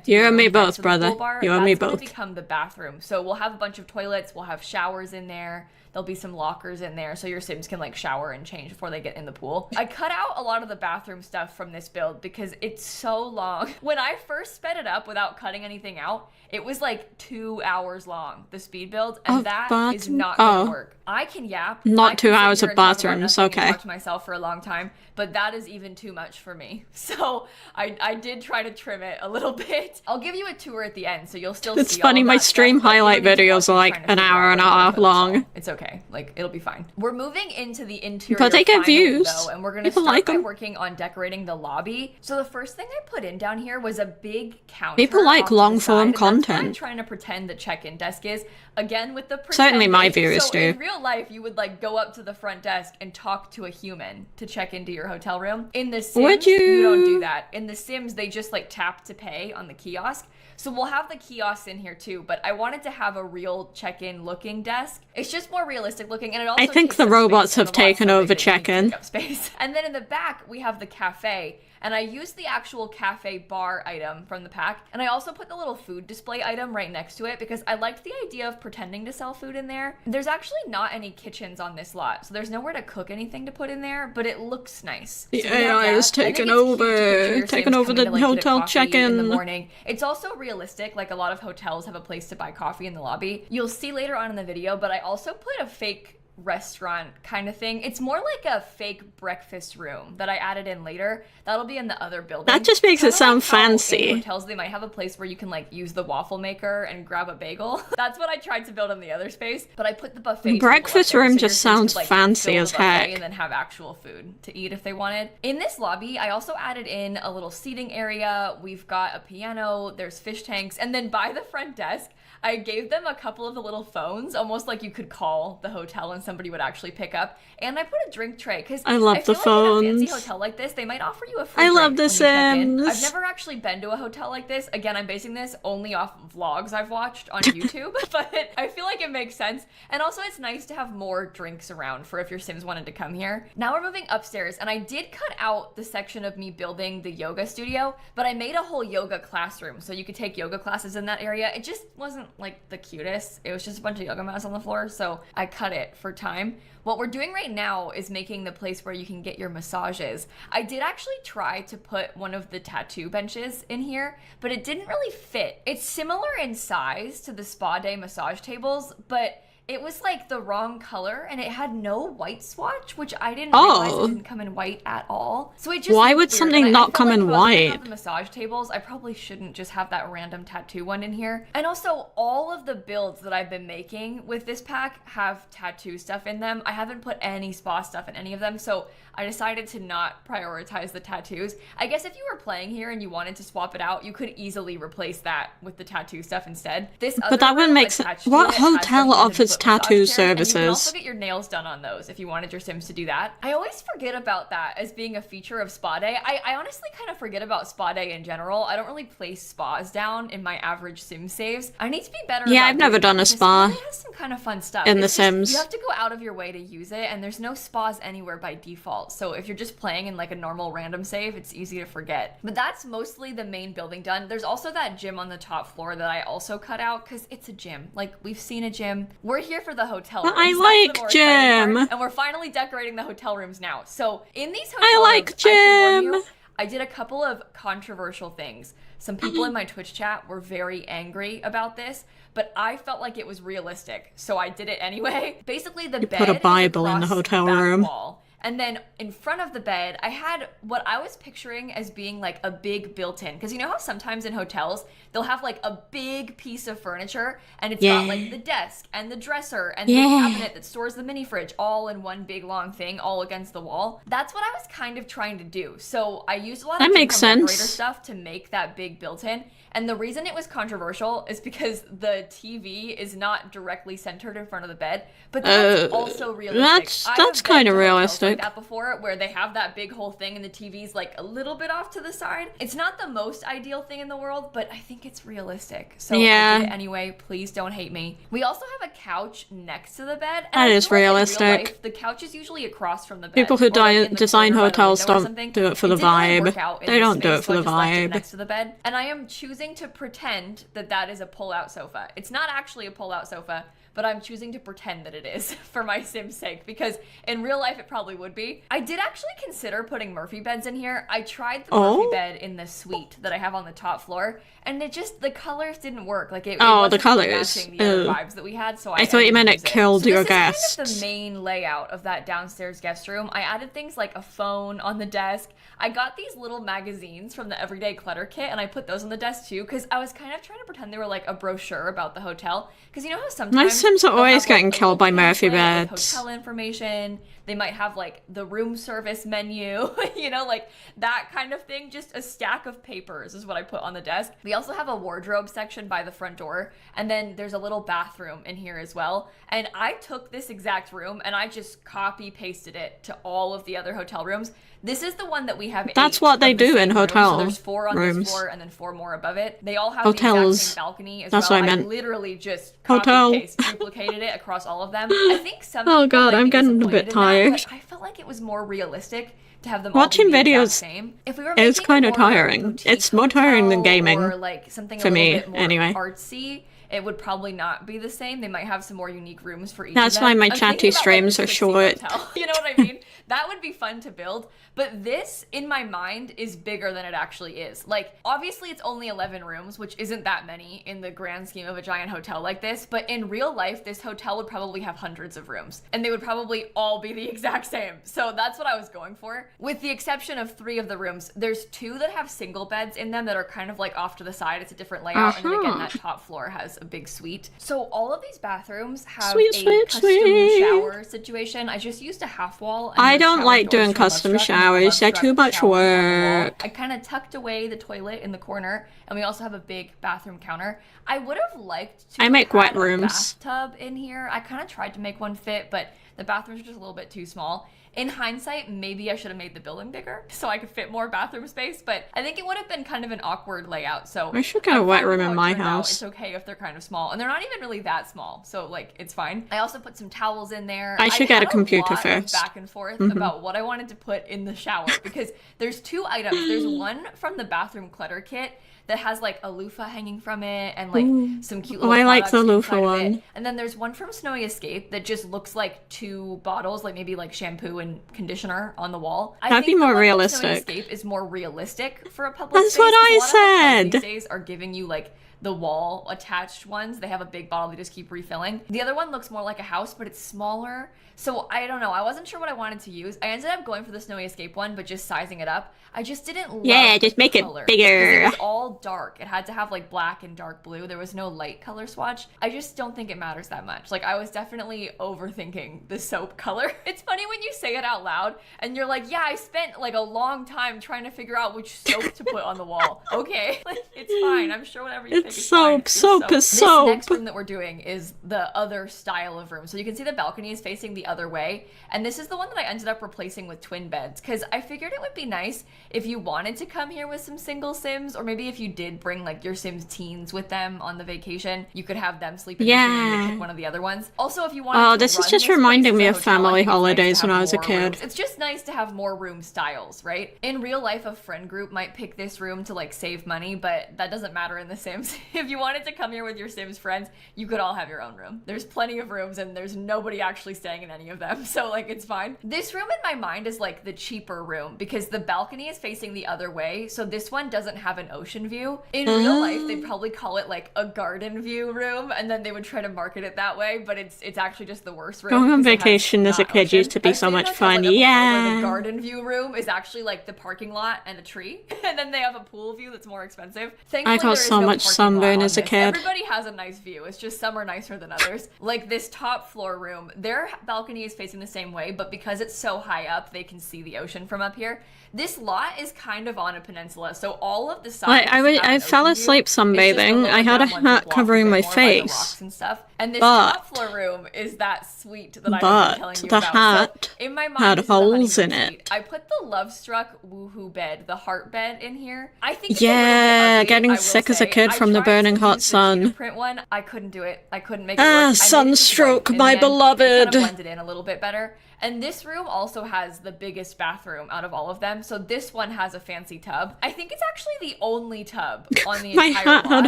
You and me both, brother. You and me both. That's become the bathroom. So we'll have a bunch of toilets. We'll have showers in there. There'll be some lockers in there so your Sims can like shower and change before they get in the pool. I cut out a lot of the bathroom stuff from this build because it's so long. When I first sped it up without cutting anything out, it was like 2 hours long, the speed build, and that is not gonna work. I can yap. Not 2 hours of bathrooms, okay. Talk to myself for a long time, but that is even too much for me. So I did try to trim it a little bit. I'll give you a tour at the end, so you'll still see. It's funny, all my that stream stuff, highlight videos are like an hour and a half long. It's okay, like it'll be fine. We're moving into the interior, but they get finally, views. though, and we're gonna start by working on decorating the lobby. So the first thing I put in down here was a big counter. People like long form content. I'm trying to pretend the check-in desk is, again with the certainly my viewers do. In real life, you would like go up to the front desk and talk to a human to check into your hotel room. In the Sims, you don't do that. In the Sims, they just like tap to pay on the kiosk. So we'll have the kiosks in here too, but I wanted to have a real check-in looking desk. It's just more realistic looking, and it also I think the robots have taken over check-in. Space. And then in the back, we have the cafe. And I used the actual cafe bar item from the pack. And I also put the little food display item right next to it because I liked the idea of pretending to sell food in there. There's actually not any kitchens on this lot, so there's nowhere to cook anything to put in there, but it looks nice. So AI is taking over the hotel check-in. In the morning. It's also realistic, like a lot of hotels have a place to buy coffee in the lobby. You'll see later on in the video, but I also put a fake restaurant kind of thing. It's more like a fake breakfast room that I added in later. That'll be in the other building. That just makes it sound fancy. In hotels, they might have a place where you can like use the waffle maker and grab a bagel. That's what I tried to build in the other space, but I put the buffet. Breakfast room just sounds fancy as heck. And then have actual food to eat if they wanted. In this lobby, I also added in a little seating area. We've got a piano, there's fish tanks, and then by the front desk, I gave them a couple of the little phones, almost like you could call the hotel and somebody would actually pick up. And I put a drink tray because I love the phones. In a fancy phones. hotel like this, they might offer you a free I drink love The when you check in. Sims. I've never actually been to a hotel like this. Again, I'm basing this only off vlogs I've watched on YouTube, but I feel like it makes sense. And also it's nice to have more drinks around for if your Sims wanted to come here. Now we're moving upstairs, and I did cut out the section of me building the yoga studio, but I made a whole yoga classroom so you could take yoga classes in that area. It just wasn't like the cutest. It was just a bunch of yoga mats on the floor, so I cut it for time. What we're doing right now is making the place where you can get your massages. I did actually try to put one of the tattoo benches in here, but it didn't really fit. It's similar in size to the spa day massage tables, but it was like the wrong color and it had no white swatch, which I didn't realize it didn't come in white at all. So it just Why looked would weird. something And not I come felt in like if I was gonna white? have the massage tables, I probably shouldn't just have that random tattoo one in here. And also all of the builds that I've been making with this pack have tattoo stuff in them. I haven't put any spa stuff in any of them, so I decided to not prioritize the tattoos. I guess if you were playing here and you wanted to swap it out, you could easily replace that with the tattoo stuff instead. This But that wouldn't make sense. What hotel offers tattoo services? And you can also get your nails done on those if you wanted your Sims to do that. I always forget about that as being a feature of Spa Day. I honestly kind of forget about Spa Day in general. I don't really place spas down in my average Sim saves. I need to be better. Yeah, I've never done a spa. It has some kind of fun stuff in The Sims. You have to go out of your way to use it, and there's no spas anywhere by default. So if you're just playing in like a normal random save, it's easy to forget. But that's mostly the main building done. There's also that gym on the top floor that I also cut out because it's a gym. Like, we've seen a gym. We're here for the hotel rooms. I like gym. And we're finally decorating the hotel rooms now. So in these hotel I like rooms, I should warn gym. you, I did a couple of controversial things. Some people in my Twitch chat were very angry about this, but I felt like it was realistic, so I did it anyway. Basically, the bed put a Bible is in the across hotel back room. wall. And then in front of the bed, I had what I was picturing as being like a big built-in. Because you know how sometimes in hotels, they'll have like a big piece of furniture and it's got like the desk and the dresser and the cabinet that stores the mini fridge all in one big long thing all against the wall. That's what I was kind of trying to do. So I used a lot of decorator stuff to make that big built-in. And the reason it was controversial is because the TV is not directly centered in front of the bed, but that's also realistic. That's kind of realistic. Like that before, where they have that big whole thing and the TV's like a little bit off to the side. It's not the most ideal thing in the world, but I think it's realistic. So I did it anyway. Please don't hate me. We also have a couch next to the bed. And that is realistic. In real life, the couch is usually across from the bed. People who design hotels don't do it for the vibe. They don't do it for the vibe. Next to the bed, and I am choosing to pretend that that is a pull-out sofa. It's not actually a pull-out sofa, but I'm choosing to pretend that it is for my Sim's sake, because in real life it probably would be. I did actually consider putting Murphy beds in here. I tried the Murphy bed in the suite that I have on the top floor, and the colors didn't work. Like it wasn't the colors. matching the other vibes that we had, so I thought you meant it killed your guests. This is kind of the main layout of that downstairs guest room. I added things like a phone on the desk. I got these little magazines from the Everyday Clutter Kit, and I put those on the desk too, because I was kind of trying to pretend they were like a brochure about the hotel. Because you know how sometimes my Sims are always getting killed by Murphy beds. Hotel information. They might have like the room service menu, you know, like that kind of thing. Just a stack of papers is what I put on the desk. We also have a wardrobe section by the front door, and then there's a little bathroom in here as well. And I took this exact room and I just copy pasted it to all of the other hotel rooms. This is the one that we have. That's what they do in hotel so there's 4 on rooms. This floor and then 4 more above it. They all have hotels. The exact same balcony as That's well. what I meant. I literally just copy paste duplicated it across all of them. I think some oh god, I'm getting a bit tired. That, I felt like it was more realistic to have them watching all be the videos same. If we were is kind of tiring. It's more tiring than gaming, or like something for a me bit more anyway. Artsy, it would probably not be the same. They might have some more unique rooms for each. That's of them. why my I'm chatty streams like, are short. You know what I mean? That would be fun to build, but this, in my mind, is bigger than it actually is. Like, obviously it's only 11 rooms, which isn't that many in the grand scheme of a giant hotel like this, but in real life, this hotel would probably have hundreds of rooms, and they would probably all be the exact same. So that's what I was going for. With the exception of 3 of the rooms, there's 2 that have single beds in them that are kind of like off to the side. It's a different layout, and then again, that top floor has a big suite. So all of these bathrooms have Sweet, a sweet, custom sweet. shower situation. I just used a half wall. And I the don't shower like doors doing to a love custom struck, and then the showers. love They're struck too much showers on the wall. work. I kind of tucked away the toilet in the corner, and we also have a big bathroom counter. I would have liked to I make have wet a rooms. bathtub in here. I kind of tried to make one fit, but the bathrooms are just a little bit too small. In hindsight, maybe I should have made the building bigger so I could fit more bathroom space, but I think it would have been kind of an awkward layout. So I should get a I'm wet fine with room how in it my turned out. house. It's okay if they're kind of small, and they're not even really that small, so like it's fine. I also put some towels in there. I should get a had computer lot of first. back and forth about what I wanted to put in the shower because there's two items. There's one from the bathroom clutter kit that has like a loofah hanging from it and like some cute little I like the products loofah inside of it. one. And then there's one from Snowy Escape that just looks like two bottles, like maybe like shampoo and conditioner on the wall. I That'd think be more the one from realistic. Snowy Escape is more realistic for a public That's space, what 'cause I a lot of hotels said. these days are giving you like the wall attached ones. They have a big bottle they just keep refilling. The other one looks more like a house, but it's smaller. So I don't know. I wasn't sure what I wanted to use. I ended up going for the Snowy Escape one, but just sizing it up. I just didn't love Yeah, the just make it color, bigger. because it was all dark. It had to have like black and dark blue. There was no light color swatch. I just don't think it matters that much. Like I was definitely overthinking the soap color. It's funny when you say it out loud and you're like, yeah, I spent like a long time trying to figure out which soap to put on the wall. Okay, like it's fine. I'm sure whatever you It's think is soap. fine. It's Soap is This soap. next room that we're doing is the other style of room. So you can see the balcony is facing the other way. And this is the one that I ended up replacing with twin beds because I figured it would be nice if you wanted to come here with some single Sims, or maybe if you did bring like your Sims teens with them on the vacation, you could have them sleep in this room and you could pick one of the other ones. Also, if you wanted to this is run just place reminding as me a of hotel, I family think it's nice to holidays have when I was a more kid. rooms. It's just nice to have more room styles, right? In real life, a friend group might pick this room to like save money, but that doesn't matter in The Sims. If you wanted to come here with your Sims friends, you could all have your own room. There's plenty of rooms and there's nobody actually staying in any of them, so like it's fine. This room in my mind is like the cheaper room because the balcony is facing the other way, so this one doesn't have an ocean view. In real life, they'd probably call it like a garden view room, and then they would try to market it that way, but it's actually just the worst room. Going on because it has vacation as a not kid ocean. used to be I've so stayed in much hotels fun, like that before, where yeah. the garden view room is actually like the parking lot and a tree, and then they have a pool view that's more expensive. Thankfully, I got there is so no much parking lot sunburn on as a this. kid. Everybody has a nice view. It's just some are nicer than others. Like this top floor room, their balcony is facing the same way, but because it's so high up, they can see the ocean from up here. This lot is kind of on a peninsula, so all of the sides. I fell asleep sunbathing. I had a hat covering my face. And stuff. And this But- top floor room is that suite that I've been telling you the about. hat So in my mind, had this is the holes honeymoon in suite. it. I put the Love Struck Woohoo bed, the heart bed, in here. I think it's Yeah, a little bit ugly, getting I will sick as a say. kid I from the tried to burning hot use the sun. cheetah print one. I couldn't do it. I couldn't make it work. I made it just sunstroke, white. In my the end, It beloved. kind of blended in a little bit better. And this room also has the biggest bathroom out of all of them. So this one has a fancy tub. I think it's actually the only tub on the My entire hat had lot,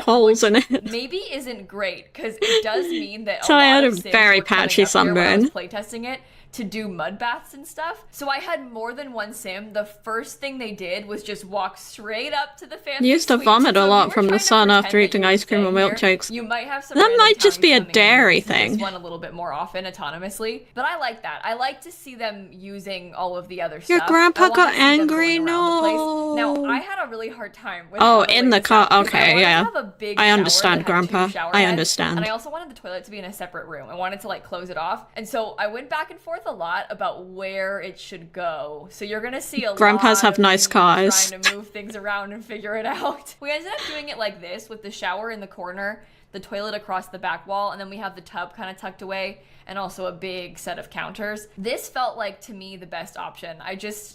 holes in which it. maybe isn't great because it does mean that So a I lot had of a Sims very were coming patchy up here when I was sunburn. playtesting it to do mud baths and stuff. So I had more than one Sim. The first thing they did was just walk straight up to the fancy You used to suite. vomit So a if lot you were from the trying to sun pretend after that eating you were ice cream or staying here, milkshakes. You might have some That random might just townies be a coming in dairy using thing. This one a little bit more often autonomously, but I like that. I like to see them using all of the other Your stuff. grandpa I wanna got see them angry? going around the place. No. Now I had a really hard time with Oh, how to in lay the this car. out, 'cause I Okay, wanted to yeah. have a big I shower understand, that had two Grandpa. shower I heads, understand. And I also wanted the toilet to be in a separate room. I wanted to like close it off, and so I went back and forth a lot about where it should go. So you're gonna see a Grandpas lot have of nice me cars. trying to move things around and figure it out. We ended up doing it like this with the shower in the corner, the toilet across the back wall, and then we have the tub kind of tucked away, and also a big set of counters. This felt like, to me, the best option.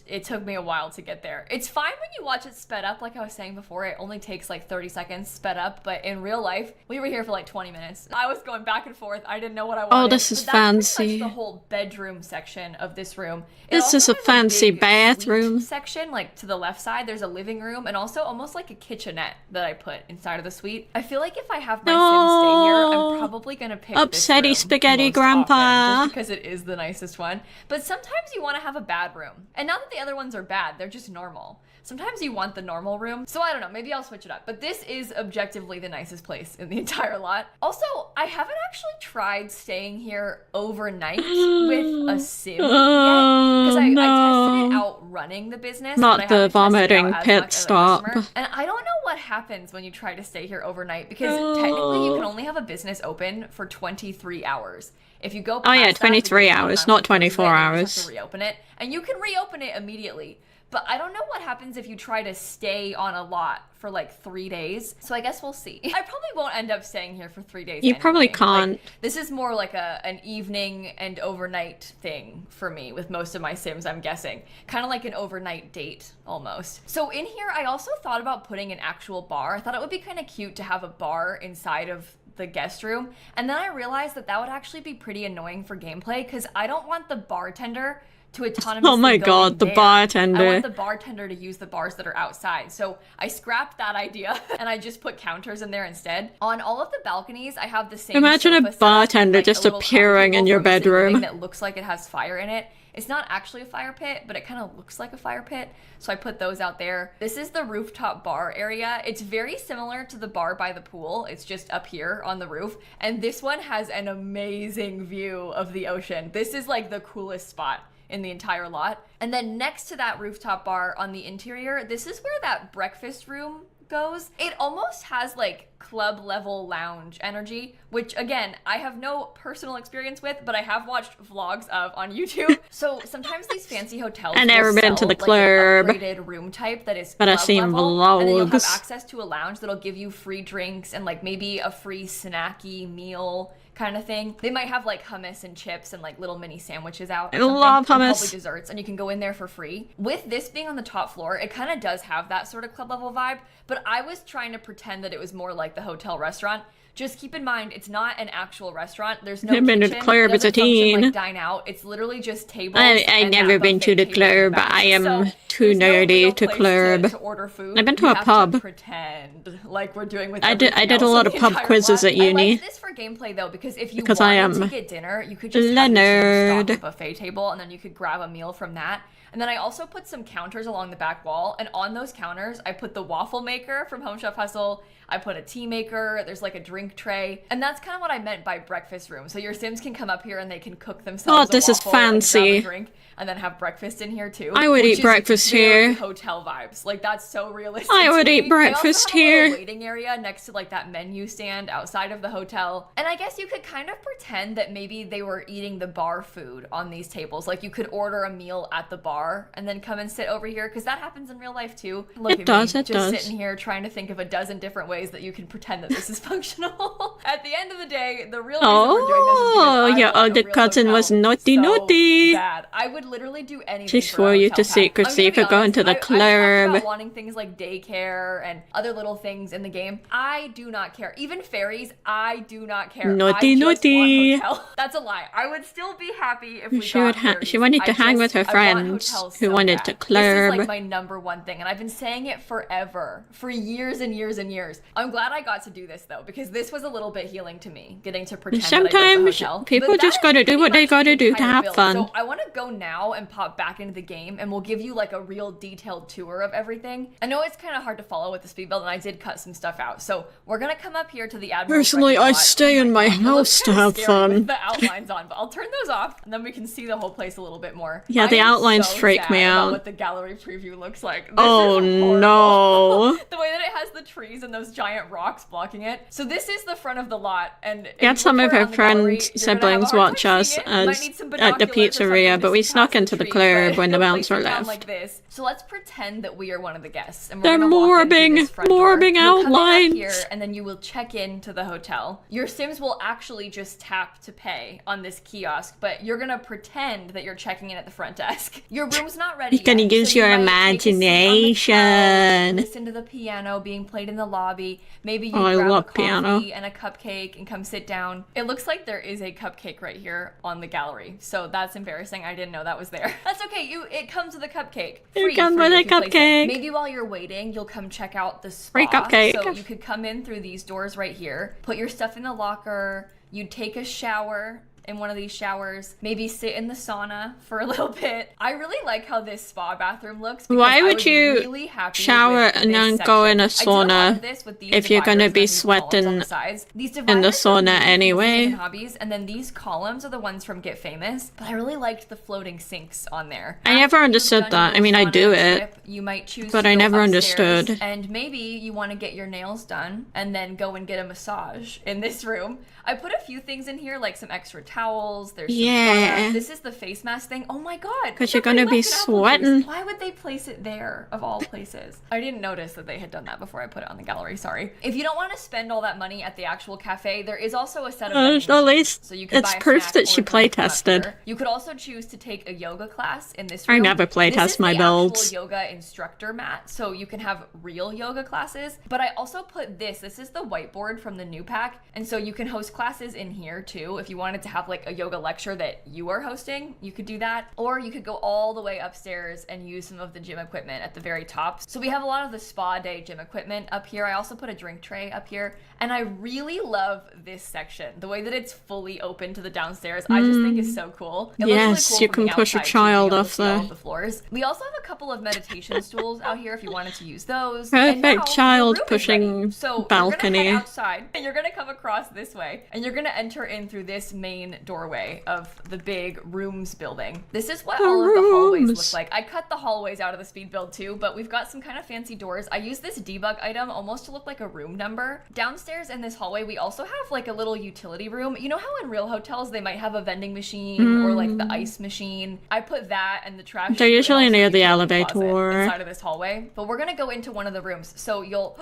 It took me a while to get there. It's fine when you watch it sped up, like I was saying before, it only takes like 30 seconds sped up, but in real life, we were here for like 20 minutes. I was going back and forth, I didn't know what I wanted. Oh, this is But that's pretty fancy. much the whole bedroom section of this room. It This also is a has fancy big bathroom. suite section, like to the left side, there's a living room and also almost like a kitchenette that I put inside of the suite. I feel like if I have my Sims stay here, I'm probably gonna pick this Upsetty room spaghetti most grandpa. often, just because it is the nicest one. But sometimes you want to have a bad room, and not that the other ones are bad, they're just normal. Sometimes you want the normal room. So I don't know, maybe I'll switch it up. But this is objectively the nicest place in the entire lot. Also, I haven't actually tried staying here overnight with a Sim yet. Because I tested it out running the business. Not but I the haven't tested it out vomiting as pit much as a stop. customer. And I don't know what happens when you try to stay here overnight, because technically you can only have a business open for 23 hours. If you go past Oh yeah, that, 23 hours, not 24 you hours. have to reopen it, and you can reopen it immediately. But I don't know what happens if you try to stay on a lot for like 3 days. So I guess we'll see. I probably won't end up staying here for 3 days. You probably can't. Like, this is more like an evening and overnight thing for me with most of my Sims, I'm guessing. Kind of like an overnight date almost. So in here, I also thought about putting an actual bar. I thought it would be kind of cute to have a bar inside of the guest room. And then I realized that would actually be pretty annoying for gameplay, because I don't want the bartender to autonomously oh my god, the bartender. I want the bartender to use the bars that are outside. So I scrapped that idea and I just put counters in there instead. On all of the balconies, I have the same Imagine a sofa bartender like just a little appearing in your bedroom. that looks like it has fire in it. It's not actually a fire pit, but it kind of looks like a fire pit. So I put those out there. This is the rooftop bar area. It's very similar to the bar by the pool. It's just up here on the roof. And this one has an amazing view of the ocean. This is like the coolest spot in the entire lot. And then next to that rooftop bar on the interior, this is where that breakfast room goes. It almost has like club level lounge energy, which again, I have no personal experience with, but I have watched vlogs of on YouTube. So sometimes these fancy hotels I've never been to the club, like an upgraded room type that is but I've seen vlogs. And then you'll have vlogs. access to a lounge that'll give you free drinks and like maybe a free snacky meal kind of thing. They might have like hummus and chips and like little mini sandwiches out. I love hummus. And probably desserts, and you can go in there for free. With this being on the top floor, it kind of does have that sort of club level vibe, but I was trying to pretend that it was more like the hotel restaurant. Just keep in mind, it's not an actual restaurant. There's no I've been to kitchen. the club It as a doesn't function teen. like dine out. It's literally just tables. I've never been to the club. I am too nerdy to club. To order food. I've been to You a have pub. To pretend like we're doing with I did everything a else lot in of the pub entire quizzes lot. at uni. I like this for gameplay though, because if you Because I wanted am to get dinner, you could just have your Leonard. Sims stock a buffet table, and then you could grab a meal from that. And then I also put some counters along the back wall, and on those counters, I put the waffle maker from Home Chef Hustle. I put a tea maker. There's like a drink tray, and that's kind of what I meant by breakfast room. So your Sims can come up here and they can cook themselves. Oh, this is fancy. And grab a drink and then have breakfast in here too. I would which eat is breakfast very here. Hotel vibes. Like that's so realistic. I would to eat me. breakfast They also have a here. little waiting area next to like that menu stand outside of the hotel. And I guess you could kind of pretend that maybe they were eating the bar food on these tables. Like you could order a meal at the bar and then come and sit over here, because that happens in real life too. Look It does, me, it just does. sitting here trying to think of a dozen different ways that you can pretend that this is functional. At the end of the day, the real reason we're doing this is Oh, because I your want a older real cousin hotel was naughty, so naughty. bad. I would literally do anything. She for a swore you hotel to pad. secrecy I'm gonna for be going honest, to the I talked club. about wanting things like daycare and other little things in the game. I do not care. Even fairies, I do not care. Naughty, I just naughty. Want hotel. That's a lie. I would still be happy if we She got would fairies. she wanted to I hang with her I want friends hotels who so wanted bad. to This is club. like my number one thing, and I've been saying it forever, for years and years and years. I'm glad I got to do this though, because this was a little bit healing to me, getting to pretend that I built a Sometimes hotel. people But that just is gotta do pretty what they much gotta the do to entire have build. fun. So I want to go now and pop back into the game, and we'll give you like a real detailed tour of everything. I know it's kind of hard to follow with the speed build, and I did cut some stuff out. So we're gonna come up here to the Admiral's Personally, Record I lot. stay in my God, it looks house to kinda have scary fun. with the outlines on, but I'll turn those off, and then we can see the whole place a little bit more. Yeah, the I am outlines so freak me sad about out. what the gallery preview looks like. This Oh is horrible. no. The way that it has the trees and those giant rocks blocking it. So this is the front of the lot, and if Had you some look of her around the gallery, friends, you're gonna have a siblings hard time watch us seeing it. You might as need some at the binoculars or something pizzeria, just but we to snuck pass into the tree, club but when the you'll mounts place were it down left. like this. So let's pretend that we are one of the guests, and we're They're gonna walk in through morbing, this front door. morbing You'll come in up outlines. here, and then you will check into the hotel. Your Sims will actually just tap to pay on this kiosk, but you're gonna pretend that you're checking in at the front desk. Your room's not ready You're gonna yet, use so you your might take a seat on the couch, imagination. listen to the piano being played in the lobby. Maybe you Oh, I grab love a coffee piano. and a cupcake and come sit down. It looks like there is a cupcake right here on the gallery, so that's embarrassing. I didn't know that was there. That's okay. It comes with a cupcake. It comes free with a if you place it. cupcake. Maybe while you're waiting, you'll come check out the spa. Free cupcake. So you could come in through these doors right here, put your stuff in the locker. You'd take a shower in one of these showers, maybe sit in the sauna for a little bit. I really like how this spa bathroom looks. Why I would was you really happy shower with and this then go in a section. I did a lot sauna of this with these if you're gonna dividers be and these columns on sweating the sides. These in the dividers are sauna really cool anyway? and hobbies, and then these columns are the ones from Get Famous. But I really liked the floating sinks on there. I never After you've understood done that. your I mean, I sauna do it. trip, you might choose But to I go never upstairs, understood. and maybe you want to get your nails done and then go and get a massage in this room. I put a few things in here, like some extra towels. There's some products. This is the face mask thing. Oh my god. Because you're gonna be sweating. Why would they place it there, of all places? I didn't notice that they had done that before I put it on the gallery, sorry. If you don't want to spend all that money at the actual cafe, there is also a set of vending at least so you can it's buy a proof snack that or she a drink from up playtested. here. You could also choose to take a yoga class in this I room. never playtest my builds. This is the actual yoga instructor mat, so you can have real yoga classes. But I also put this is the whiteboard from the new pack, and so you can host classes in here too. If you wanted to have like a yoga lecture that you are hosting, you could do that. Or you could go all the way upstairs and use some of the gym equipment at the very top. So we have a lot of the spa day gym equipment up here. I also put a drink tray up here, and I really love this section. The way that it's fully open to the downstairs, I just think is so cool. It yes, looks really cool you from can the push a outside, child too, off there. all the floors. We also have a couple of meditation stools out here if you wanted to use those. Perfect child pushing so balcony. You're gonna head outside, and you're gonna come across this way, and you're gonna enter in through this main doorway of the big rooms building. This is what all of the hallways look like. I cut the hallways out of the speed build too, but we've got some kind of fancy doors. I use this debug item almost to look like a room number. Downstairs in this hallway, we also have like a little utility room. You know how in real hotels they might have a vending machine or like the ice machine? I put that and the trash. They're usually near the elevator inside of this hallway. But we're gonna go into one of the rooms. So you'll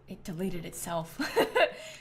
it deleted itself.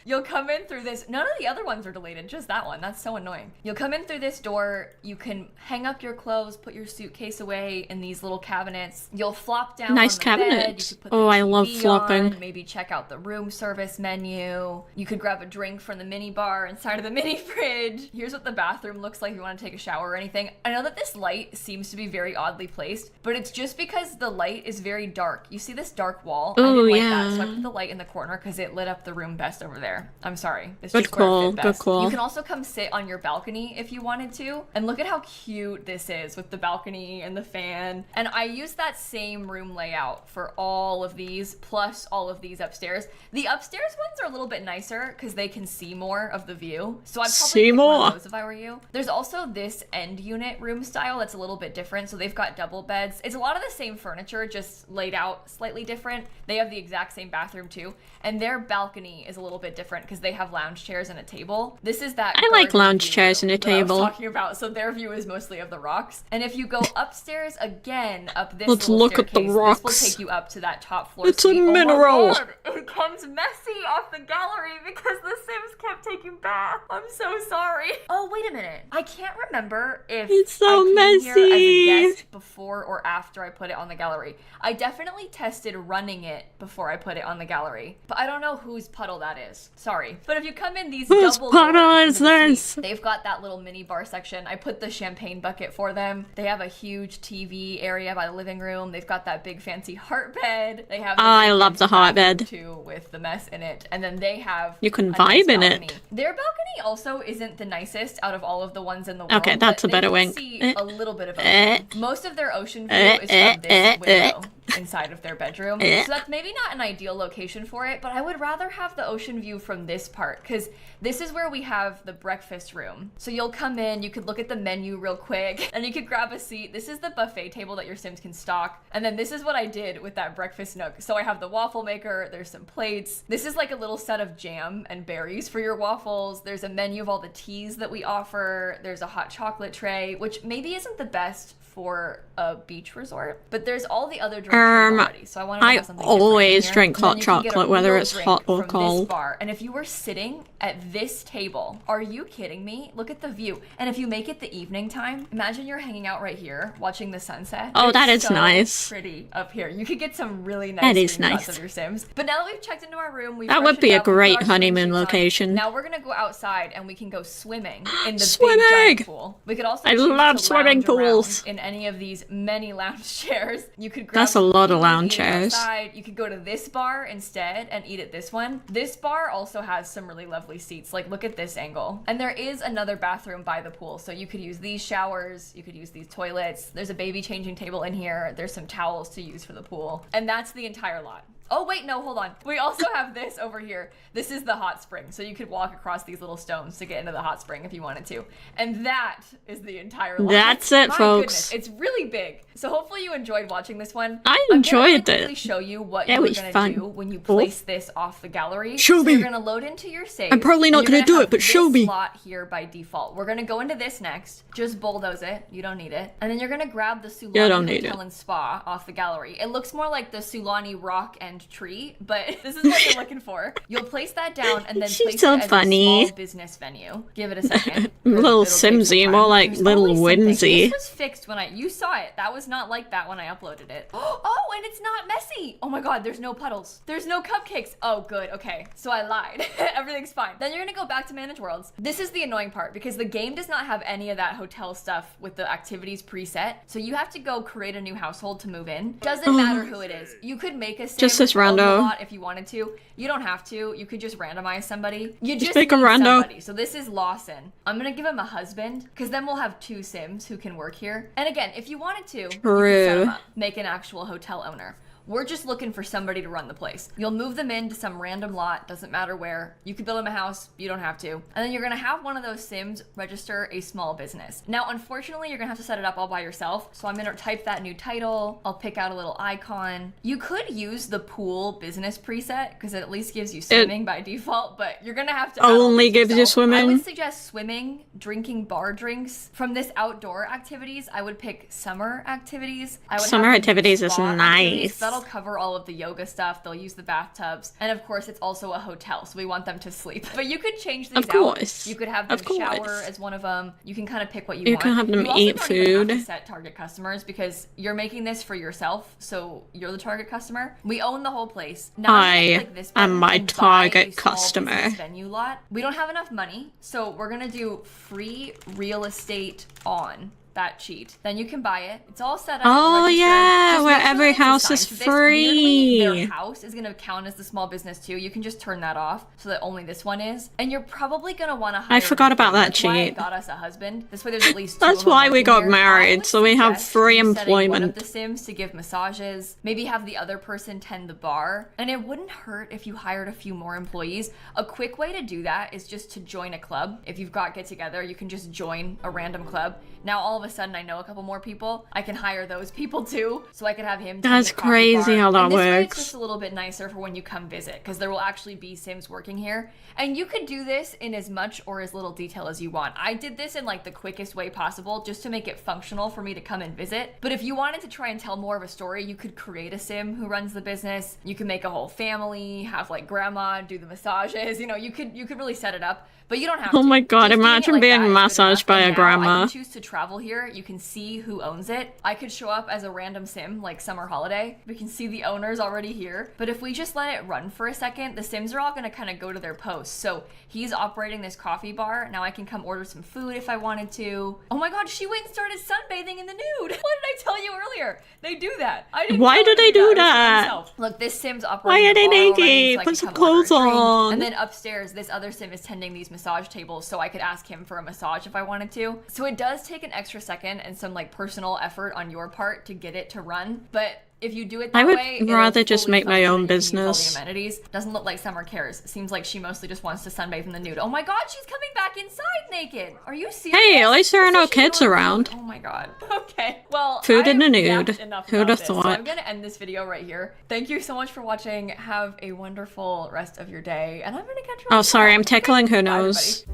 You'll come in through this. None of the other ones are deleted, just that one. That's so annoying. You'll come in through this door. You can hang up your clothes, put your suitcase away in these little cabinets. You'll flop down nice on the cabinets. bed. Oh, I love flopping. Maybe check out the room service menu. You could grab a drink from the mini bar inside of the mini fridge. Here's what the bathroom looks like if you want to take a shower or anything. I know that this light seems to be very oddly placed, but it's just because the light is very dark. You see this dark wall? I didn't like that, so I put the light in the corner because it lit up the room best over there. I'm sorry. It's good just where it fit call, best. good call. You can also come sit on your balcony if you wanted to. And look at how cute this is with the balcony and the fan. And I use that same room layout for all of these, plus all of these upstairs. The upstairs ones are a little bit nicer because they can see more of the view. So I'd probably pick one of those if I were you. There's also this end unit room style that's a little bit different. So they've got double beds. It's a lot of the same furniture, just laid out slightly different. They have the exact same bathroom too. And their balcony is a little bit different because they have lounge chairs and a table. This is that. I like lounge chairs and a table. I was talking about. So their view is mostly of the rocks. And if you go upstairs again, up this let's little look at the staircase, rocks. this will take you up to that top floor. It's suite. a mineral. Oh my God. It comes messy off the gallery because the Sims kept taking baths. I'm so sorry. Oh wait a minute. I can't remember if it's so I came messy here as a guest before or after I put it on the gallery. I definitely tested running it before I put it on the gallery, but I don't know whose puddle that is. Sorry. But if you come in these whose double puddle is this? Suite, they've got that little mini bar section. I put the champagne bucket for them. They have a huge TV area by the living room. They've got that big fancy heart bed. They have I love the heart bed too, with the mess in it. And then they have you can vibe in it. Their balcony also isn't the nicest out of all of the ones in the world. Okay, that's a better wink. See a little bit of ocean. Most of their ocean view is from this window inside of their bedroom. So that's maybe not an ideal location for it, but I would rather have the ocean view from this part because this is where we have the breakfast room. So you'll come in, you could look at the menu real quick, and you could grab a seat. This is the buffet table that your Sims can stock. And then this is what I did with that breakfast nook. So I have the waffle maker, there's some plates. This is like a little set of jam and berries for your waffles. There's a menu of all the teas that we offer. There's a hot chocolate tray, which maybe isn't the best for a beach resort, but there's all the other drinks already. So I wanted to have something different always here. drink hot chocolate, whether it's hot or cold. This bar. And if you were sitting at this table, are you kidding me? Look at the view. And if you make it the evening time, imagine you're hanging out right here watching the sunset. Oh, that is so nice. Pretty up here. You could get some really nice screenshots of your Sims. But now that we've checked into our room, that would be a great honeymoon location. Now we're gonna go outside and we can go swimming in the big giant pool. We could also I love swimming pools. In any of these many lounge chairs. You could grab that's a lot of lounge chairs. Outside. You could go to this bar instead and eat at this one. This bar also has some really lovely seats. Like, look at this angle. And there is another bathroom by the pool, so you could use these showers, you could use these toilets. There's a baby changing table in here. There's some towels to use for the pool. And that's the entire lot. Oh wait, no, hold on. We also have this over here. This is the hot spring. So you could walk across these little stones to get into the hot spring if you wanted to. And that is the entire lot. That's it, My folks. Goodness, it's really big. So hopefully you enjoyed watching this one. I enjoyed I'm gonna it. show you what It you're was gonna fun. do when you place this off the gallery. Show me. You're gonna load into your save. I'm probably not gonna do it, but show me. Slot here by default. We're gonna go into this next. Just bulldoze it. You don't need it. And then you're gonna grab the Sulani Hotel and Spa off the gallery. It looks more like the Sulani Rock and Tree, but this is what you're looking for. You'll place that down and then place so it as funny. a small business venue. Give it a second. Little Simsy, more like little Whimsy. This was fixed when you saw it. That was not like that when I uploaded it. Oh, and it's not messy. Oh my god, there's no puddles. There's no cupcakes. Oh, good. Okay, so I lied. Everything's fine. Then you're gonna go back to Manage Worlds. This is the annoying part because the game does not have any of that hotel stuff with the activities preset. So you have to go create a new household to move in. Doesn't matter who it is. You could make a sim just this rando if you wanted to. You don't have to. You could just randomize somebody. You just make a rando. Somebody. So this is Lawson. I'm gonna give him a husband because then we'll have 2 sims who can work here. And again, if you wanted to, you could set them up, make an actual hotel owner. We're just looking for somebody to run the place. You'll move them into some random lot, doesn't matter where. You could build them a house, you don't have to. And then you're gonna have one of those sims register a small business. Now, unfortunately, you're gonna have to set it up all by yourself. So I'm gonna type that new title. I'll pick out a little icon. You could use the pool business preset because it at least gives you swimming by default, but you're gonna have to only gives you swimming. I would suggest swimming, drinking bar drinks. From this outdoor activities, I would pick summer activities. Summer activities is nice. That'll cover all of the yoga stuff. They'll use the bathtubs. And of course, it's also a hotel, so we want them to sleep. But you could change these out. You could have them shower as one of them. You can kind of pick what you want. You can have them eat food. You don't have to set target customers because you're making this for yourself, so you're the target customer. We own the whole place. Now I am my target customer. Venue lot. We don't have enough money, so we're gonna do free real estate on that cheat. Then you can buy it. It's all set up. Oh yeah, where every house is free. Their house is gonna count as the small business too. You can just turn that off so that only this one is. And you're probably gonna want to hire. I forgot about that cheat. Why I got us a husband. This way, there's at least. That's why we got married, so we have free employment. One of the sims to give massages. Maybe have the other person tend the bar. And it wouldn't hurt if you hired a few more employees. A quick way to do that is just to join a club. If you've got get together, you can just join a random club. Now all of a sudden I know a couple more people. I can hire those people too, so I could have him. That's crazy how that works. Way it's just a little bit nicer for when you come visit, because there will actually be sims working here, and you could do this in as much or as little detail as you want. I did this in like the quickest way possible, just to make it functional for me to come and visit. But if you wanted to try and tell more of a story, you could create a sim who runs the business. You could make a whole family, have like grandma do the massages. You know, you could really set it up. But you don't have to. Oh my god, imagine being massaged by a grandma. I can choose to travel here. You can see who owns it. I could show up as a random sim, like Summer Holiday. We can see the owner's already here. But if we just let it run for a second, the sims are all gonna kind of go to their posts. So he's operating this coffee bar. Now I can come order some food if I wanted to. Oh my god, she went and started sunbathing in the nude. What did I tell you earlier? They do that. I didn't. Why do they do that? Look, this sim's operating. Why are they naked? Put some clothes on. And then upstairs, this other sim is tending these massage tables, so I could ask him for a massage if I wanted to. So it does take an extra second and some like personal effort on your part to get it to run, but if you do it that way, I would rather just make my own business. All the amenities. Doesn't look like Summer cares. Seems like she mostly just wants to sunbathe in the nude. Oh my god, she's coming back inside naked. Are you serious? Hey, at least there are no kids around. Oh my god. Okay. Well, food in the nude. Who'd have thought? So I'm gonna end this video right here. Thank you so much for watching. Have a wonderful rest of your day, and I'm gonna catch you. Oh, sorry, I'm tickling her nose.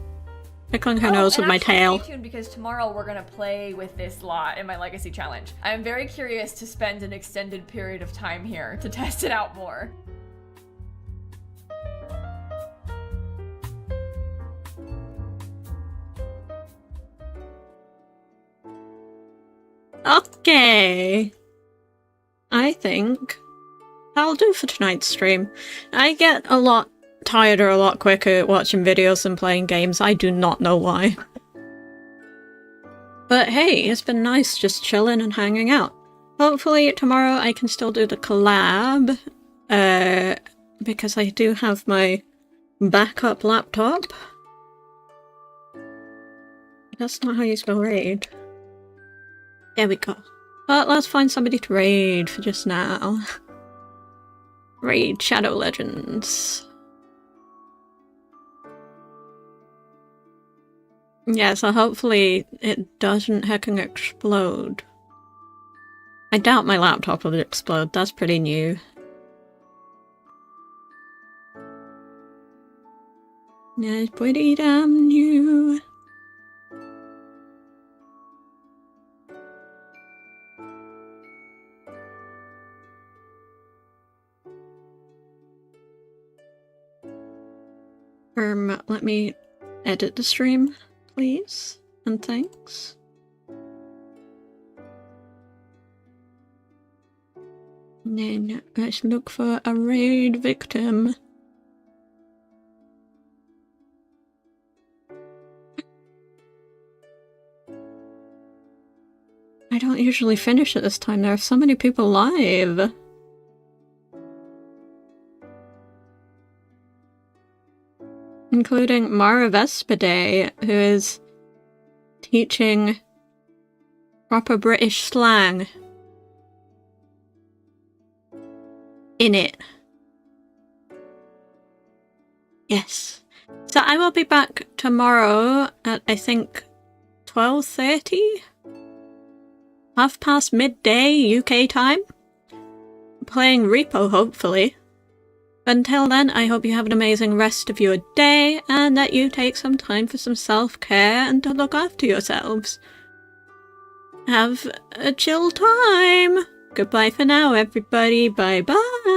Tickling her nose with my tail. Stay tuned because tomorrow we're gonna play with this lot in my legacy challenge. I am very curious to spend an extended period of time here to test it out more. Okay. I think that'll do for tonight's stream. I get a lot tired a lot quicker watching videos than playing games. I do not know why. But hey, it's been nice just chilling and hanging out. Hopefully tomorrow I can still do the collab, because I do have my backup laptop. That's not how you spell raid. There we go. But let's find somebody to raid for just now. Raid Shadow Legends. Yeah, so hopefully it doesn't heckin' explode. I doubt my laptop will explode, that's pretty new. Yeah, it's pretty damn new. Let me edit the stream, please, and thanks. And then let's look for a raid victim. I don't usually finish at this time, there are so many people live. Including Mara Vespide, who is teaching proper British slang. In it. Yes. So I will be back tomorrow at, I think, 12:30? Half past midday UK time? Playing Repo, hopefully. Until then, I hope you have an amazing rest of your day, and that you take some time for some self-care and to look after yourselves. Have a chill time! Goodbye for now, everybody. Bye-bye!